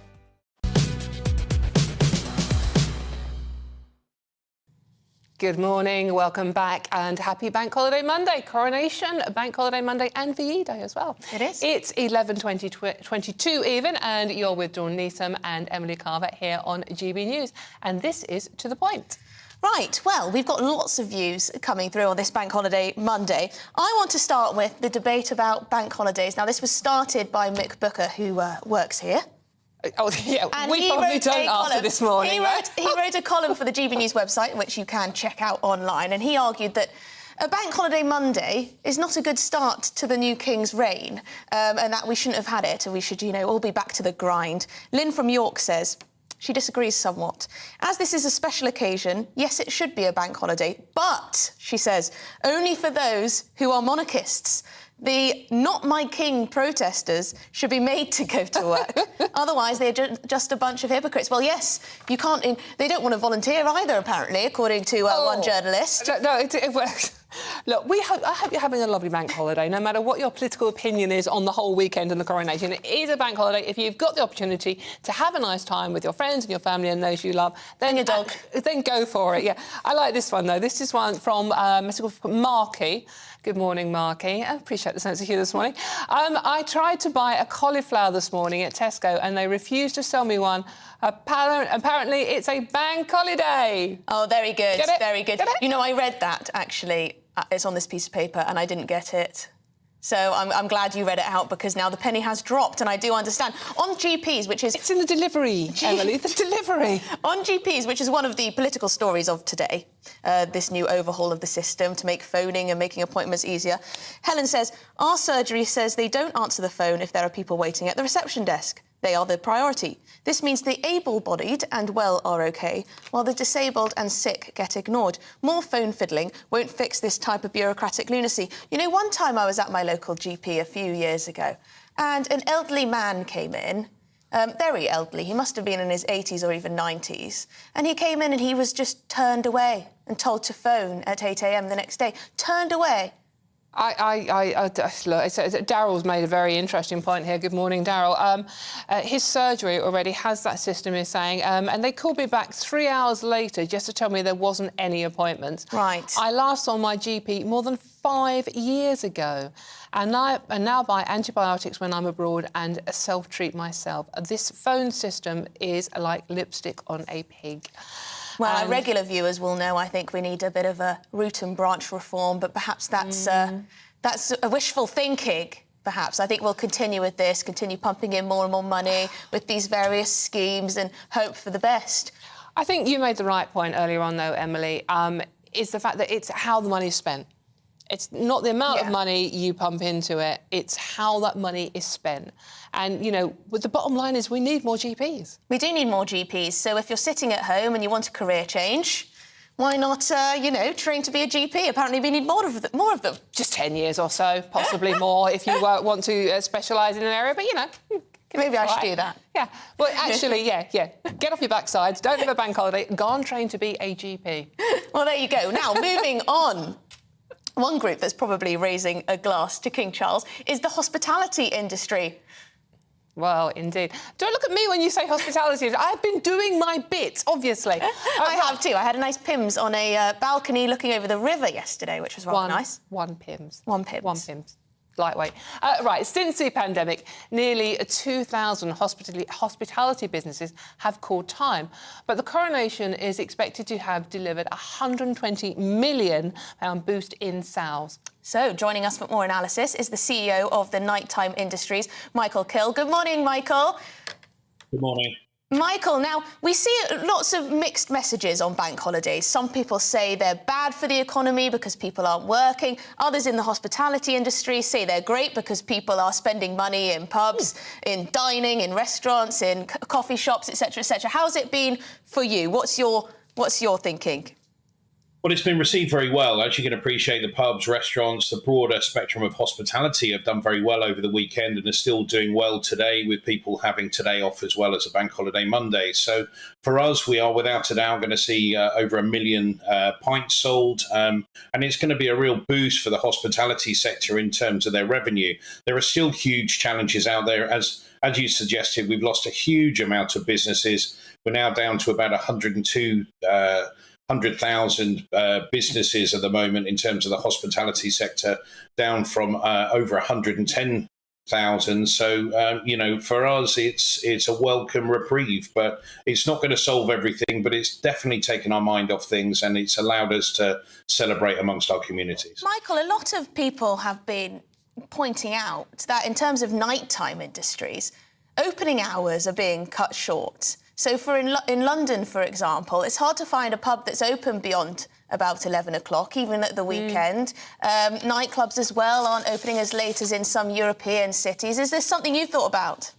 Good morning, welcome back, and happy Bank Holiday Monday. Coronation, Bank Holiday Monday, and VE Day as well. It is. It's 11:22 even, and you're with Dawn Neeson and Emily Carver here on GB News. And this is To The Point. Right, well, we've got lots of views coming through on this Bank Holiday Monday. I want to start with the debate about bank holidays. Now, this was started by Mick Booker, who works here. Oh, yeah, And we he probably wrote don't a after column. this morning. He wrote a column for the GB News website, which you can check out online, and he argued that a Bank Holiday Monday is not a good start to the new King's reign, and that we shouldn't have had it, and we should, all be back to the grind. Lynn from York says she disagrees somewhat. As this is a special occasion, yes, it should be a bank holiday, but, she says, only for those who are monarchists. The Not My King protesters should be made to go to work. Otherwise, they're just a bunch of hypocrites. Well, yes, you can't... They don't want to volunteer either, apparently, according to one journalist. No, it works. Look, I hope you're having a lovely bank holiday, no matter what your political opinion is on the whole weekend and the coronation. It is a bank holiday. If you've got the opportunity to have a nice time with your friends and your family and those you love, then... your dog. Then go for it, yeah. I like this one, though. This is one from Marky. Good morning, Marky. I appreciate the sense of humour this morning. I tried to buy a cauliflower this morning at Tesco and they refused to sell me one. Apparently, it's a bank holiday. Oh, very good. Get it? Very good. Get it? I read that, actually. It's on this piece of paper and I didn't get it. So I'm glad you read it out because now the penny has dropped and I do understand. On GPs, which is... It's in the delivery, Emily, the delivery. On GPs, which is one of the political stories of today, this new overhaul of the system to make phoning and making appointments easier. Helen says, our surgery says they don't answer the phone if there are people waiting at the reception desk. They are the priority. This means the able-bodied and well are OK, while the disabled and sick get ignored. More phone fiddling won't fix this type of bureaucratic lunacy. One time I was at my local GP a few years ago, and an elderly man came in, very elderly. He must have been in his 80s or even 90s. And he came in and he was just turned away and told to phone at 8 a.m. the next day. Turned away. Look, Daryl's made a very interesting point here. Good morning, Daryl. His surgery already has that system, he's saying, and they called me back 3 hours later just to tell me there wasn't any appointments. Right. I last saw my GP more than 5 years ago, and now buy antibiotics when I'm abroad and self-treat myself. This phone system is like lipstick on a pig. Well, our regular viewers will know, I think, we need a bit of a root and branch reform, but perhaps that's a wishful thinking, perhaps. I think we'll continue with this, continue pumping in more and more money with these various schemes and hope for the best. I think you made the right point earlier on, though, Emily, is the fact that it's how the money is spent. It's not the amount of money you pump into it, it's how that money is spent. And, but the bottom line is we need more GPs. We do need more GPs. So if you're sitting at home and you want a career change, Why not, train to be a GP? Apparently we need more of them. Just 10 years or so, possibly more, if you want to specialise in an area. But, maybe I should do that. Yeah. Well, actually, yeah. Get off your backsides. Don't have a bank holiday. Go and train to be a GP. Well, there you go. Now, moving on. One group that's probably raising a glass to King Charles is the hospitality industry. Well, indeed. Don't look at me when you say hospitality. I've been doing my bit, obviously. I have too. I had a nice Pims on a balcony looking over the river yesterday, which was rather nice. One Pims. One Pims. One Pims. Lightweight. Right, since the pandemic, nearly 2,000 hospitality businesses have called time. But the Coronation is expected to have delivered a £120 million boost in sales. So, joining us for more analysis is the CEO of the Nighttime Industries, Michael Kill. Good morning, Michael. Good morning. Michael, now, we see lots of mixed messages on bank holidays. Some people say they're bad for the economy because people aren't working. Others in the hospitality industry say they're great because people are spending money in pubs, in dining, in restaurants, in coffee shops, etc., etc. How's it been for you? What's your thinking? Well, it's been received very well. As you can appreciate, the pubs, restaurants, the broader spectrum of hospitality have done very well over the weekend and are still doing well today, with people having today off as well as a bank holiday Monday. So for us, we are without a doubt going to see over 1 million pints sold. And it's going to be a real boost for the hospitality sector in terms of their revenue. There are still huge challenges out there. As you suggested, we've lost a huge amount of businesses. We're now down to about 100,000 businesses at the moment in terms of the hospitality sector, down from over 110,000. So, for us, it's a welcome reprieve, but it's not going to solve everything, but it's definitely taken our mind off things and it's allowed us to celebrate amongst our communities. Michael, a lot of people have been pointing out that in terms of nighttime industries, opening hours are being cut short. So in London, for example, it's hard to find a pub that's open beyond about 11 o'clock, even at the weekend. Nightclubs as well aren't opening as late as in some European cities. Is this something you've thought about?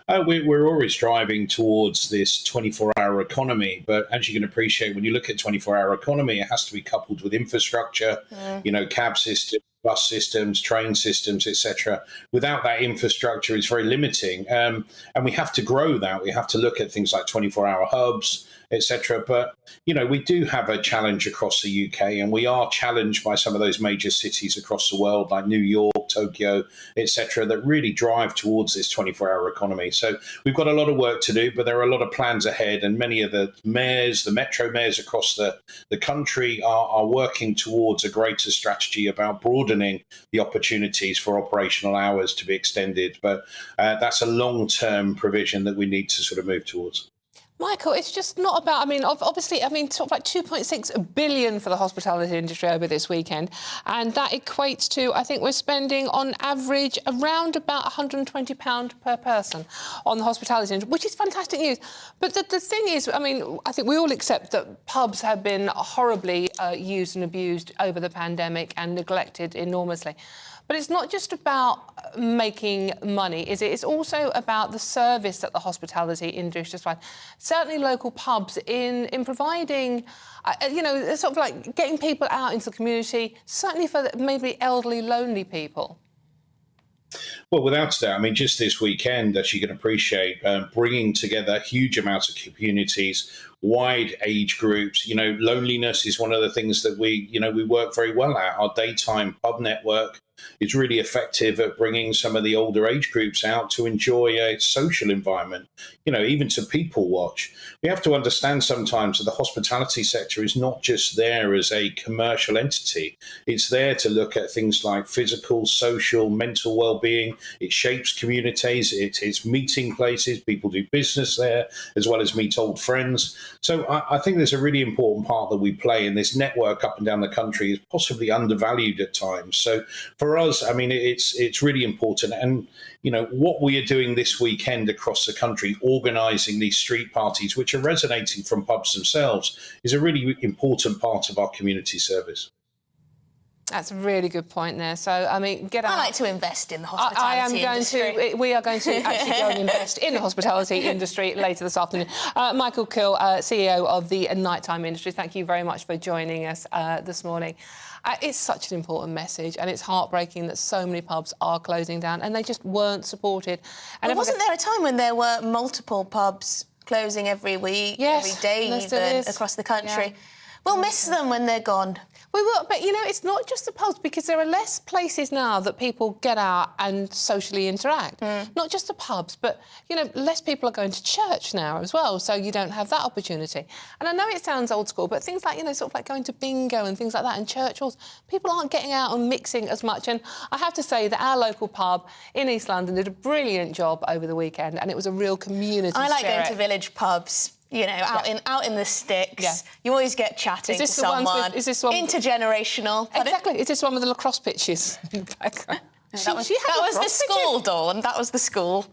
We're always striving towards this 24-hour economy, but as you can appreciate, when you look at 24-hour economy, it has to be coupled with infrastructure, cab systems, bus systems, train systems, etc. Without that infrastructure, it's very limiting. And we have to grow that. We have to look at things like 24-hour hubs, etc. But, we do have a challenge across the UK, and we are challenged by some of those major cities across the world, like New York, Tokyo, etc., that really drive towards this 24-hour economy. So we've got a lot of work to do, but there are a lot of plans ahead, and many of the mayors, the metro mayors across the country are working towards a greater strategy about broadening the opportunities for operational hours to be extended. But that's a long-term provision that we need to sort of move towards. Michael, it's just not about, obviously, sort of like 2.6 billion for the hospitality industry over this weekend. And that equates to, I think we're spending on average around about £120 per person on the hospitality industry, which is fantastic news. But the thing is, I think we all accept that pubs have been horribly used and abused over the pandemic and neglected enormously. But it's not just about making money, is it? It's also about the service that the hospitality industry provides. Certainly local pubs in providing, sort of like getting people out into the community, certainly for maybe elderly, lonely people. Well, without a doubt, just this weekend, as you can appreciate, bringing together huge amounts of communities, wide age groups. Loneliness is one of the things that we work very well at. Our daytime pub network is really effective at bringing some of the older age groups out to enjoy a social environment, even to people watch. We have to understand sometimes that the hospitality sector is not just there as a commercial entity. It's there to look at things like physical, social, mental well-being. It shapes communities. It's meeting places. People do business there as well as meet old friends. So I think there's a really important part that we play in this network up and down the country is possibly undervalued at times. So for us, it's really important. And, what we are doing this weekend across the country, organising these street parties, which are resonating from pubs themselves, is a really important part of our community service. That's a really good point there. So, I mean, get out. I like to invest in the hospitality industry. We are going to actually go and invest in the hospitality industry later this afternoon. Michael Kill, CEO of the nighttime industry, thank you very much for joining us this morning. It's such an important message, and it's heartbreaking that so many pubs are closing down, and they just weren't supported. And wasn't there a time when there were multiple pubs closing every week, every day even, across the country? Yeah. We'll miss them when they're gone. We will, but, you know, it's not just the pubs, because there are less places now that people get out and socially interact. Not just the pubs, but, you know, less people are going to church now as well, so you don't have that opportunity. And I know it sounds old school, but things like, you know, sort of like going to bingo and things like that, and church halls, people aren't getting out and mixing as much. And I have to say that our local pub in East London did a brilliant job over the weekend, and it was a real community I like spirit. going to village pubs. You know, out in the sticks. You always get chatting to someone. Is this one intergenerational? Exactly. Is this one with the lacrosse pitches? That was the school, Dawn. That was the school.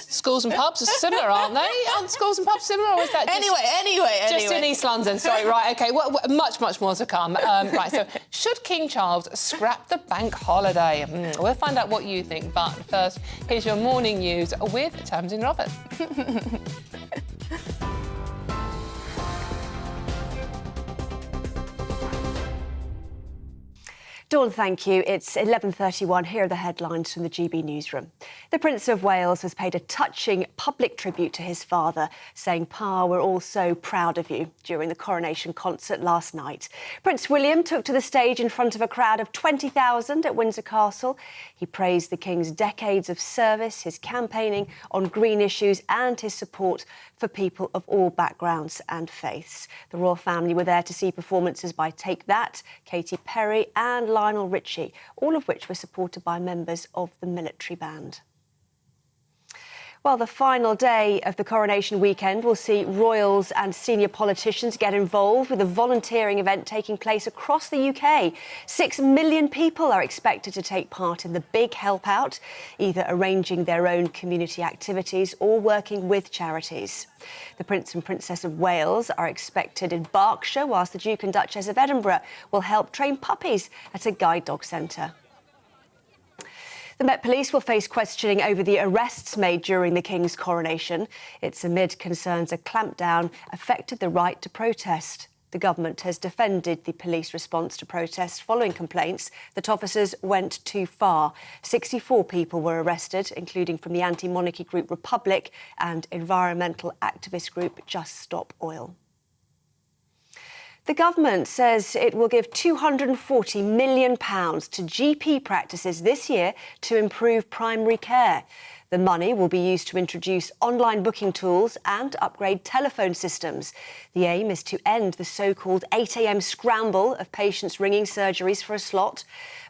Schools and pubs are similar, aren't they? Aren't schools and pubs similar, or is that just, just in East London? Sorry, right, OK. Well, much more to come. Right, so should King Charles scrap the bank holiday? We'll find out what you think. But first, here's your morning news with Tamsin Robert. Dawn, thank you. It's 11:31. Here are the headlines from the GB newsroom. The Prince of Wales has paid a touching public tribute to his father, saying, "Pa, we're all so proud of you," during the Coronation concert last night. Prince William took to the stage in front of a crowd of 20,000 at Windsor Castle. He praised the King's decades of service, his campaigning on green issues and his support for people of all backgrounds and faiths. The royal family were there to see performances by Take That, Katy Perry and Lionel Richie, all of which were supported by members of the military band. Well, the final day of the coronation weekend will see royals and senior politicians get involved with a volunteering event taking place across the UK. 6 million people are expected to take part in the big help out, either arranging their own community activities or working with charities. The Prince and Princess of Wales are expected in Berkshire, whilst the Duke and Duchess of Edinburgh will help train puppies at a guide dog centre. The Met Police will face questioning over the arrests made during the King's coronation. It's amid concerns a clampdown affected the right to protest. The government has defended the police response to protests following complaints that officers went too far. 64 people were arrested, including from the anti-monarchy group Republic and environmental activist group Just Stop Oil. The government says it will give £240 million to GP practices this year to improve primary care. The money will be used to introduce online booking tools and upgrade telephone systems. The aim is to end the so-called 8 a.m. scramble of patients ringing surgeries for a slot.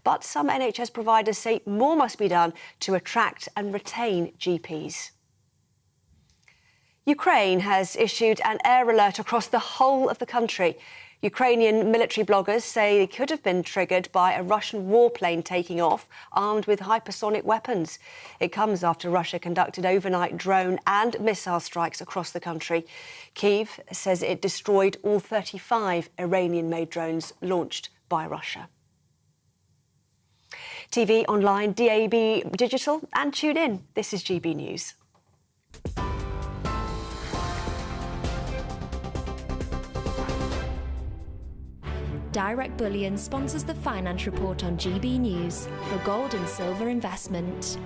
But some NHS providers say more must be done to attract and retain GPs. Ukraine has issued an air alert across the whole of the country. Ukrainian military bloggers say it could have been triggered by a Russian warplane taking off, armed with hypersonic weapons. It comes after Russia conducted overnight drone and missile strikes across the country. Kyiv says it destroyed all 35 Iranian-made drones launched by Russia. TV, online, DAB, digital, and tune in. This is GB News. Direct Bullion sponsors the Finance Report on GB News for gold and silver investment.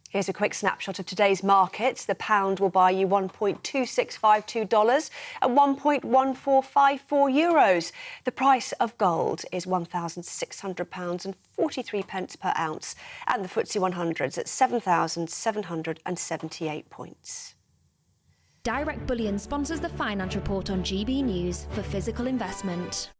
Here's a quick snapshot of today's markets. The pound will buy you $1.2652 and €1.1454. The price of gold is £1,600 and 43 pence per ounce, and the FTSE 100's at 7,778 points. Direct Bullion sponsors the Finance Report on GB News for physical investment.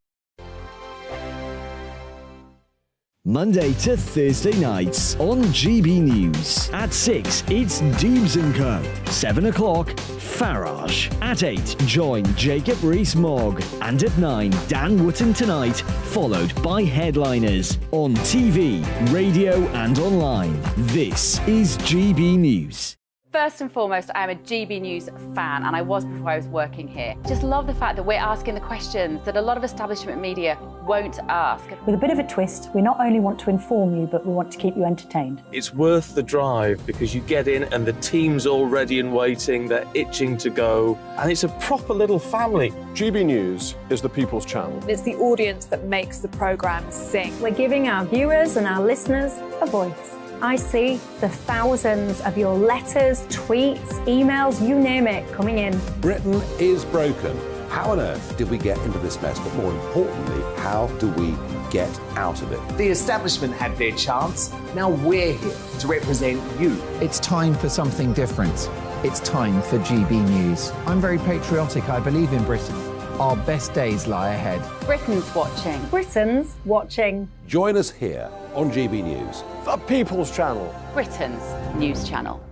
Monday to Thursday nights on GB News. At 6, it's Dubes & Co. 7 o'clock, Farage. At 8, join Jacob Rees-Mogg. And at 9, Dan Wootton Tonight, followed by Headliners. On TV, radio and online. This is GB News. First and foremost, I am a GB News fan, and I was before I was working here. Just love the fact that we're asking the questions that a lot of establishment media won't ask. With a bit of a twist, we not only want to inform you, but we want to keep you entertained. It's worth the drive because you get in and the team's all ready and waiting, they're itching to go, and it's a proper little family. GB News is the People's Channel. It's the audience that makes the programme sing. We're giving our viewers and our listeners a voice. I see the thousands of your letters, tweets, emails, you name it, coming in. Britain is broken. How on earth did we get into this mess? But more importantly, how do we get out of it? The establishment had their chance. Now we're here to represent you. It's time for something different. It's time for GB News. I'm very patriotic. I believe in Britain. Our best days lie ahead. Britain's watching. Britain's watching. Join us here on GB News. The People's Channel. Britain's news channel.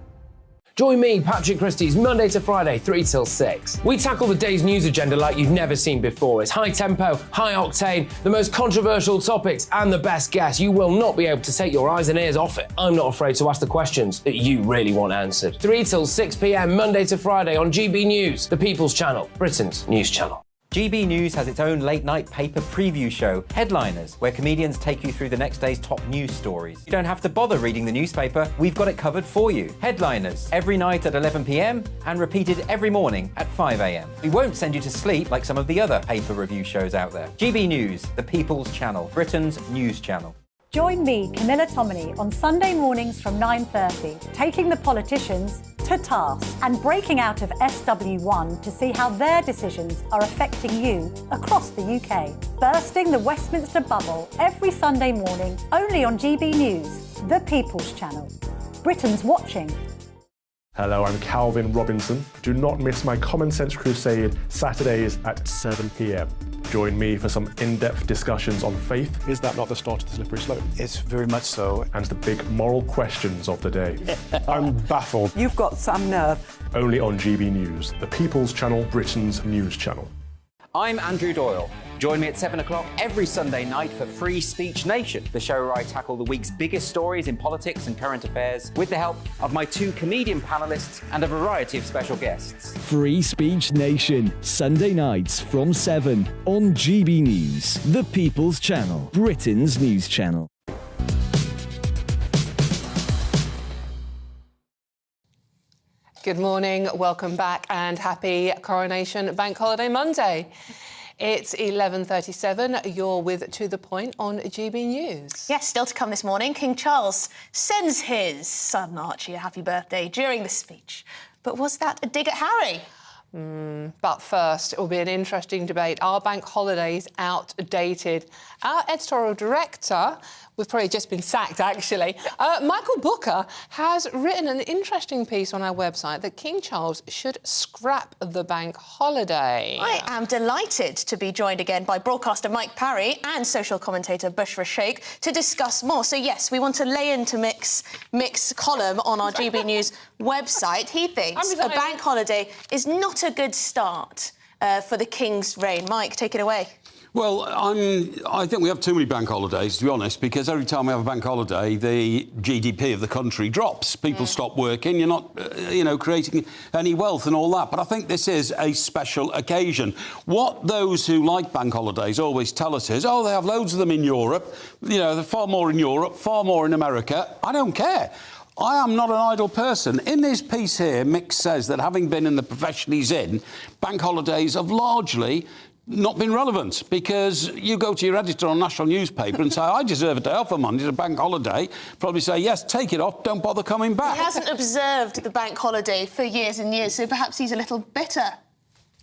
Join me, Patrick Christie's, Monday to Friday, 3 till 6. We tackle the day's news agenda like you've never seen before. It's high tempo, high octane, the most controversial topics, and the best guests. You will not be able to take your eyes and ears off it. I'm not afraid to ask the questions that you really want answered. 3 till 6 p.m, Monday to Friday on GB News, the People's Channel, Britain's news channel. GB News has its own late-night paper preview show, Headliners, where comedians take you through the next day's top news stories. You don't have to bother reading the newspaper, we've got it covered for you. Headliners, every night at 11 p.m, and repeated every morning at 5 a.m. We won't send you to sleep like some of the other paper review shows out there. GB News, the People's Channel, Britain's news channel. Join me, Camilla Tominey, on Sunday mornings from 9:30, taking the politicians to task and breaking out of SW1 to see how their decisions are affecting you across the UK. Bursting the Westminster bubble every Sunday morning, only on GB News, the People's Channel. Britain's watching. Hello, I'm Calvin Robinson. Do not miss my Common Sense Crusade Saturdays at 7 p.m. Join me for some in-depth discussions on faith. Is that not the start of the slippery slope? It's very much so. And the big moral questions of the day. I'm baffled. You've got some nerve. Only on GB News, the People's Channel, Britain's news channel. I'm Andrew Doyle. Join me at 7 o'clock every Sunday night for Free Speech Nation, the show where I tackle the week's biggest stories in politics and current affairs with the help of my 2 comedian panellists and a variety of special guests. Free Speech Nation, Sunday nights from 7 on GB News, the People's Channel, Britain's news channel. Good morning, welcome back, and happy Coronation Bank Holiday Monday. It's 11:37. You're with To The Point on GB News. Yes, still to come this morning, King Charles sends his son Archie a happy birthday during the speech. But was that a dig at Harry? But first, it will be an interesting debate. Are bank holidays outdated? Our editorial director, we've probably just been sacked, actually, Michael Booker, has written an interesting piece on our website that King Charles should scrap the bank holiday. I am delighted to be joined again by broadcaster Mike Parry and social commentator Bushra Sheikh to discuss more. So, yes, we want to lay into Mick's column on our GB News website. He thinks a bank holiday is not a good start for the King's reign. Mike, take it away. Well, I think we have too many bank holidays, to be honest, because every time we have a bank holiday, the GDP of the country drops. People stop working. You're not, creating any wealth and all that. But I think this is a special occasion. What those who like bank holidays always tell us is, oh, they have loads of them in Europe. They're far more in Europe, far more in America. I don't care. I am not an idle person. In this piece here, Mick says that having been in the profession he's in, bank holidays have largely not been relevant, because you go to your editor on national newspaper and say, I deserve a day off on Monday, it's a bank holiday, probably say, yes, take it off, don't bother coming back. He hasn't observed the bank holiday for years and years, so perhaps he's a little bitter.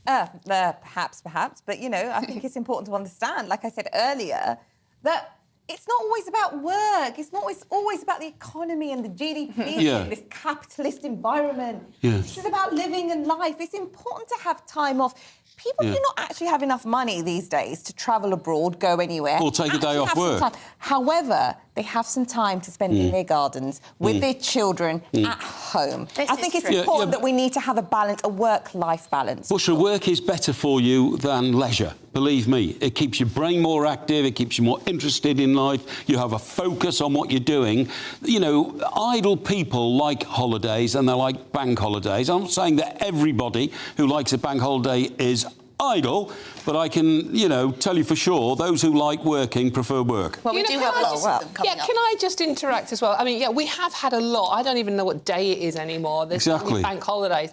Perhaps, but, I think it's important to understand, like I said earlier, that it's not always about work. It's not always about the economy and the GDP in this capitalist environment. This is about living and life. It's important to have time off. People do not actually have enough money these days to travel abroad, go anywhere. Or take a day off work. However, they have some time to spend in their gardens with their children at home. I think it's important that we need to have a balance, a work-life balance. Bushra, work is better for you than leisure. Believe me, it keeps your brain more active, it keeps you more interested in life, you have a focus on what you're doing. You know, idle people like holidays and they like bank holidays. I'm not saying that everybody who likes a bank holiday is idle, but I can, you know, tell you for sure, those who like working prefer work. Well, we do have lots of them coming up. Can I just interact as well? I mean, yeah, we have had a lot. I don't even know what day it is anymore. There's so many bank holidays.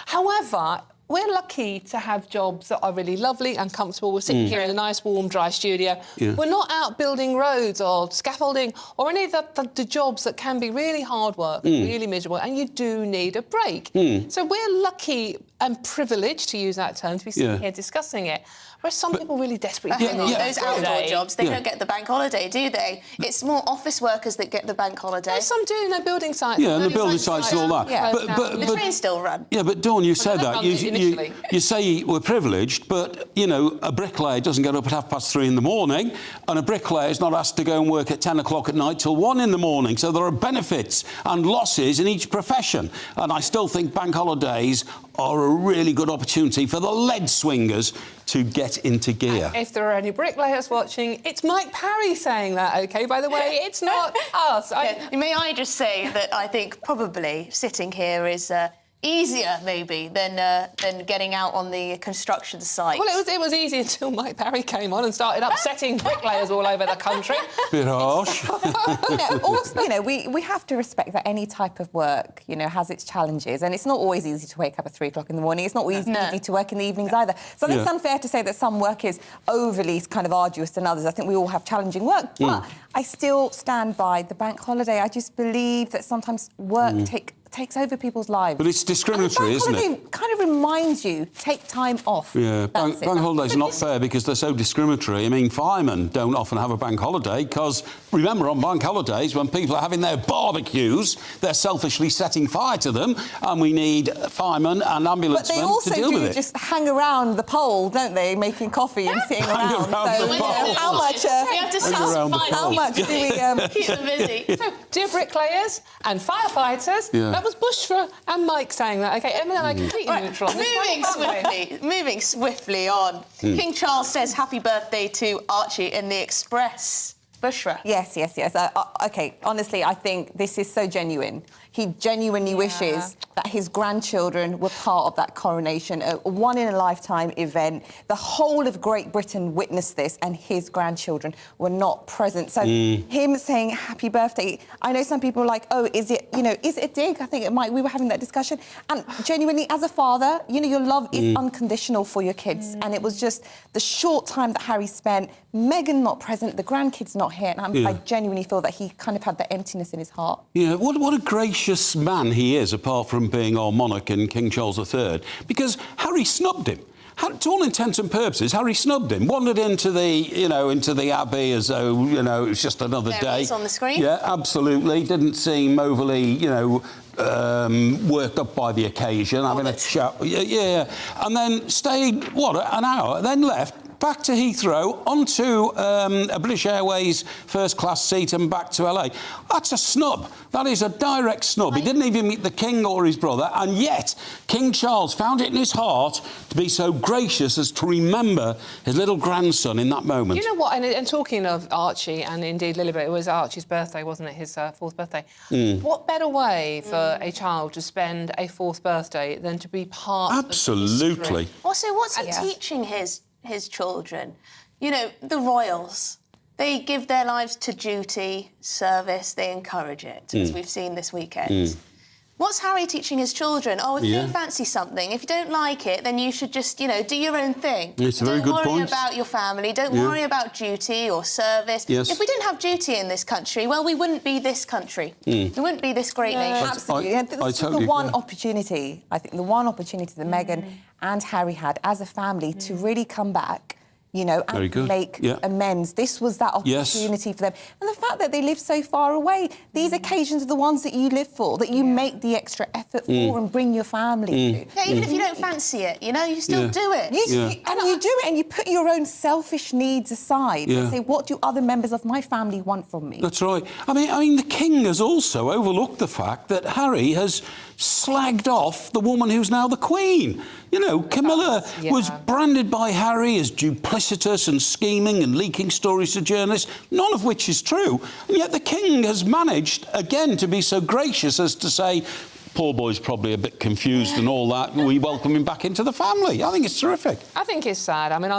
However, we're lucky to have jobs that are really lovely and comfortable. We're sitting here in a nice, warm, dry studio. We're not out building roads or scaffolding or any of the jobs that can be really hard work, really miserable, and you do need a break. So we're lucky and privileged, to use that term, to be sitting here discussing it. Whereas some people really desperately need those outdoor jobs, they don't get the bank holiday, do they? It's more office workers that get the bank holiday. No, some do, no building sites. Yeah, and the building sites and all that. Yeah. But the trains still run. Yeah, but Dawn, you said that. You say we're privileged, but, you know, a bricklayer doesn't get up at 3:30 in the morning, and a bricklayer is not asked to go and work at 10 o'clock at night till 1 in the morning. So there are benefits and losses in each profession. And I still think bank holidays are a really good opportunity for the lead swingers to get into gear. If there are any bricklayers watching, it's Mike Parry saying that, OK? By the way, it's not us. May I just say that I think probably sitting here is easier, maybe, than getting out on the construction site. Well, it was easy until Mike Parry came on and started upsetting bricklayers all over the country. Bit harsh. Also, you know, we have to respect that any type of work, you know, has its challenges, and it's not always easy to wake up at 3 o'clock in the morning. It's not always easy to work in the evenings either. So I think it's unfair to say that some work is overly kind of arduous than others. I think we all have challenging work, but I still stand by the bank holiday. I just believe that sometimes work takes over people's lives. But it's discriminatory, isn't it? Kind of reminds you, take time off. Yeah, bank holidays are not fair because they're so discriminatory. I mean, firemen don't often have a bank holiday because, remember, on bank holidays, when people are having their barbecues, they're selfishly setting fire to them, and we need firemen and ambulancemen to deal with it. But they also do just hang around the pole, don't they, making coffee and sitting around. So, you know, how much... we have to how much do we... keep them busy. So, dear bricklayers and firefighters, that was Bushra and Mike saying that. OK, Emma and I completely neutral on this. Moving swiftly on. King Charles says happy birthday to Archie in the Express. Bushra. Yes. OK, honestly, I think this is so genuine. He genuinely wishes that his grandchildren were part of that coronation, a one-in-a-lifetime event. The whole of Great Britain witnessed this, and his grandchildren were not present. So him saying happy birthday, I know some people are like, oh, is it a dig? I think it might. We were having that discussion. And genuinely, as a father, you know, your love is unconditional for your kids. And it was just the short time that Harry spent, Meghan not present, the grandkids not here, and I genuinely feel that he kind of had that emptiness in his heart. Yeah, what a gracious man he is, apart from being our monarch and King Charles III, because Harry snubbed him. To all intents and purposes, Harry snubbed him. Wandered into the Abbey as though, you know, it was just another day. There it is on the screen. Yeah, absolutely. Didn't seem overly, you know, worked up by the occasion, having a chat. Yeah. And then stayed, an hour, then left. Back to Heathrow, onto a British Airways first-class seat and back to LA. That's a snub. That is a direct snub. He didn't even meet the King or his brother, and yet King Charles found it in his heart to be so gracious as to remember his little grandson in that moment. You know what, and talking of Archie, and indeed Lilibet, it was Archie's birthday, wasn't it, his fourth birthday? What better way for a child to spend a fourth birthday than to be part of history? Also, what's he teaching his children? You know, the royals, they give their lives to duty, service, they encourage it, as we've seen this weekend. What's Harry teaching his children? Oh, if you don't fancy something, if you don't like it, then you should just, you know, do your own thing. It's a very good point. Don't worry about your family, don't worry about duty or service. Yes. If we didn't have duty in this country, well, we wouldn't be this country. We wouldn't be this great nation. Absolutely. This is the one opportunity, I think, the one opportunity that Meghan and Harry had as a family to really come back, you know, and make amends. This was that opportunity for them. And the fact that they live so far away, these occasions are the ones that you live for, that you make the extra effort for and bring your family to. Yeah, even if you don't fancy it, you know, you still do it. And you do it, and you put your own selfish needs aside and say, what do other members of my family want from me? That's right. I mean, the King has also overlooked the fact that Harry has slagged off the woman who's now the Queen. You know, Camilla was branded by Harry as duplicitous and scheming and leaking stories to journalists, none of which is true. And yet the King has managed, again, to be so gracious as to say, poor boy's probably a bit confused and all that. We welcome him back into the family. I think it's terrific. I think it's sad. I mean,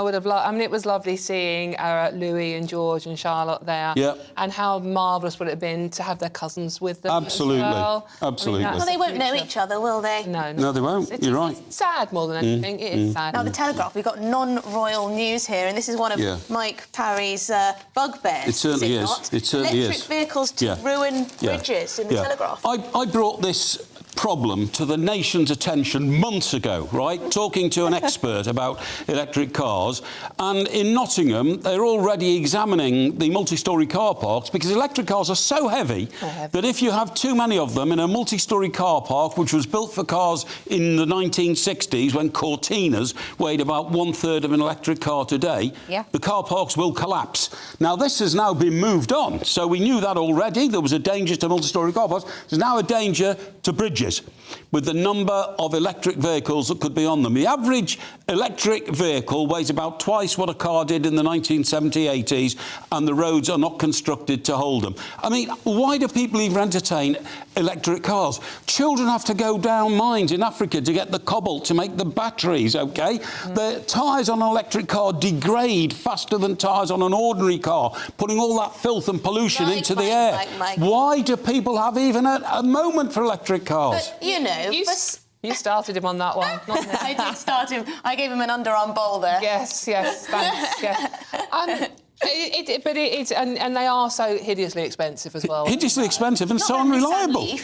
it was lovely seeing Louis and George and Charlotte there. Yeah. And how marvellous would it have been to have their cousins with them? Absolutely. As well. Absolutely. I mean, well, they won't know each other, will they? No, they won't. You're right. It's sad more than anything. It is sad. Now, the Telegraph, we've got non-royal news here, and this is one of Mike Parry's bugbears. It certainly is. It certainly Electric vehicles to ruin bridges in the Telegraph. I brought this problem to the nation's attention months ago, right? Talking to an expert about electric cars. And in Nottingham, they're already examining the multi-storey car parks because electric cars are so heavy that if you have too many of them in a multi-storey car park, which was built for cars in the 1960s when Cortinas weighed about 1/3 of an electric car today, the car parks will collapse. Now, this has now been moved on. So we knew that already. There was a danger to multi-storey car parks. There's now a danger to bridges with the number of electric vehicles that could be on them. The average electric vehicle weighs about twice what a car did in the 1970s, 80s, and the roads are not constructed to hold them. I mean, why do people even entertain electric cars? Children have to go down mines in Africa to get the cobalt to make the batteries, OK? The tyres on an electric car degrade faster than tyres on an ordinary car, putting all that filth and pollution into the air. Why do people have even a moment for electric cars? But, you know... You started him on that one, not me. I did start him. I gave him an underarm bowl there. Yes, thanks, and they are so hideously expensive as well. Hideously expensive and so unreliable.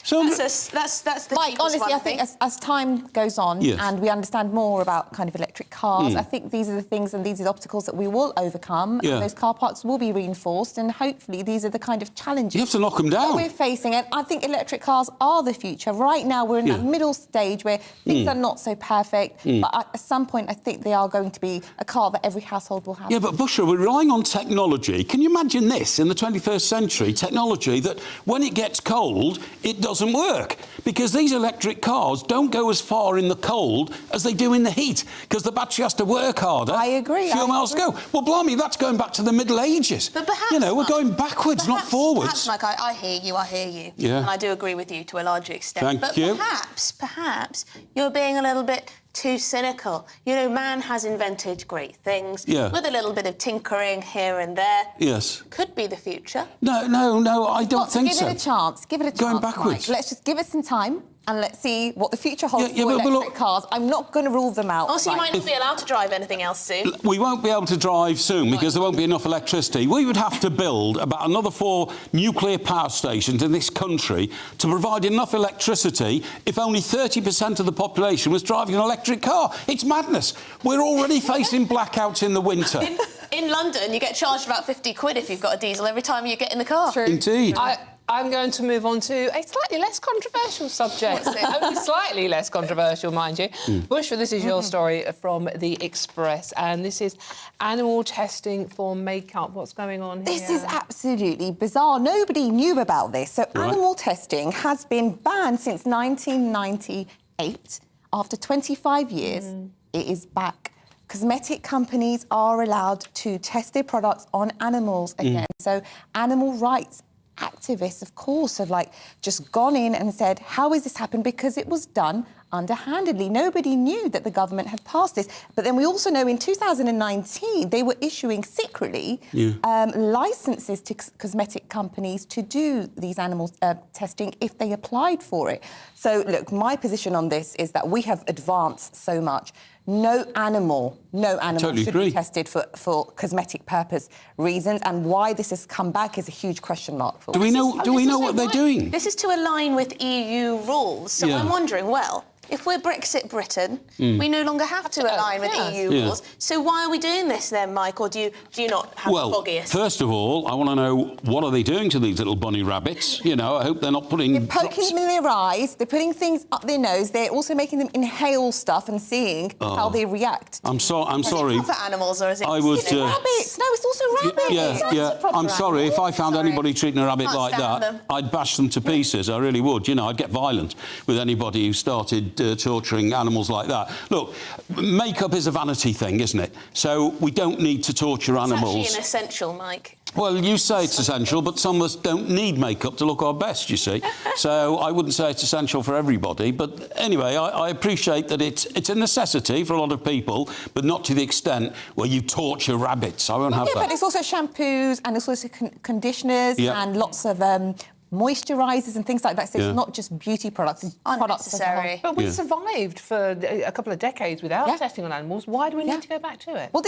That's the Mike, honestly, I think as time goes on and we understand more about kind of electric cars, I think these are the things and these are the obstacles that we will overcome. And those car parks will be reinforced, and hopefully these are the kind of challenges you have to knock them down. That we're facing. And I think electric cars are the future. Right now, we're in that middle stage where things are not so perfect, but at some point, I think they are going to be a car that every household will have. Yeah, but Bushra, we're relying on technology. Can you imagine this in the 21st century? Technology that when it gets cold, it doesn't work, because these electric cars don't go as far in the cold as they do in the heat, because the battery has to work harder. I agree. Few miles to go. Well, blimey, that's going back to the Middle Ages. But perhaps, you know, we're going backwards, not forwards. Perhaps, Mike, I hear you. Yeah. And I do agree with you to a large extent. Thank you. Perhaps you're being a little bit too cynical. You know, man has invented great things with a little bit of tinkering here and there. Yes. Could be the future. No, I don't think so. Give it a chance. Give it a chance. Going backwards. Mike. Let's just give it some time and let's see what the future holds for electric cars. I'm not going to rule them out. Also, you might not be allowed to drive anything else soon. We won't be able to drive soon because there won't be enough electricity. We would have to build about another 4 nuclear power stations in this country to provide enough electricity if only 30% of the population was driving an electric car. It's madness. We're already facing blackouts in the winter. In London, you get charged about 50 quid if you've got a diesel every time you get in the car. True. Indeed. I'm going to move on to a slightly less controversial subject. Only slightly less controversial, mind you. Bushra, this is your story from The Express, and this is animal testing for makeup. What's going on here? This is absolutely bizarre. Nobody knew about this. So animal testing has been banned since 1998. After 25 years, it is back. Cosmetic companies are allowed to test their products on animals again. So animal rights activists, of course, have just gone in and said, how has this happened? Because it was done underhandedly. Nobody knew that the government had passed this. But then we also know in 2019, they were issuing secretly licenses to cosmetic companies to do these animal testing if they applied for it. So, look, my position on this is that we have advanced so much. No animal totally should be tested for cosmetic purpose reasons, and why this has come back is a huge question mark for us. Do we know what they're doing? This is to align with EU rules, so I'm wondering, well, if we're Brexit Britain, we no longer have to align with EU rules. So why are we doing this then, Mike? Or do you not have the foggiest? First of all, I want to know, what are they doing to these little bunny rabbits? You know, I hope they're not putting... They're poking them in their eyes, they're putting things up their nose, they're also making them inhale stuff and seeing how they react. I'm sorry. Is it proper animals or is it... I would... It's rabbits. No, it's also rabbits. Yeah. I'm sorry. If I found anybody treating a rabbit like that, I'd bash them to pieces. I really would. You know, I'd get violent with anybody who started torturing animals like that. Look, makeup is a vanity thing, isn't it? So we don't need to torture animals. It's actually an essential, Mike. Well, you say it's essential, but some of us don't need makeup to look our best, you see. So I wouldn't say it's essential for everybody. But anyway, I appreciate that it's a necessity for a lot of people, but not to the extent where you torture rabbits. I won't have that. Yeah, but it's also shampoos and it's also conditioners and lots of... moisturisers and things like that. So it's not just beauty products, it's unnecessary. But we survived for a couple of decades without testing on animals. Why do we need to go back to it? Well,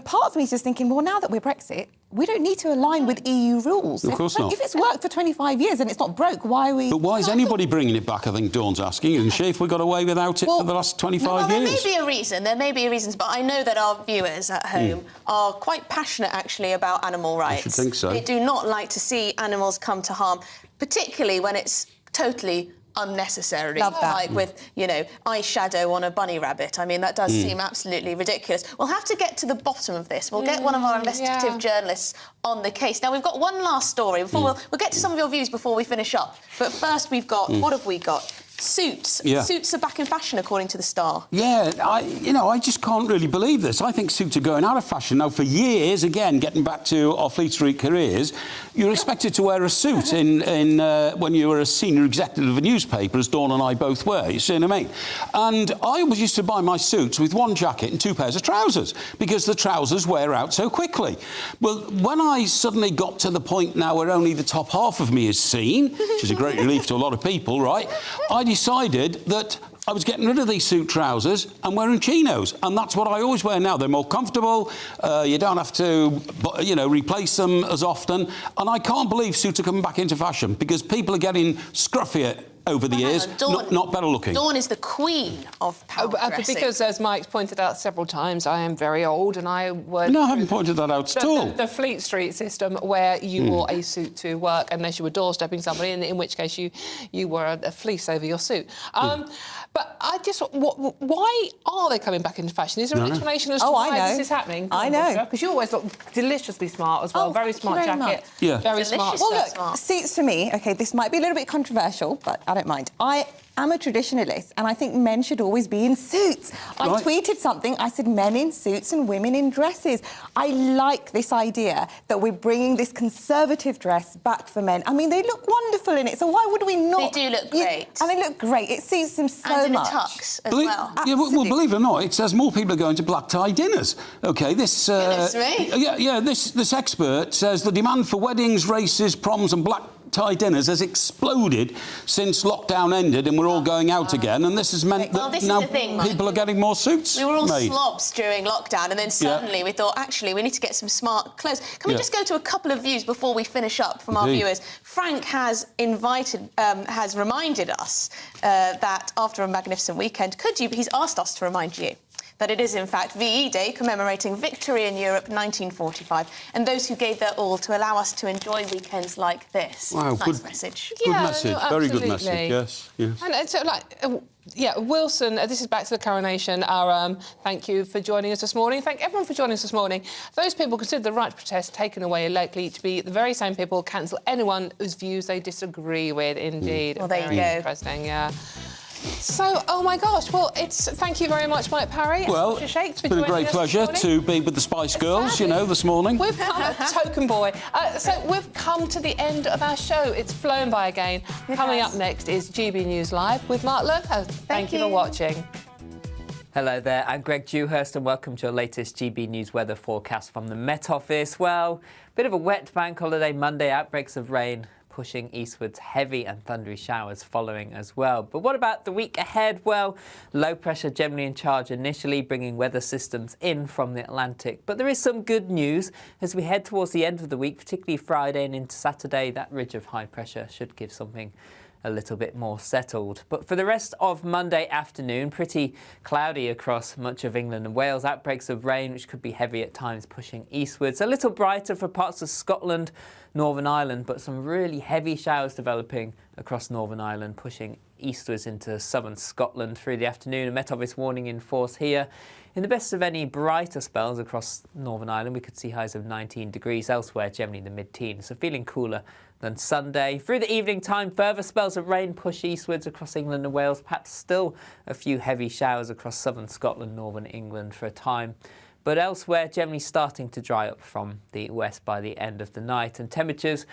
part of me is just thinking, well, now that we're Brexit, we don't need to align with EU rules. Of course not. If it's worked for 25 years and it's not broke, why are we... But why is anybody bringing it back, I think Dawn's asking, isn't she, if we got away without it for the last 25 years? There may be a reason. There may be reasons, but I know that our viewers at home are quite passionate, actually, about animal rights. I should think so. They do not like to see animals come to harm, particularly when it's totally unnecessary. Love that. Like with, eyeshadow on a bunny rabbit. I mean, that does seem absolutely ridiculous. We'll have to get to the bottom of this. We'll get one of our investigative journalists on the case. Now, we've got one last story. Before we'll get to some of your views before we finish up. But first, we've got... What have we got? Suits. Yeah. Suits are back in fashion, according to The Star. Yeah, I just can't really believe this. I think suits are going out of fashion now. For years, again, getting back to our Fleet Street careers, you're expected to wear a suit when you were a senior executive of a newspaper, as Dawn and I both were, you see what I mean? And I always used to buy my suits with one jacket and 2 pairs of trousers, because the trousers wear out so quickly. Well, when I suddenly got to the point now where only the top half of me is seen, which is a great relief to a lot of people, right, I decided that I was getting rid of these suit trousers and wearing chinos, and that's what I always wear now. They're more comfortable, you don't have to, replace them as often, and I can't believe suits are coming back into fashion, because people are getting scruffier over the years, not better looking. Dawn is the queen of power dressing. Because, as Mike's pointed out several times, I am very old and I went... No, I haven't pointed that out at all. The Fleet Street system, where you wore a suit to work unless you were doorstepping somebody, in which case you wore a fleece over your suit. But I just... why are they coming back into fashion? Is there an explanation as to why this is happening? I know. Because you always look deliciously smart as well. Very smart jacket. Yeah. Very smart. Well, look, suits for me, OK, this might be a little bit controversial, but I don't mind. I am a traditionalist, and I think men should always be in suits. I tweeted something, I said men in suits and women in dresses. I like this idea that we're bringing this conservative dress back for men. I mean, they look wonderful in it, so why would we not? They do look great. And they look great. It suits them so and in much. a tux as well. Yeah, well, believe it or not, it says more people are going to black tie dinners. OK, this... this expert says the demand for weddings, races, proms and black tie dinners has exploded since lockdown ended and we're all going out again, and this has meant that now people are getting more suits. We were all slobs during lockdown, and then suddenly we thought, actually, we need to get some smart clothes. Can we just go to a couple of views before we finish up from our viewers? Frank has reminded us that after a magnificent weekend, he's asked us to remind you that it is, in fact, VE Day, commemorating victory in Europe 1945, and those who gave their all to allow us to enjoy weekends like this. Wow, nice message. Good message, very good message, yes. And it's Wilson, this is back to the Coronation. Thank you for joining us this morning. Thank everyone for joining us this morning. Those people consider the right to protest taken away are likely to be the very same people who cancel anyone whose views they disagree with, indeed. Well, there you go. Interesting, yeah. So, oh my gosh, well, thank you very much, Mike Parry. Well, it's been a great pleasure to be with the Spice Girls, this morning. We've come, token boy. So we've come to the end of our show. It's flown by again. Coming up next is GB News Live with Mark Loco. Thank you for watching. Hello there, I'm Greg Dewhurst and welcome to your latest GB News weather forecast from the Met Office. Well, bit of a wet bank holiday Monday, outbreaks of rain pushing eastwards, heavy and thundery showers following as well. But what about the week ahead? Well, low pressure generally in charge initially, bringing weather systems in from the Atlantic. But there is some good news as we head towards the end of the week, particularly Friday and into Saturday. That ridge of high pressure should give something a little bit more settled. But for the rest of Monday afternoon, pretty cloudy across much of England and Wales. Outbreaks of rain, which could be heavy at times, pushing eastwards. A little brighter for parts of Scotland, Northern Ireland, but some really heavy showers developing across Northern Ireland, pushing eastwards into southern Scotland through the afternoon. A Met Office warning in force here. In the best of any brighter spells across Northern Ireland, we could see highs of 19 degrees. Elsewhere, generally in the mid-teens, so feeling cooler than Sunday. Through the evening time, further spells of rain push eastwards across England and Wales. Perhaps still a few heavy showers across southern Scotland, northern England for a time. But elsewhere, generally starting to dry up from the west by the end of the night. And temperatures